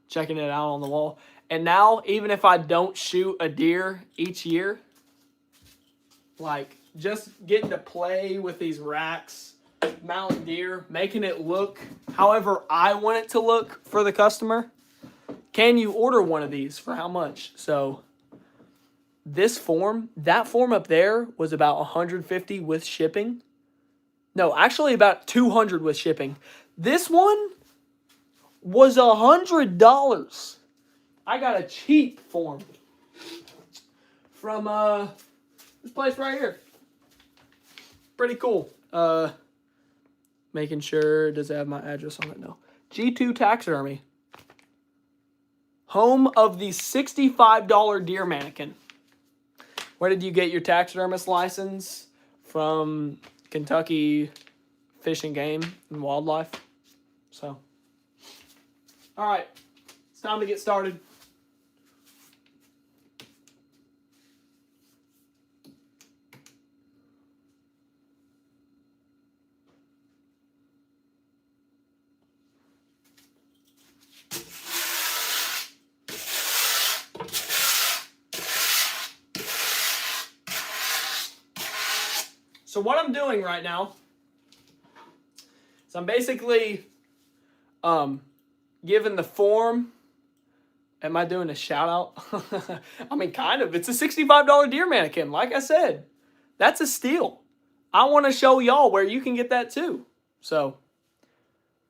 checking it out on the wall. And now, even if I don't shoot a deer each year, like just getting to play with these racks, mounting deer, making it look however I want it to look for the customer. Can you order one of these for how much? So this form, that form up there was about $150 with shipping. No, actually about $200 with shipping. This one was $100. I got a cheap form from this place right here. Pretty cool. Making sure, does it have my address on it? No. G2 Taxidermy. Home of the $65 deer mannequin. Where did you get your taxidermist license? From Kentucky Fish and Game and Wildlife. So, all right, it's time to get started. So what I'm doing right now is I'm basically giving the form. Am I doing a shout out? I mean, kind of. It's a $65 deer mannequin. Like I said, that's a steal. I want to show y'all where you can get that too. So,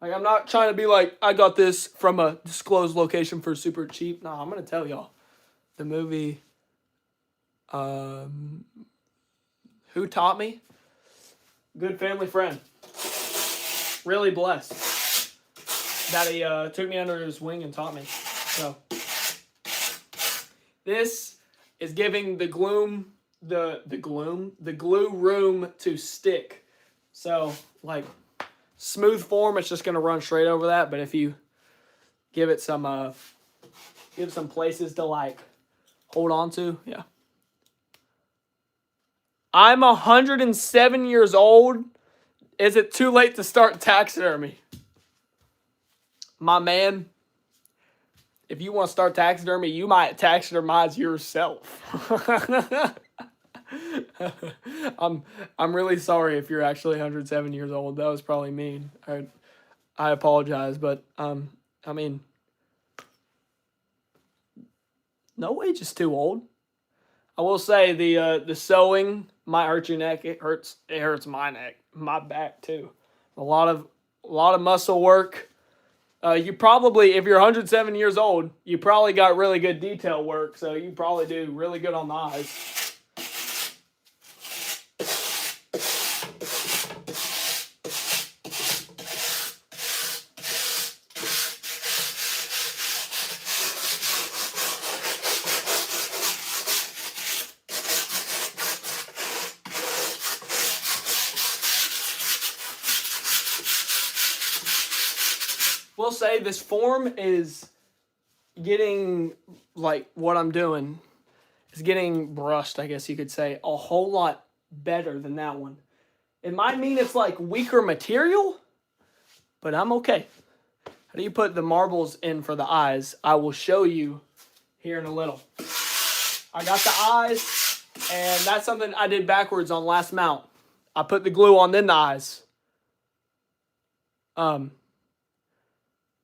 like, I'm not trying to be like, I got this from a disclosed location for super cheap. No, I'm going to tell y'all. The movie, Who Taught Me? Good family friend. Really blessed that he took me under his wing and taught me. So this is giving the glue room to stick. So like smooth form, it's just gonna run straight over that. But if you give it some places to like hold on to, yeah. I'm 107 years old. Is it too late to start taxidermy? My man, if you want to start taxidermy, you might taxidermize yourself. I'm really sorry if you're actually 107 years old. That was probably mean. I apologize, but I mean, no age is too old. I will say the sewing might hurt your neck. It hurts my neck, my back too. A lot of muscle work. You probably, if you're 107 years old, you probably got really good detail work, so you probably do really good on the eyes. We'll say this form is getting, like, what I'm doing is getting brushed, I guess you could say, a whole lot better than that one. It might mean it's, like, weaker material, but I'm okay. How do you put the marbles in for the eyes? I will show you here in a little. I got the eyes, and that's something I did backwards on last mount. I put the glue on, then the eyes.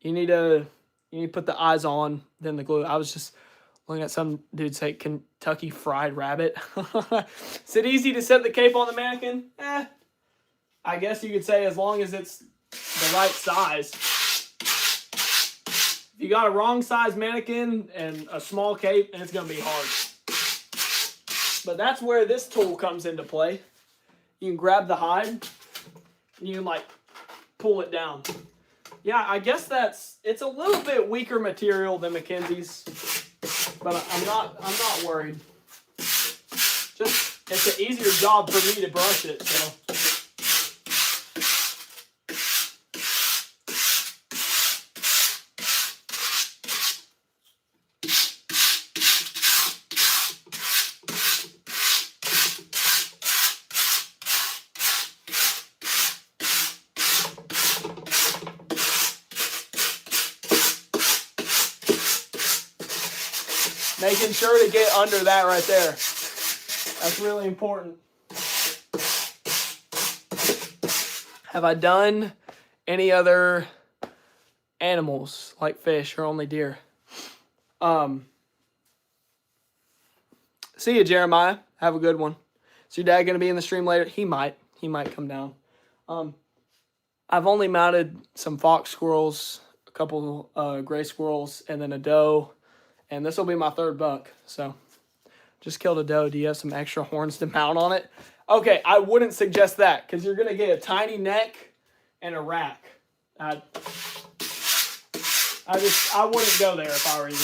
You need to put the eyes on, then the glue. I was just looking at some dude say Kentucky Fried Rabbit. Is it easy to set the cape on the mannequin? I guess you could say as long as it's the right size. If you got a wrong size mannequin and a small cape, then it's going to be hard. But that's where this tool comes into play. You can grab the hide and you can like pull it down. Yeah, I guess it's a little bit weaker material than Mackenzie's, but I'm not worried. Just it's an easier job for me to brush it, so. Making sure to get under that right there. That's really important. Have I done any other animals like fish or only deer? See you, Jeremiah. Have a good one. Is your dad going to be in the stream later? He might. He might come down. I've only mounted some fox squirrels, a couple gray squirrels, and then a doe. And this will be my third buck. So just killed a doe. Do you have some extra horns to mount on it? Okay, I wouldn't suggest that because you're going to get a tiny neck and a rack. I wouldn't go there if I were you.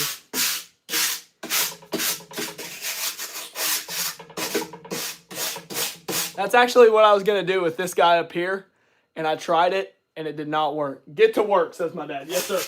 That's actually what I was going to do with this guy up here, and I tried it, and it did not work. Get to work, says my dad. Yes, sir.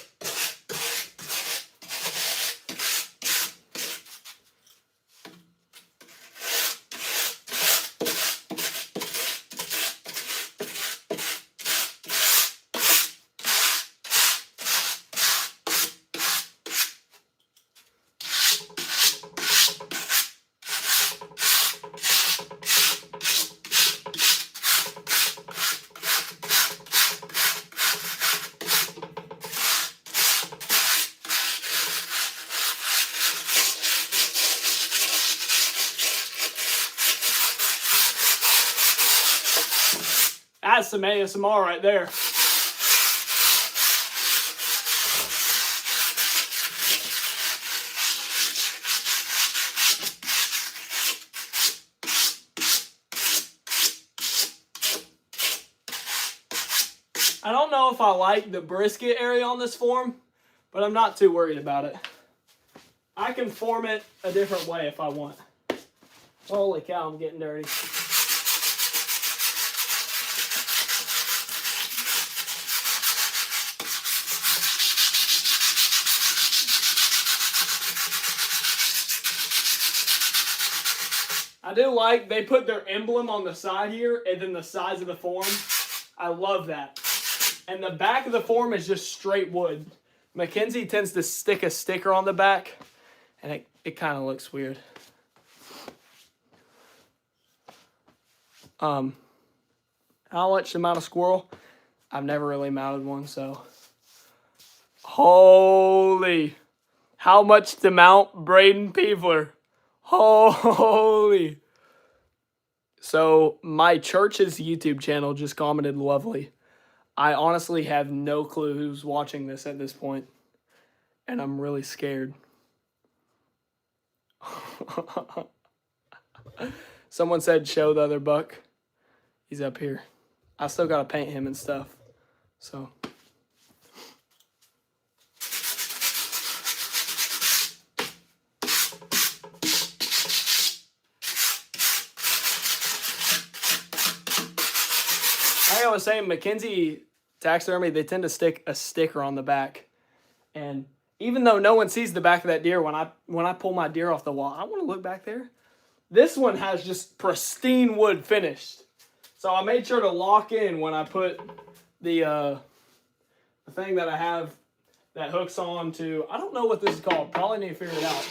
That's some ASMR right there. I don't know if I like the brisket area on this form, but I'm not too worried about it. I can form it a different way if I want. Holy cow, I'm getting dirty. I do like they put their emblem on the side here and then the size of the form. I love that. And the back of the form is just straight wood. Mackenzie tends to stick a sticker on the back and it kind of looks weird. How much to mount a squirrel? I've never really mounted one, so. Holy. How much to mount Braden Peevler? Holy. So my church's YouTube channel just commented lovely. I honestly have no clue who's watching this at this point, and I'm really scared. Someone said show the other buck. He's up here. I still gotta paint him and stuff. So. Like I was saying, Mackenzie Taxidermy, they tend to stick a sticker on the back. And even though no one sees the back of that deer, when I pull my deer off the wall, I want to look back there. This one has just pristine wood finished. So I made sure to lock in when I put the thing that I have that hooks on to, I don't know what this is called. Probably need to figure it out.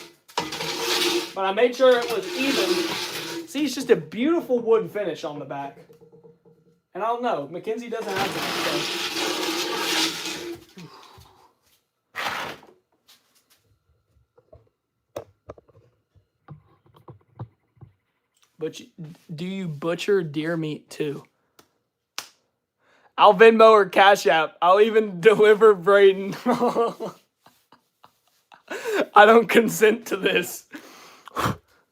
But I made sure it was even. See, it's just a beautiful wood finish on the back. And I don't know, Mackenzie doesn't have that. But do you butcher deer meat too? I'll Venmo or Cash App. I'll even deliver Braden. I don't consent to this.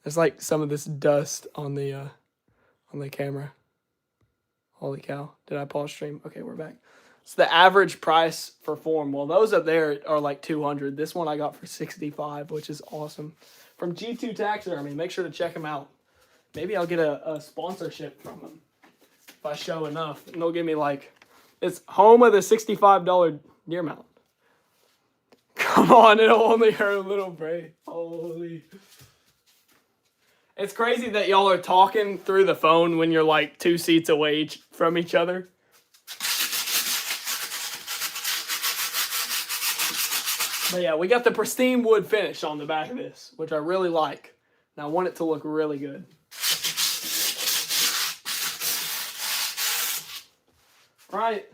There's like some of this dust on the camera. Holy cow. Did I pause stream? Okay, we're back. It's the average price for form. Well, those up there are like $200. This one I got for $65, which is awesome. From G2 Taxidermy. Make sure to check them out. Maybe I'll get a sponsorship from them if I show enough. And they'll give me like, it's home of the $65 deer mount. Come on, it'll only hurt a little braid. Holy. It's crazy that y'all are talking through the phone when you're like 2 seats away from each other. But yeah, we got the pristine wood finish on the back of this, which I really like. And I want it to look really good. Right,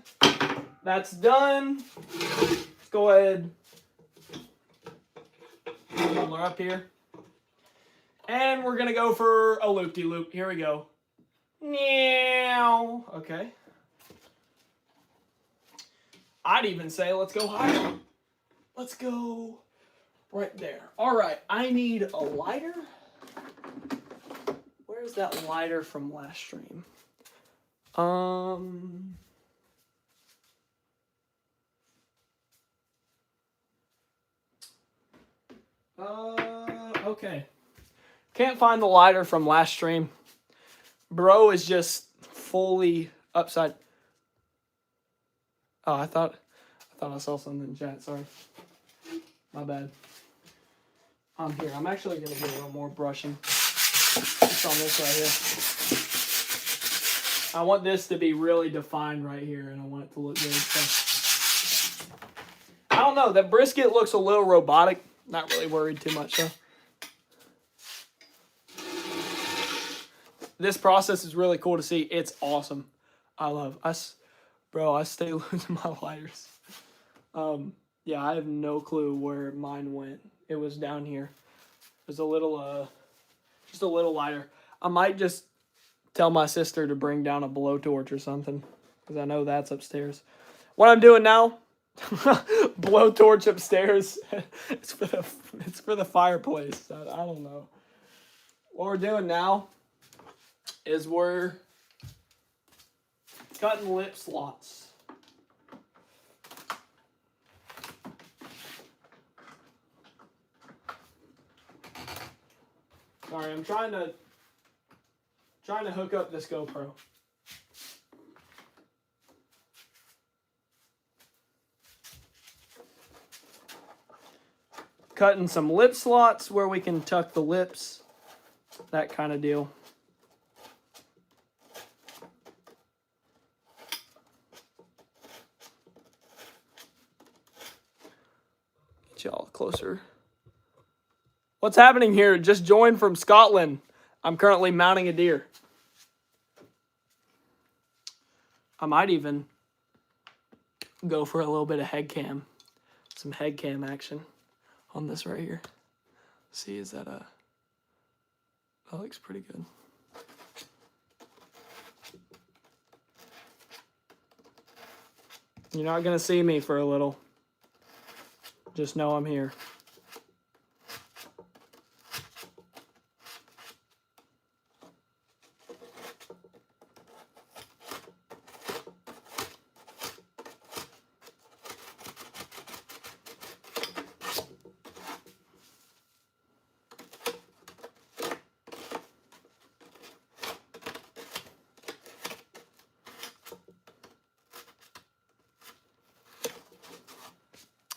that's done. Let's go ahead. Roller up here. And we're going to go for a loop-de-loop. Here we go. Meow. Okay. I'd even say let's go higher. Let's go right there. All right, I need a lighter. Where's that lighter from last stream? Okay. Can't find the lighter from last stream. Bro is just fully upside. Oh, I thought I saw something in chat. Sorry. My bad. I'm here. I'm actually going to get a little more brushing. Just on this right here. I want this to be really defined right here, and I want it to look good. So. I don't know. That brisket looks a little robotic. Not really worried too much, though. This process is really cool to see. It's awesome. I love us. Bro, I stay losing my lighters. Yeah, I have no clue where mine went. It was down here. There's a little, just a little lighter. I might just tell my sister to bring down a blowtorch or something, because I know that's upstairs. What I'm doing now, blowtorch upstairs. It's for the fireplace. I don't know. What we're doing now is we're cutting lip slots. Sorry, I'm trying to hook up this GoPro. Cutting some lip slots where we can tuck the lips, that kind of deal. Get y'all closer. What's happening here? Just joined from Scotland. I'm currently mounting a deer. I might even go for a little bit of head cam. Some head cam action on this right here. See, is that that looks pretty good. You're not gonna see me for a little. Just know I'm here.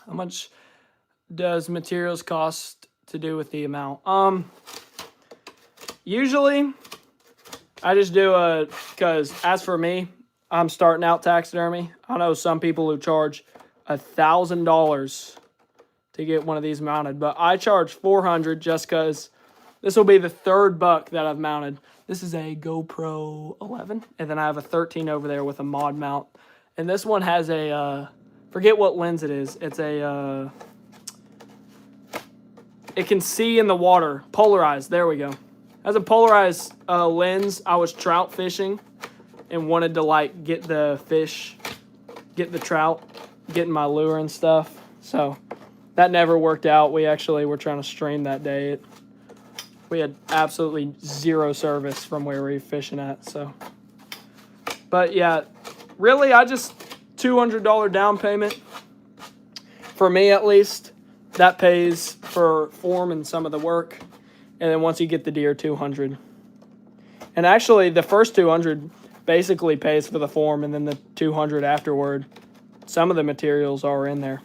How much does materials cost to do with the amount? Usually I just do because as for me, I'm starting out taxidermy. I know some people who charge $1,000 to get one of these mounted, but I charge $400 just because this will be the third buck that I've mounted. This is a GoPro 11, and then I have a 13 over there with a mod mount, and this one has a forget what lens it is. It's a it can see in the water, polarized. There we go. As a polarized lens, I was trout fishing and wanted to like get the fish, get the trout, getting my lure and stuff. So that never worked out. We actually were trying to stream that day. We had absolutely zero service from where we were fishing at. So, but yeah, really, I just $200 down payment for me at least. That pays for form and some of the work, and then once you get the deer, $200. And actually, the first $200 basically pays for the form, and then the $200 afterward. Some of the materials are in there.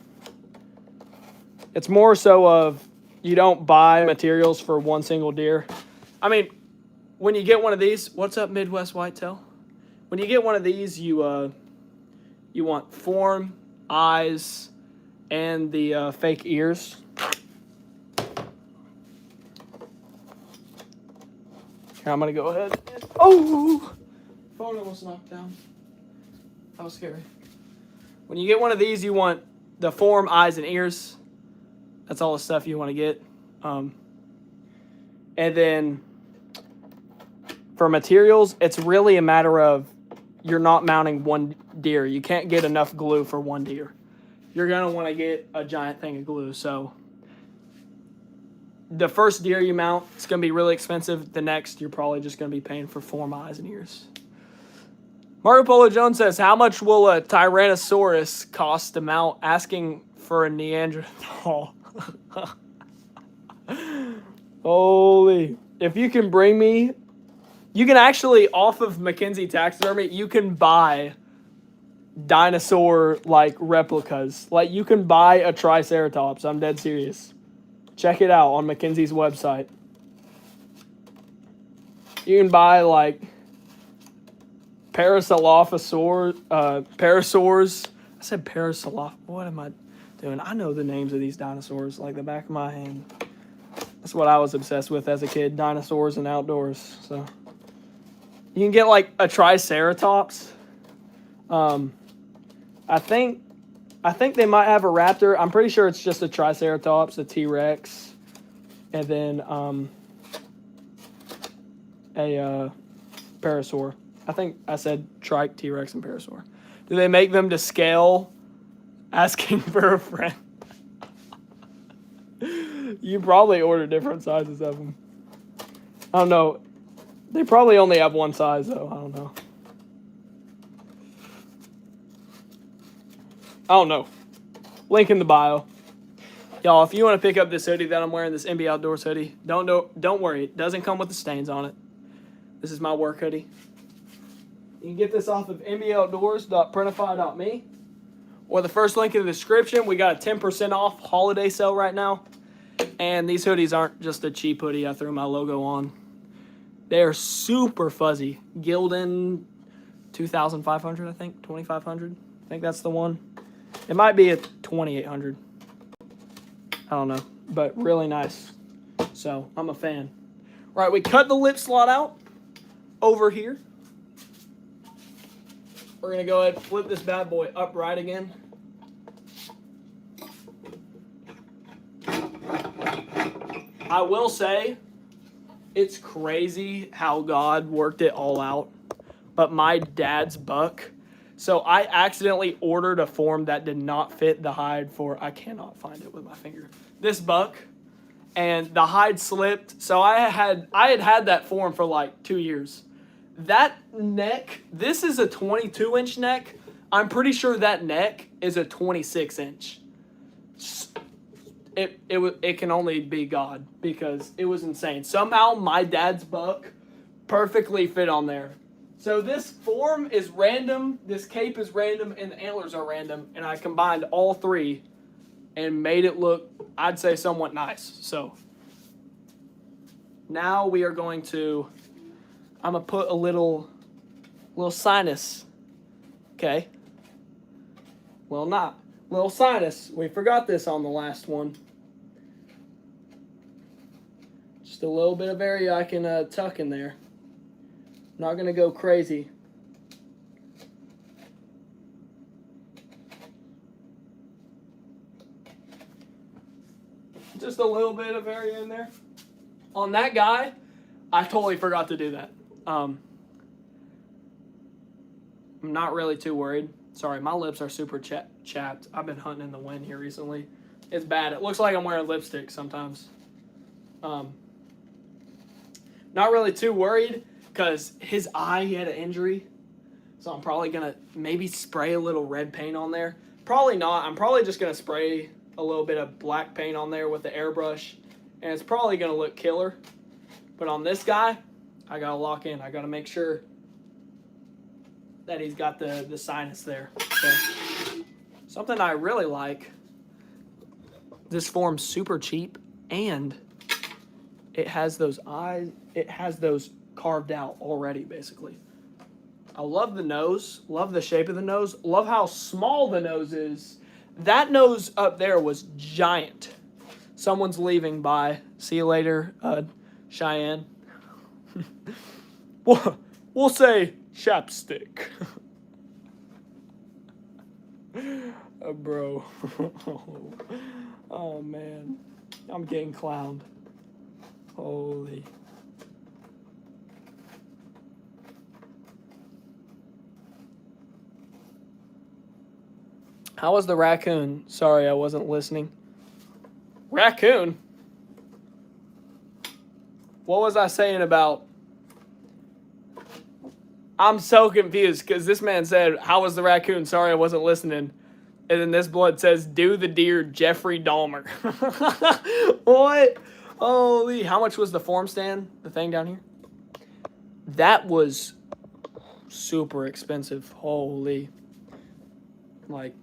It's more so of you don't buy materials for one single deer. I mean, when you get one of these, what's up, Midwest Whitetail? When you get one of these, you want form, eyes, and the fake ears. Here, I'm gonna go ahead. Oh, phone almost knocked down. That was scary. When you get one of these, you want the form, eyes, and ears. That's all the stuff you want to get. And then for materials, it's really a matter of you're not mounting one deer. You can't get enough glue for one deer. You're going to want to get a giant thing of glue. So the first deer you mount, it's going to be really expensive. The next, you're probably just going to be paying for form, eyes, and ears. Mario Polo Jones says, how much will a Tyrannosaurus cost to mount? Asking for a Neanderthal. Holy. If you can bring me... You can actually, off of Mackenzie Taxidermy, you can buy dinosaur-like replicas. Like, you can buy a Triceratops. I'm dead serious. Check it out on Mackenzie's website. You can buy, like, parasaurs. I said parasaurolophus. What am I doing? I know the names of these dinosaurs like the back of my hand. That's what I was obsessed with as a kid, dinosaurs and outdoors. So you can get like a Triceratops. I think they might have a raptor. I'm pretty sure it's just a Triceratops, a T-Rex, and then a parasaur. I think I said trike, T-Rex, and parasaur. Do they make them to scale? Asking for a friend. You probably order different sizes of them. I don't know. They probably only have one size, though. I don't know. Link in the bio. Y'all, if you want to pick up this hoodie that I'm wearing, this MBAOutdoors hoodie, don't worry. It doesn't come with the stains on it. This is my work hoodie. You can get this off of MBAOutdoors.printify.me or the first link in the description. We got a 10% off holiday sale right now. And these hoodies aren't just a cheap hoodie I threw my logo on. They're super fuzzy. Gildan 2,500, I think. 2,500. I think that's the one. It might be a 2,800. I don't know. But really nice. So, I'm a fan. Right, we cut the lip slot out over here. We're going to go ahead and flip this bad boy upright again. I will say, it's crazy how God worked it all out. But my dad's buck, so I accidentally ordered a form that did not fit the hide for, I cannot find it with my finger, this buck. And the hide slipped. So I had that form for like 2 years. That neck, this is a 22-inch neck. I'm pretty sure that neck is a 26-inch. It can only be God because it was insane. Somehow my dad's buck perfectly fit on there. So this form is random, this cape is random, and the antlers are random. And I combined all three and made it look, I'd say, somewhat nice. So now we are going to... I'm going to put a little sinus, okay? Well, not. Little sinus. We forgot this on the last one. Just a little bit of area I can tuck in there. Not going to go crazy. Just a little bit of area in there. On that guy, I totally forgot to do that. I'm not really too worried. Sorry, my lips are super chapped. I've been hunting in the wind here recently. It's bad. It looks like I'm wearing lipstick sometimes. Not really too worried because his eye, he had an injury. So I'm probably going to maybe spray a little red paint on there. Probably not. I'm probably just going to spray a little bit of black paint on there with the airbrush. And it's probably going to look killer. But on this guy, I got to lock in. I got to make sure that he's got the sinus there. So, something I really like, this form's super cheap, and it has those eyes, it has those carved out already, basically. I love the nose, love the shape of the nose, love how small the nose is, That nose up there was giant. Someone's leaving. Bye. See you later, Cheyenne. We'll say chapstick. Bro. Oh, man. I'm getting clowned. Holy. How was the raccoon? Sorry, I wasn't listening. Raccoon? What was I saying about... I'm so confused because this man said, how was the raccoon? Sorry, I wasn't listening. And then this blood says, do the deer, Jeffrey Dahmer. What? Holy, how much was the form stand? The thing down here? That was super expensive. Holy. Like,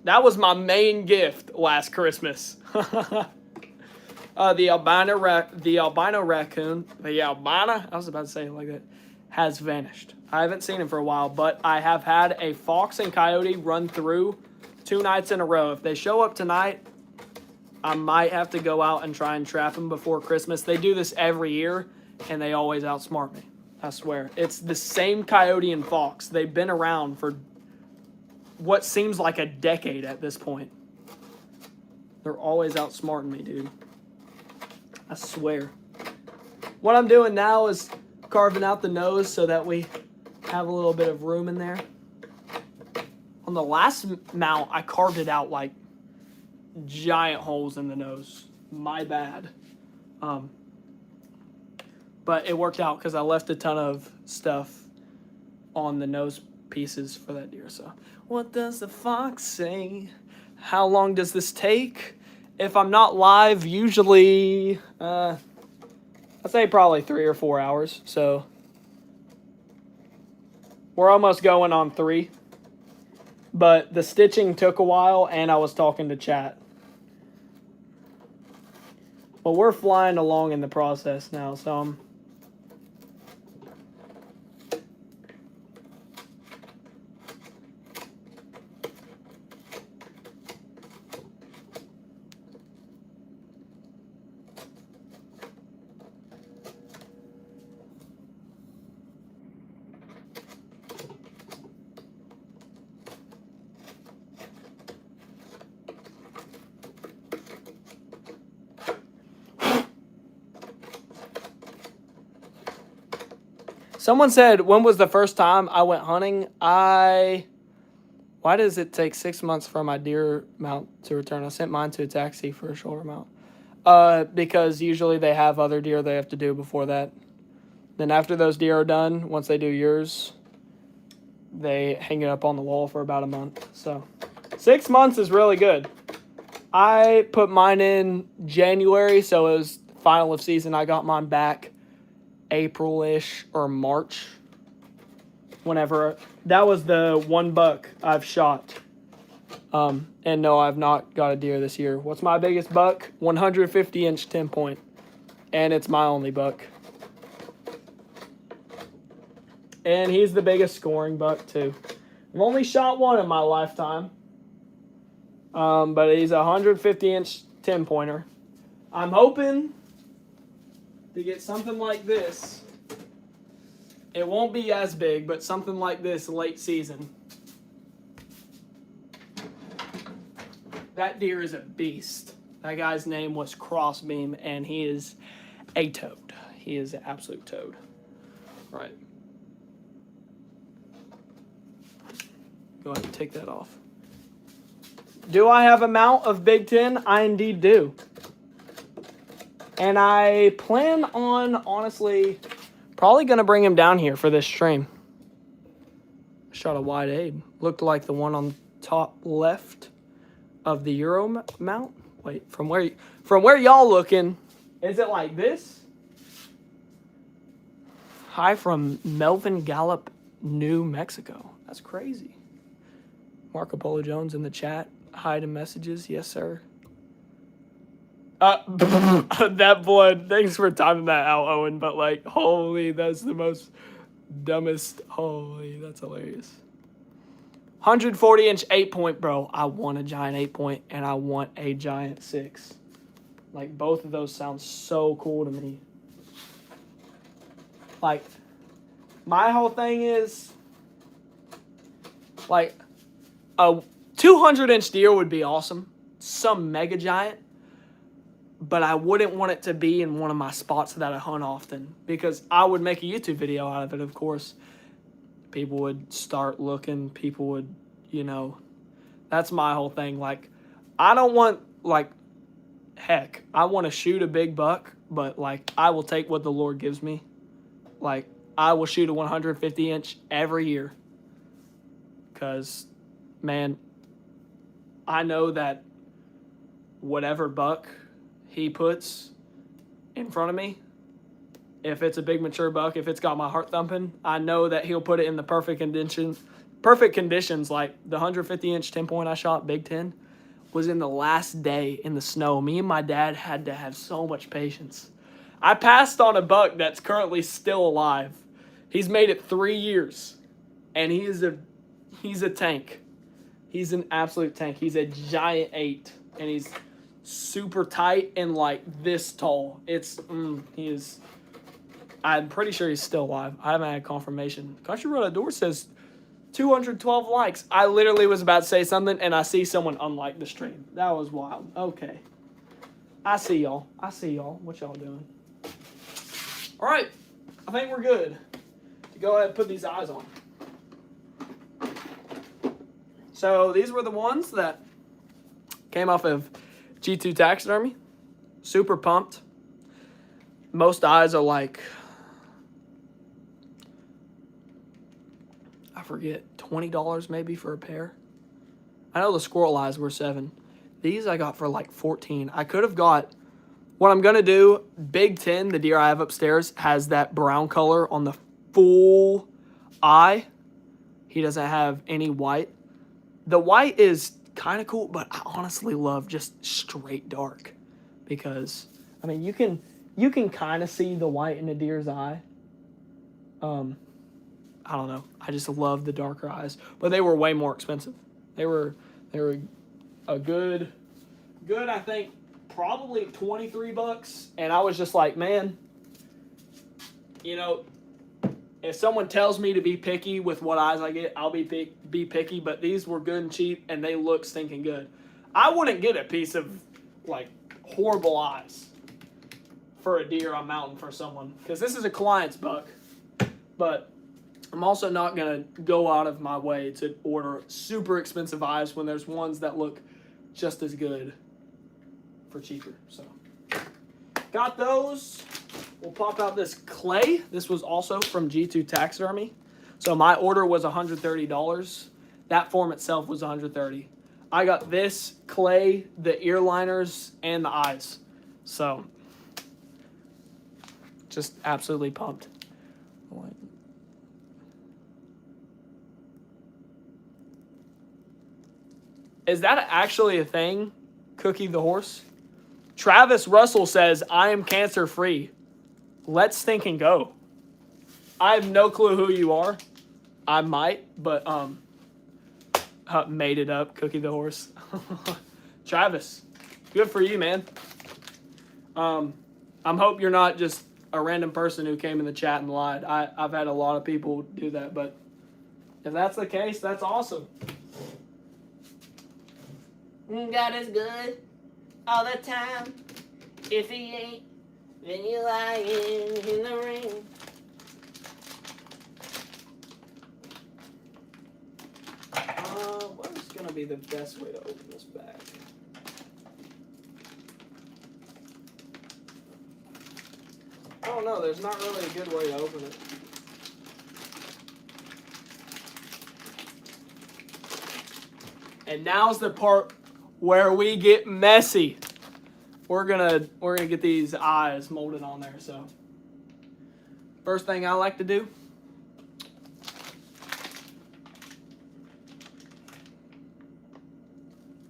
that was my main gift last Christmas. The albino raccoon, I was about to say it like that, has vanished. I haven't seen him for a while, but I have had a fox and coyote run through 2 nights in a row. If they show up tonight, I might have to go out and try and trap them before Christmas. They do this every year, and they always outsmart me. I swear. It's the same coyote and fox. They've been around for what seems like a decade at this point. They're always outsmarting me, dude. I swear. What I'm doing now is carving out the nose so that we have a little bit of room in there. On the last mount, I carved it out like giant holes in the nose. My bad. But it worked out because I left a ton of stuff on the nose pieces for that deer. So, what does the fox say? How long does this take? If I'm not live, usually, I'd say probably 3 or 4 hours. So, we're almost going on 3. But the stitching took a while, and I was talking to chat. But we're flying along in the process now, so someone said, when was the first time I went hunting? Why does it take 6 months for my deer mount to return? I sent mine to a taxi for a shoulder mount. Because usually they have other deer they have to do before that. Then after those deer are done, once they do yours, they hang it up on the wall for about a month. So 6 months is really good. I put mine in January, so it was final of season. I got mine back April-ish or March. Whenever. That was the one buck I've shot. And no, I've not got a deer this year. What's my biggest buck? 150-inch 10-point. And it's my only buck. And he's the biggest scoring buck, too. I've only shot one in my lifetime. But he's a 150-inch 10-pointer. I'm hoping to get something like this. It won't be as big, but something like this late season. That deer is a beast. That guy's name was Crossbeam, and he is a toad. He is an absolute toad. Right. Go ahead and take that off. Do I have a mount of Big Ten? I indeed do. And I plan on, honestly, probably going to bring him down here for this stream. Shot a wide aid. Looked like the one on top left of the Euro mount. Wait, from where y'all looking, is it like this? Hi from Melvin Gallup, New Mexico. That's crazy. Marco Polo Jones in the chat. Hi to messages. Yes, sir. That blood. Thanks for timing that out, Owen. But like, holy, that's the most dumbest. Holy, that's hilarious. 140-inch 8-point, bro. I want a giant 8-point, and I want a giant 6. Like, both of those sound so cool to me. Like, my whole thing is, like, a 200-inch deer would be awesome. Some mega giant. But I wouldn't want it to be in one of my spots that I hunt often. Because I would make a YouTube video out of it, of course. People would start looking. People would, you know. That's my whole thing. Like, I don't want, like, heck, I want to shoot a big buck. But, like, I will take what the Lord gives me. Like, I will shoot a 150-inch every year. Because, man, I know that whatever buck he puts in front of me, if it's a big mature buck, if it's got my heart thumping, I know that he'll put it in the perfect conditions. Like the 150-inch 10-point I shot, Big 10, was in the last day in the snow. Me and my dad had to have so much patience. I passed on a buck that's currently still alive. He's made it 3 years, and he's a tank. He's an absolute tank. He's a giant 8, and he's super tight and like this tall. He is. I'm pretty sure he's still alive. I haven't had confirmation. Country Road Outdoors says 212 likes. I literally was about to say something and I see someone unlike the stream. That was wild. Okay. I see y'all. What y'all doing? All right. I think we're good to go ahead and put these eyes on. So these were the ones that came off of G2 Taxidermy. Super pumped. Most eyes are like, I forget, $20 maybe for a pair. I know the squirrel eyes were $7. These I got for like $14. I could have got, what I'm going to do, Big 10, the deer I have upstairs, has that brown color on the full eye. He doesn't have any white. The white is kind of cool, but I honestly love just straight dark. Because, I mean, you can kind of see the white in a deer's eye. I don't know. I just love the darker eyes. But they were way more expensive. They were a good, I think, probably $23. And I was just like, man, you know, if someone tells me to be picky with what eyes I get, I'll be picky. But these were good and cheap, and they look stinking good. I wouldn't get a piece of, like, horrible eyes for a deer I'm mounting for someone. Because this is a client's buck. But I'm also not going to go out of my way to order super expensive eyes when there's ones that look just as good for cheaper. So, got those. We'll pop out this clay. This was also from G2 Taxidermy. So my order was $130. That form itself was $130. I got this clay, the ear liners, and the eyes. So, just absolutely pumped. Is that actually a thing, Cookie the Horse? Travis Russell says, I am cancer-free. Let's think and go. I have no clue who you are. I might, but made it up, Cookie the Horse. Travis, good for you, man. I'm hope you're not just a random person who came in the chat and lied. I've had a lot of people do that, but if that's the case, that's awesome. God is good all the time. If he ain't, then you're lying in the rain. What is going to be the best way to open this bag? I don't know. There's not really a good way to open it. And now's the part where we get messy. We're gonna get these eyes molded on there. So first thing I like to do,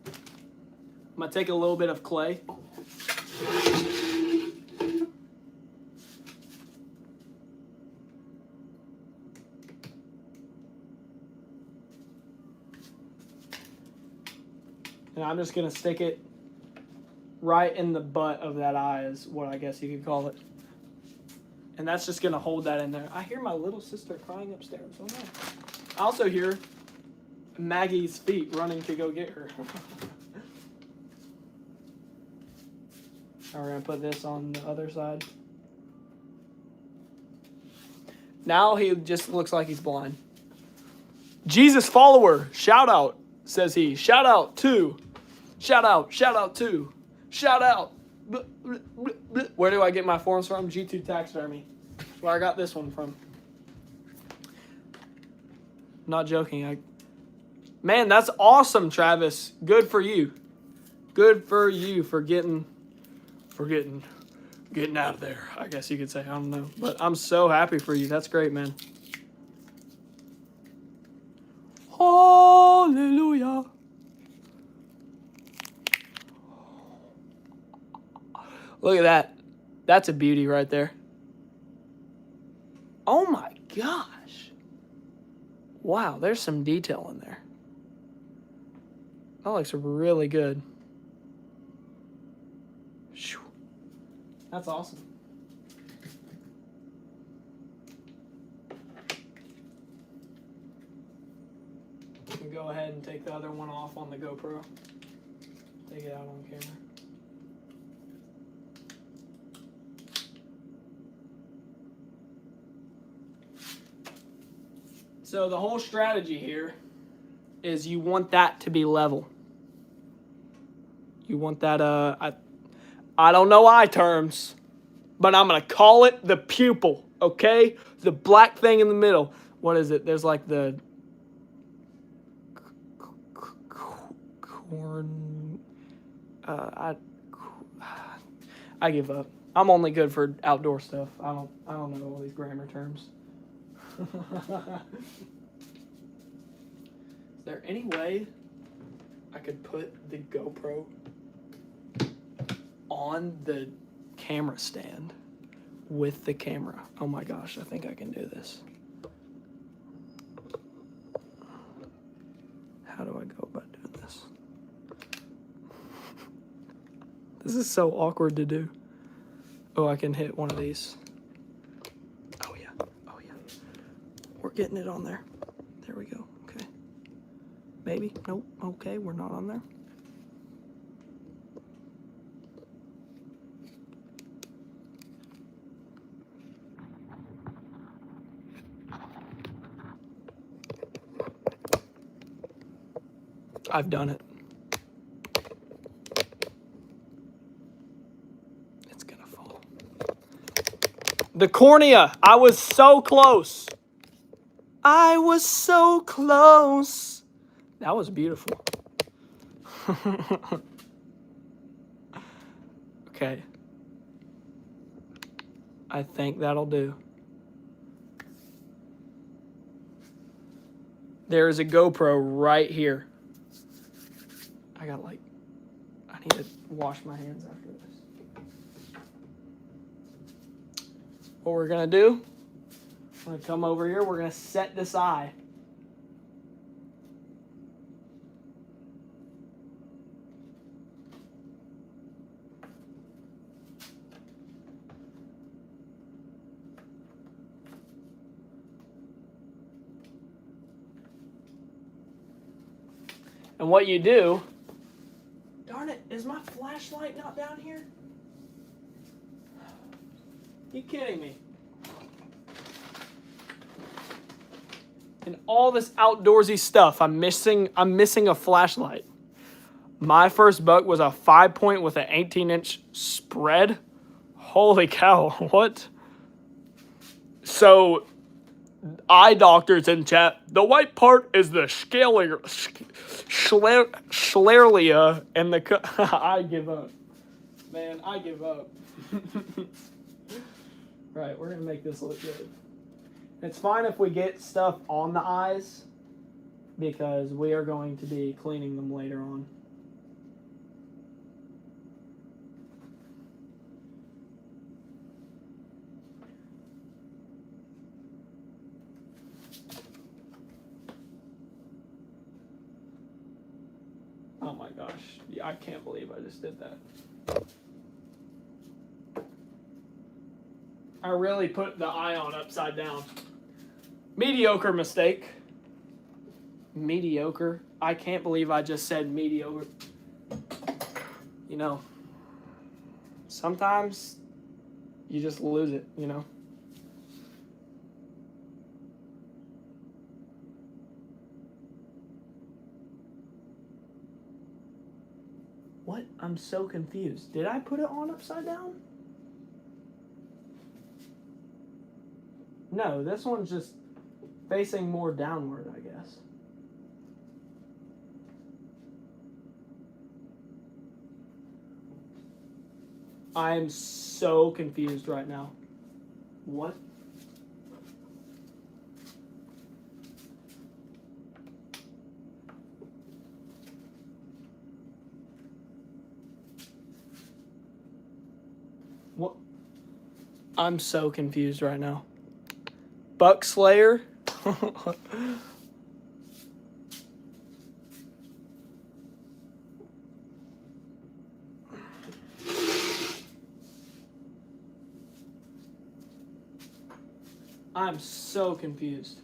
I'm gonna take a little bit of clay. And I'm just going to stick it right in the butt of that eye is what I guess you could call it. And that's just going to hold that in there. I hear my little sister crying upstairs. Oh no. I also hear Maggie's feet running to go get her. We're going to put this on the other side. Now he just looks like he's blind. Jesus follower, shout out, says he. Shout out to. Shout out to. Shout out. Where do I get my forms from? G2 Taxidermy. Where I got this one from. Not joking. Man, that's awesome, Travis. Good for you. Good for you for getting out of there, I guess you could say. I don't know. But I'm so happy for you. That's great, man. Hallelujah. Look at that. That's a beauty right there. Oh my gosh. Wow, there's some detail in there. That looks really good. That's awesome. You can go ahead and take the other one off on the GoPro. Take it out on camera. So the whole strategy here is you want that to be level. You want that, I don't know eye terms, but I'm going to call it the pupil, okay? The black thing in the middle. What is it? There's like the corn. I give up. I'm only good for outdoor stuff. I don't know all these grammar terms. Is there any way I could put the GoPro on the camera stand with the camera? Oh my gosh, I think I can do this. How do I go about doing this? This is so awkward to do. Oh, I can hit one of these. Oh yeah. We're getting it on there. There we go. Okay. Maybe. Nope. Okay, we're not on there. I've done it. It's gonna fall. The cornea. I was so close. I was so close. That was beautiful. Okay. I think that'll do. There is a GoPro right here. I need to wash my hands after this. What we're gonna do, I'm gonna come over here, we're gonna set this eye. And what you do, darn it, is my flashlight not down here? You kidding me? And all this outdoorsy stuff, I'm missing a flashlight. My first buck was a 5-point with an 18-inch spread. Holy cow, what? So, eye doctors in chat, the white part is the scleria, and the I give up. Man, I give up. Right, we're gonna make this look good. It's fine if we get stuff on the eyes because we are going to be cleaning them later on. Oh my gosh. Yeah, I can't believe I just did that. I really put the ion upside down. Mediocre mistake. Mediocre. I can't believe I just said mediocre. You know, sometimes you just lose it, you know. What? I'm so confused. Did I put it on upside down? No, this one's just facing more downward, I guess. I'm so confused right now. What? What? I'm so confused right now. Buck Slayer? I'm so confused.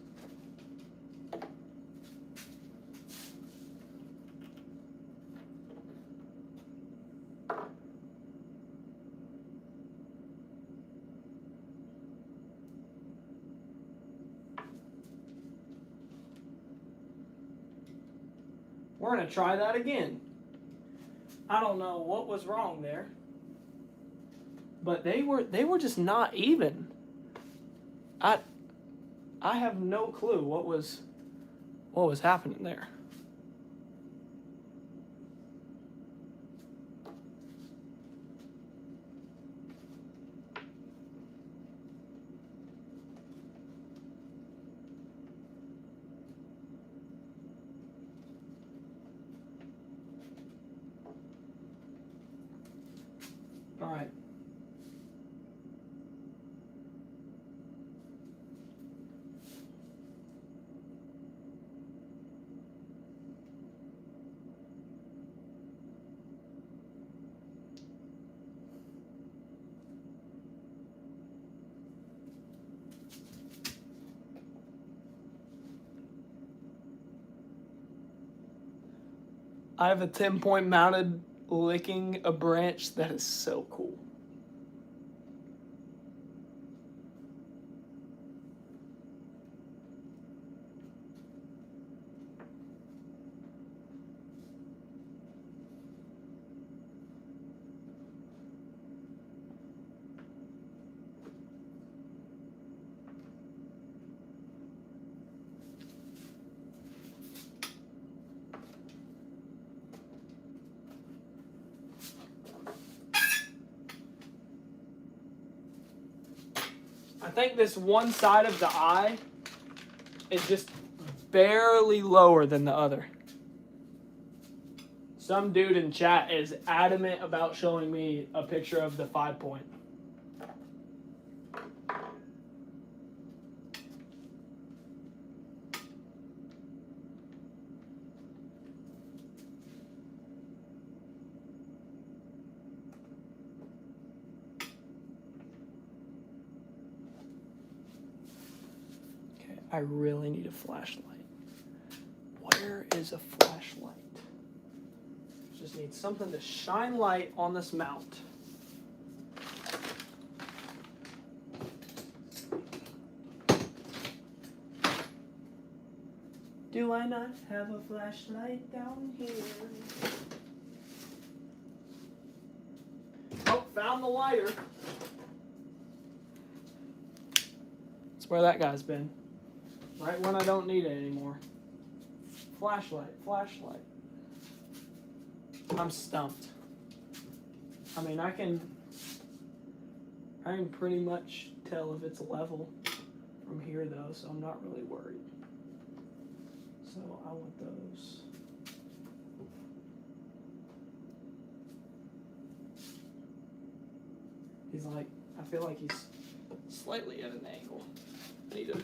We're gonna try that again. I don't know what was wrong there, but they were just not even. I have no clue what was happening there. All right. I have a 10-point mounted licking a branch. That is so cool. I think this one side of the eye is just barely lower than the other. Some dude in chat is adamant about showing me a picture of the 5-point. I really need a flashlight. Where is a flashlight? Just need something to shine light on this mount. Do I not have a flashlight down here? Oh, found the lighter. That's where that guy's been. Right when I don't need it anymore. Flashlight, flashlight. I'm stumped. I mean, I can pretty much tell if it's level from here though, so I'm not really worried. So I want those. He's like, I feel like he's slightly at an angle. I need to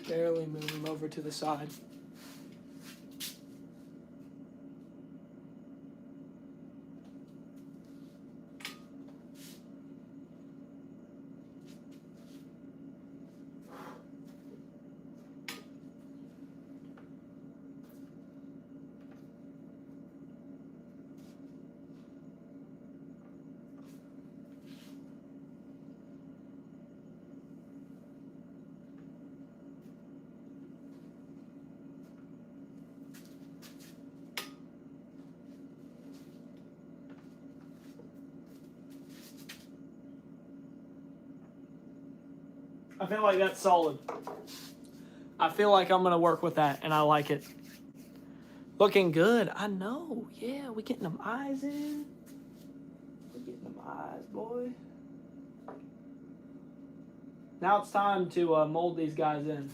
barely move him over to the side. I feel like that's solid. I feel like I'm going to work with that, and I like it. Looking good. I know. Yeah, we getting them eyes in. We're getting them eyes, boy. Now it's time to mold these guys in.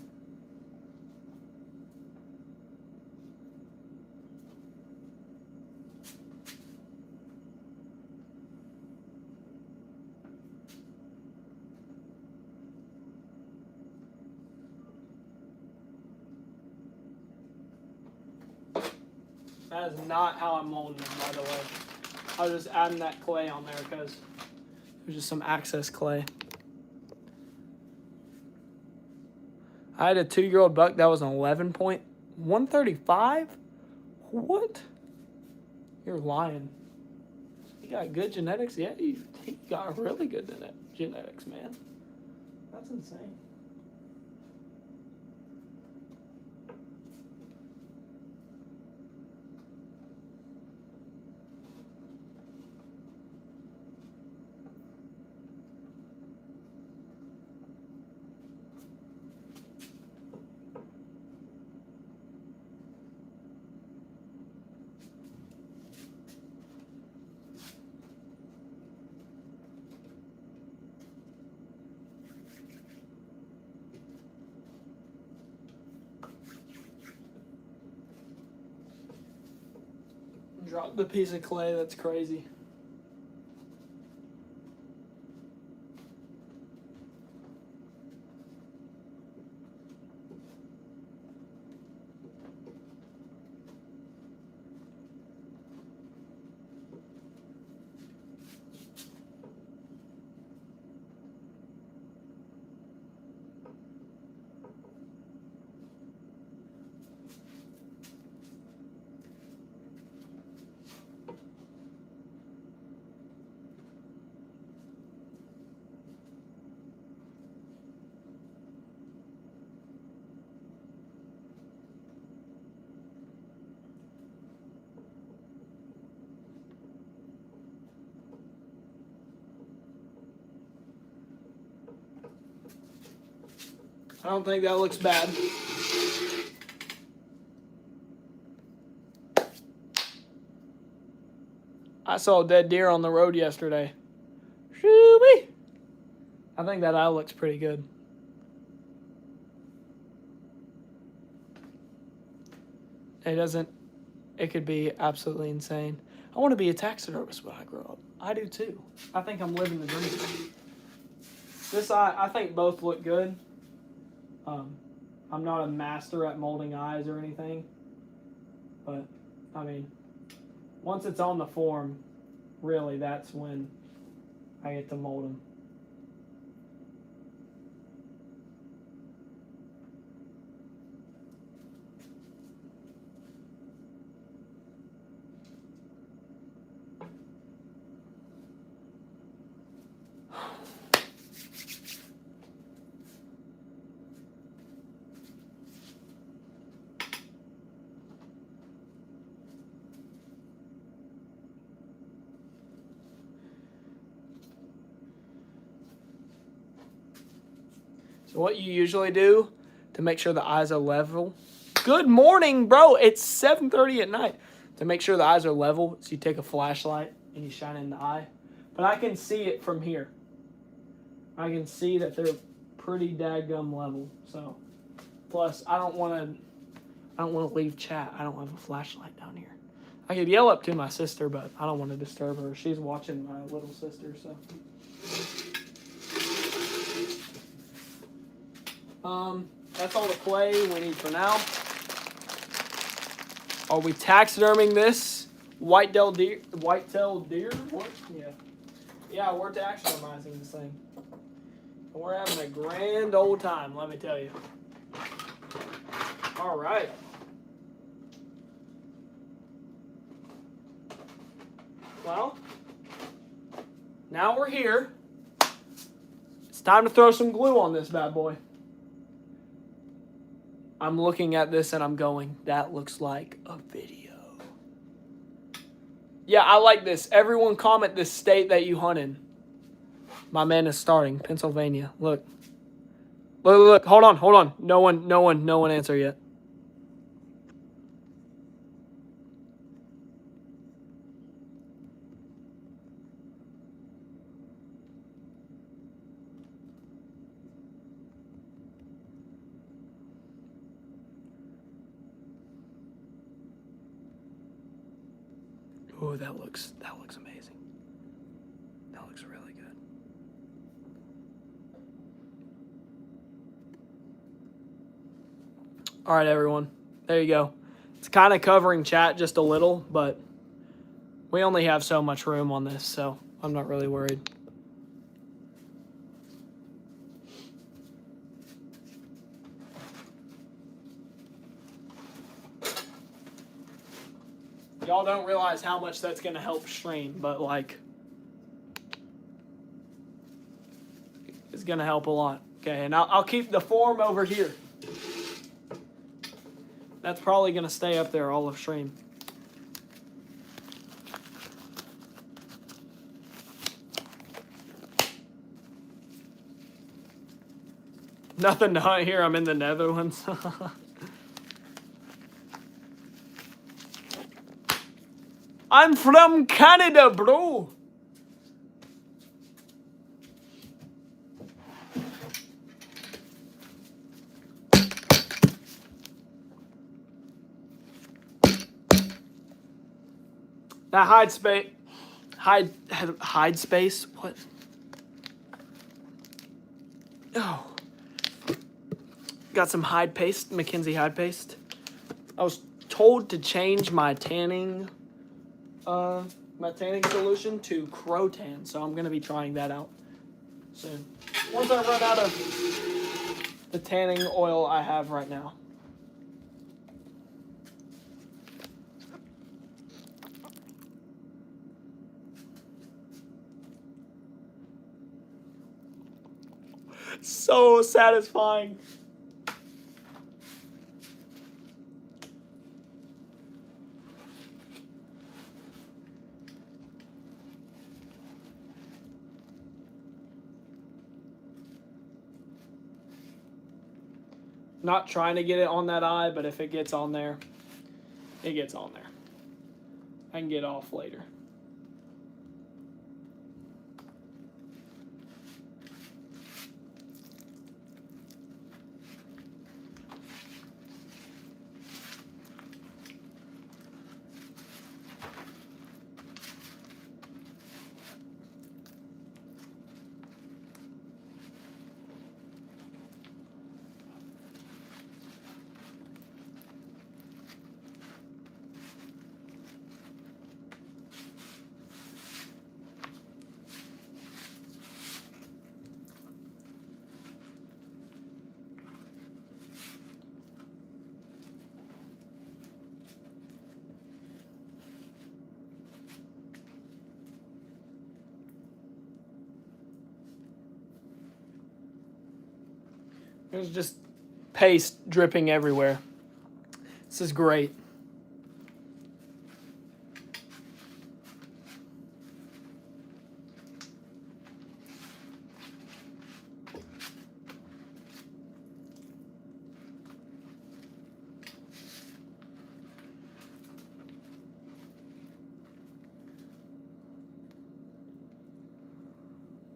That is not how I'm molding them, by the way. I was just adding that clay on there because there's just some access clay. I had a 2-year-old buck that was an 11.135. What? You're lying. You got good genetics? Yeah, he got really good genetics, man. That's insane. Drop the piece of clay, that's crazy. I don't think that looks bad. I saw a dead deer on the road yesterday. Shoo-wee! I think that eye looks pretty good. It could be absolutely insane. I want to be a taxidermist when I grow up. I do too. I think I'm living the dream. This eye, I think both look good. I'm not a master at molding eyes or anything, but I mean, once it's on the form, really, that's when I get to mold them. So what you usually do to make sure the eyes are level. Good morning, bro. It's 7:30 at night. To make sure the eyes are level, so you take a flashlight and you shine it in the eye. But I can see it from here. I can see that they're pretty dadgum level. So, plus I don't want to leave chat. I don't have a flashlight down here. I could yell up to my sister, but I don't want to disturb her. She's watching my little sister, so. That's all the clay we need for now. Are we taxiderming this white-tailed deer? What? Yeah, we're taxidermizing this thing. And we're having a grand old time, let me tell you. All right. Well, now we're here. It's time to throw some glue on this bad boy. I'm looking at this and I'm going, that looks like a video. Yeah, I like this. Everyone comment the state that you hunt in. My man is starting, Pennsylvania. Look. Look, hold on. No one answer yet. Oh, that looks amazing. That looks really good. All right, everyone. There you go. It's kind of covering chat just a little, but we only have so much room on this, so I'm not really worried. Y'all don't realize how much that's going to help stream, but like, it's going to help a lot. Okay, and I'll keep the form over here. That's probably going to stay up there all of stream. Nothing to hunt here. I'm in the Netherlands. I'm from Canada, bro. That hide space. What? Oh. Got some hide paste, Mackenzie hide paste. I was told to change my tanning solution to Crotan, so I'm gonna be trying that out soon. Once I run out of the tanning oil I have right now. So satisfying. Not trying to get it on that eye, but if it gets on there, it gets on there. I can get off later. There's just paste dripping everywhere. This is great.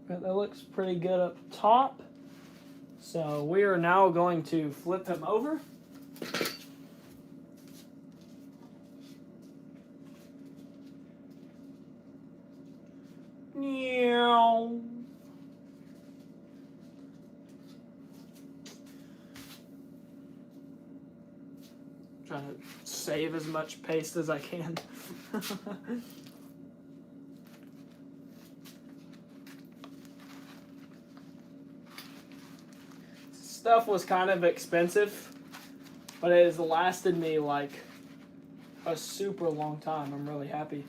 That looks pretty good up top. So we are now going to flip him over. Meow. Trying to save as much paste as I can. Stuff was kind of expensive, but it has lasted me like a super long time. I'm really happy.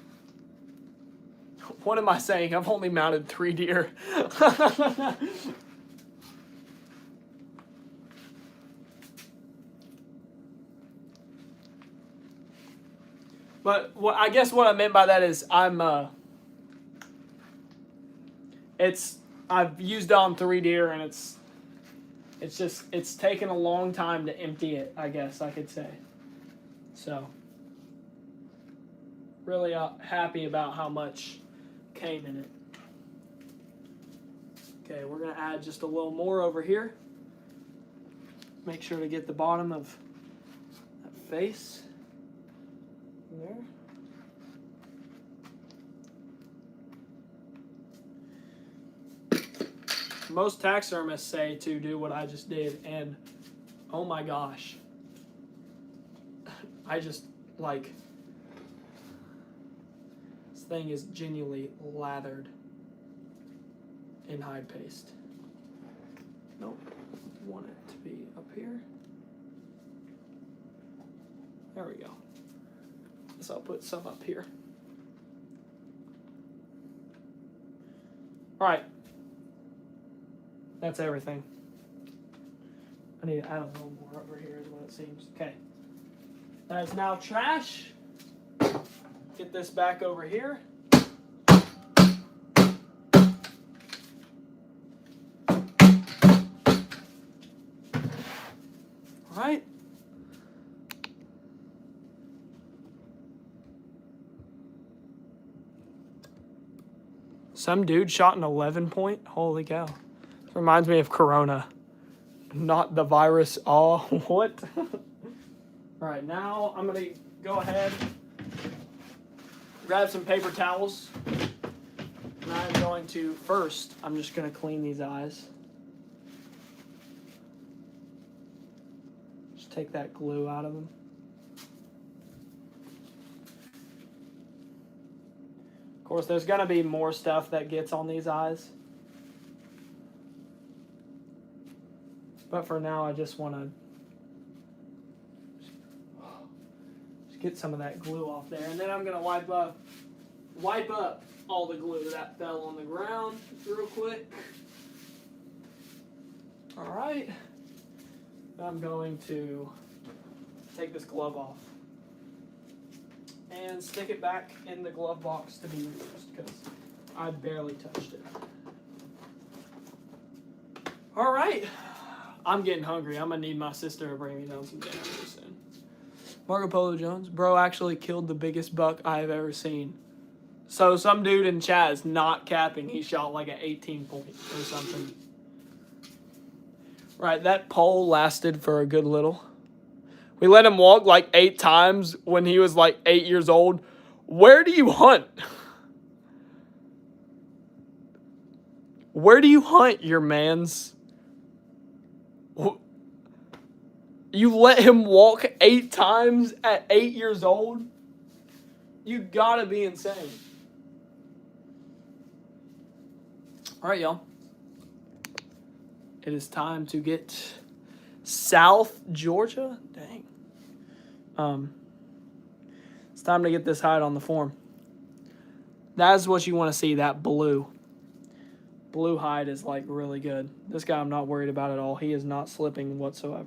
What am I saying? I've only mounted 3 deer. But I guess what I meant by that is I've used on 3 deer and it's It's taken a long time to empty it, I guess I could say. So, really happy about how much came in it. Okay, we're going to add just a little more over here. Make sure to get the bottom of that face there. Most taxidermists say to do what I just did, and oh my gosh, I just like, this thing is genuinely lathered in hide paste. Nope, want it to be up here. There we go. So I'll put some up here. All right. That's everything. I need to add a little more over here is what it seems. Okay. That is now trash. Get this back over here. All right. Some dude shot an 11 point. Holy cow. Reminds me of Corona, not the virus. Oh, what? All right, now I'm going to go ahead, grab some paper towels, and I'm going to, first, I'm just going to clean these eyes. Just take that glue out of them. Of course, there's going to be more stuff that gets on these eyes. But for now, I just want to just get some of that glue off there. And then I'm going to wipe up all the glue that fell on the ground real quick. All right. I'm going to take this glove off and stick it back in the glove box to be used because I barely touched it. All right. I'm getting hungry. I'm going to need my sister to bring me down some dinner here soon. Marco Polo Jones. Bro actually killed the biggest buck I have ever seen. So some dude in chat is not capping. He shot like an 18 point or something. Right, that pole lasted for a good little. We let him walk like 8 times when he was like 8 years old. Where do you hunt? Where do you hunt, your mans? You let him walk 8 times at 8 years old? You gotta be insane. All right, y'all. It is time to get South Georgia. Dang. It's time to get this hide on the form. That's what you want to see, that blue. Blue hide is like really good. This guy I'm not worried about at all. He is not slipping whatsoever.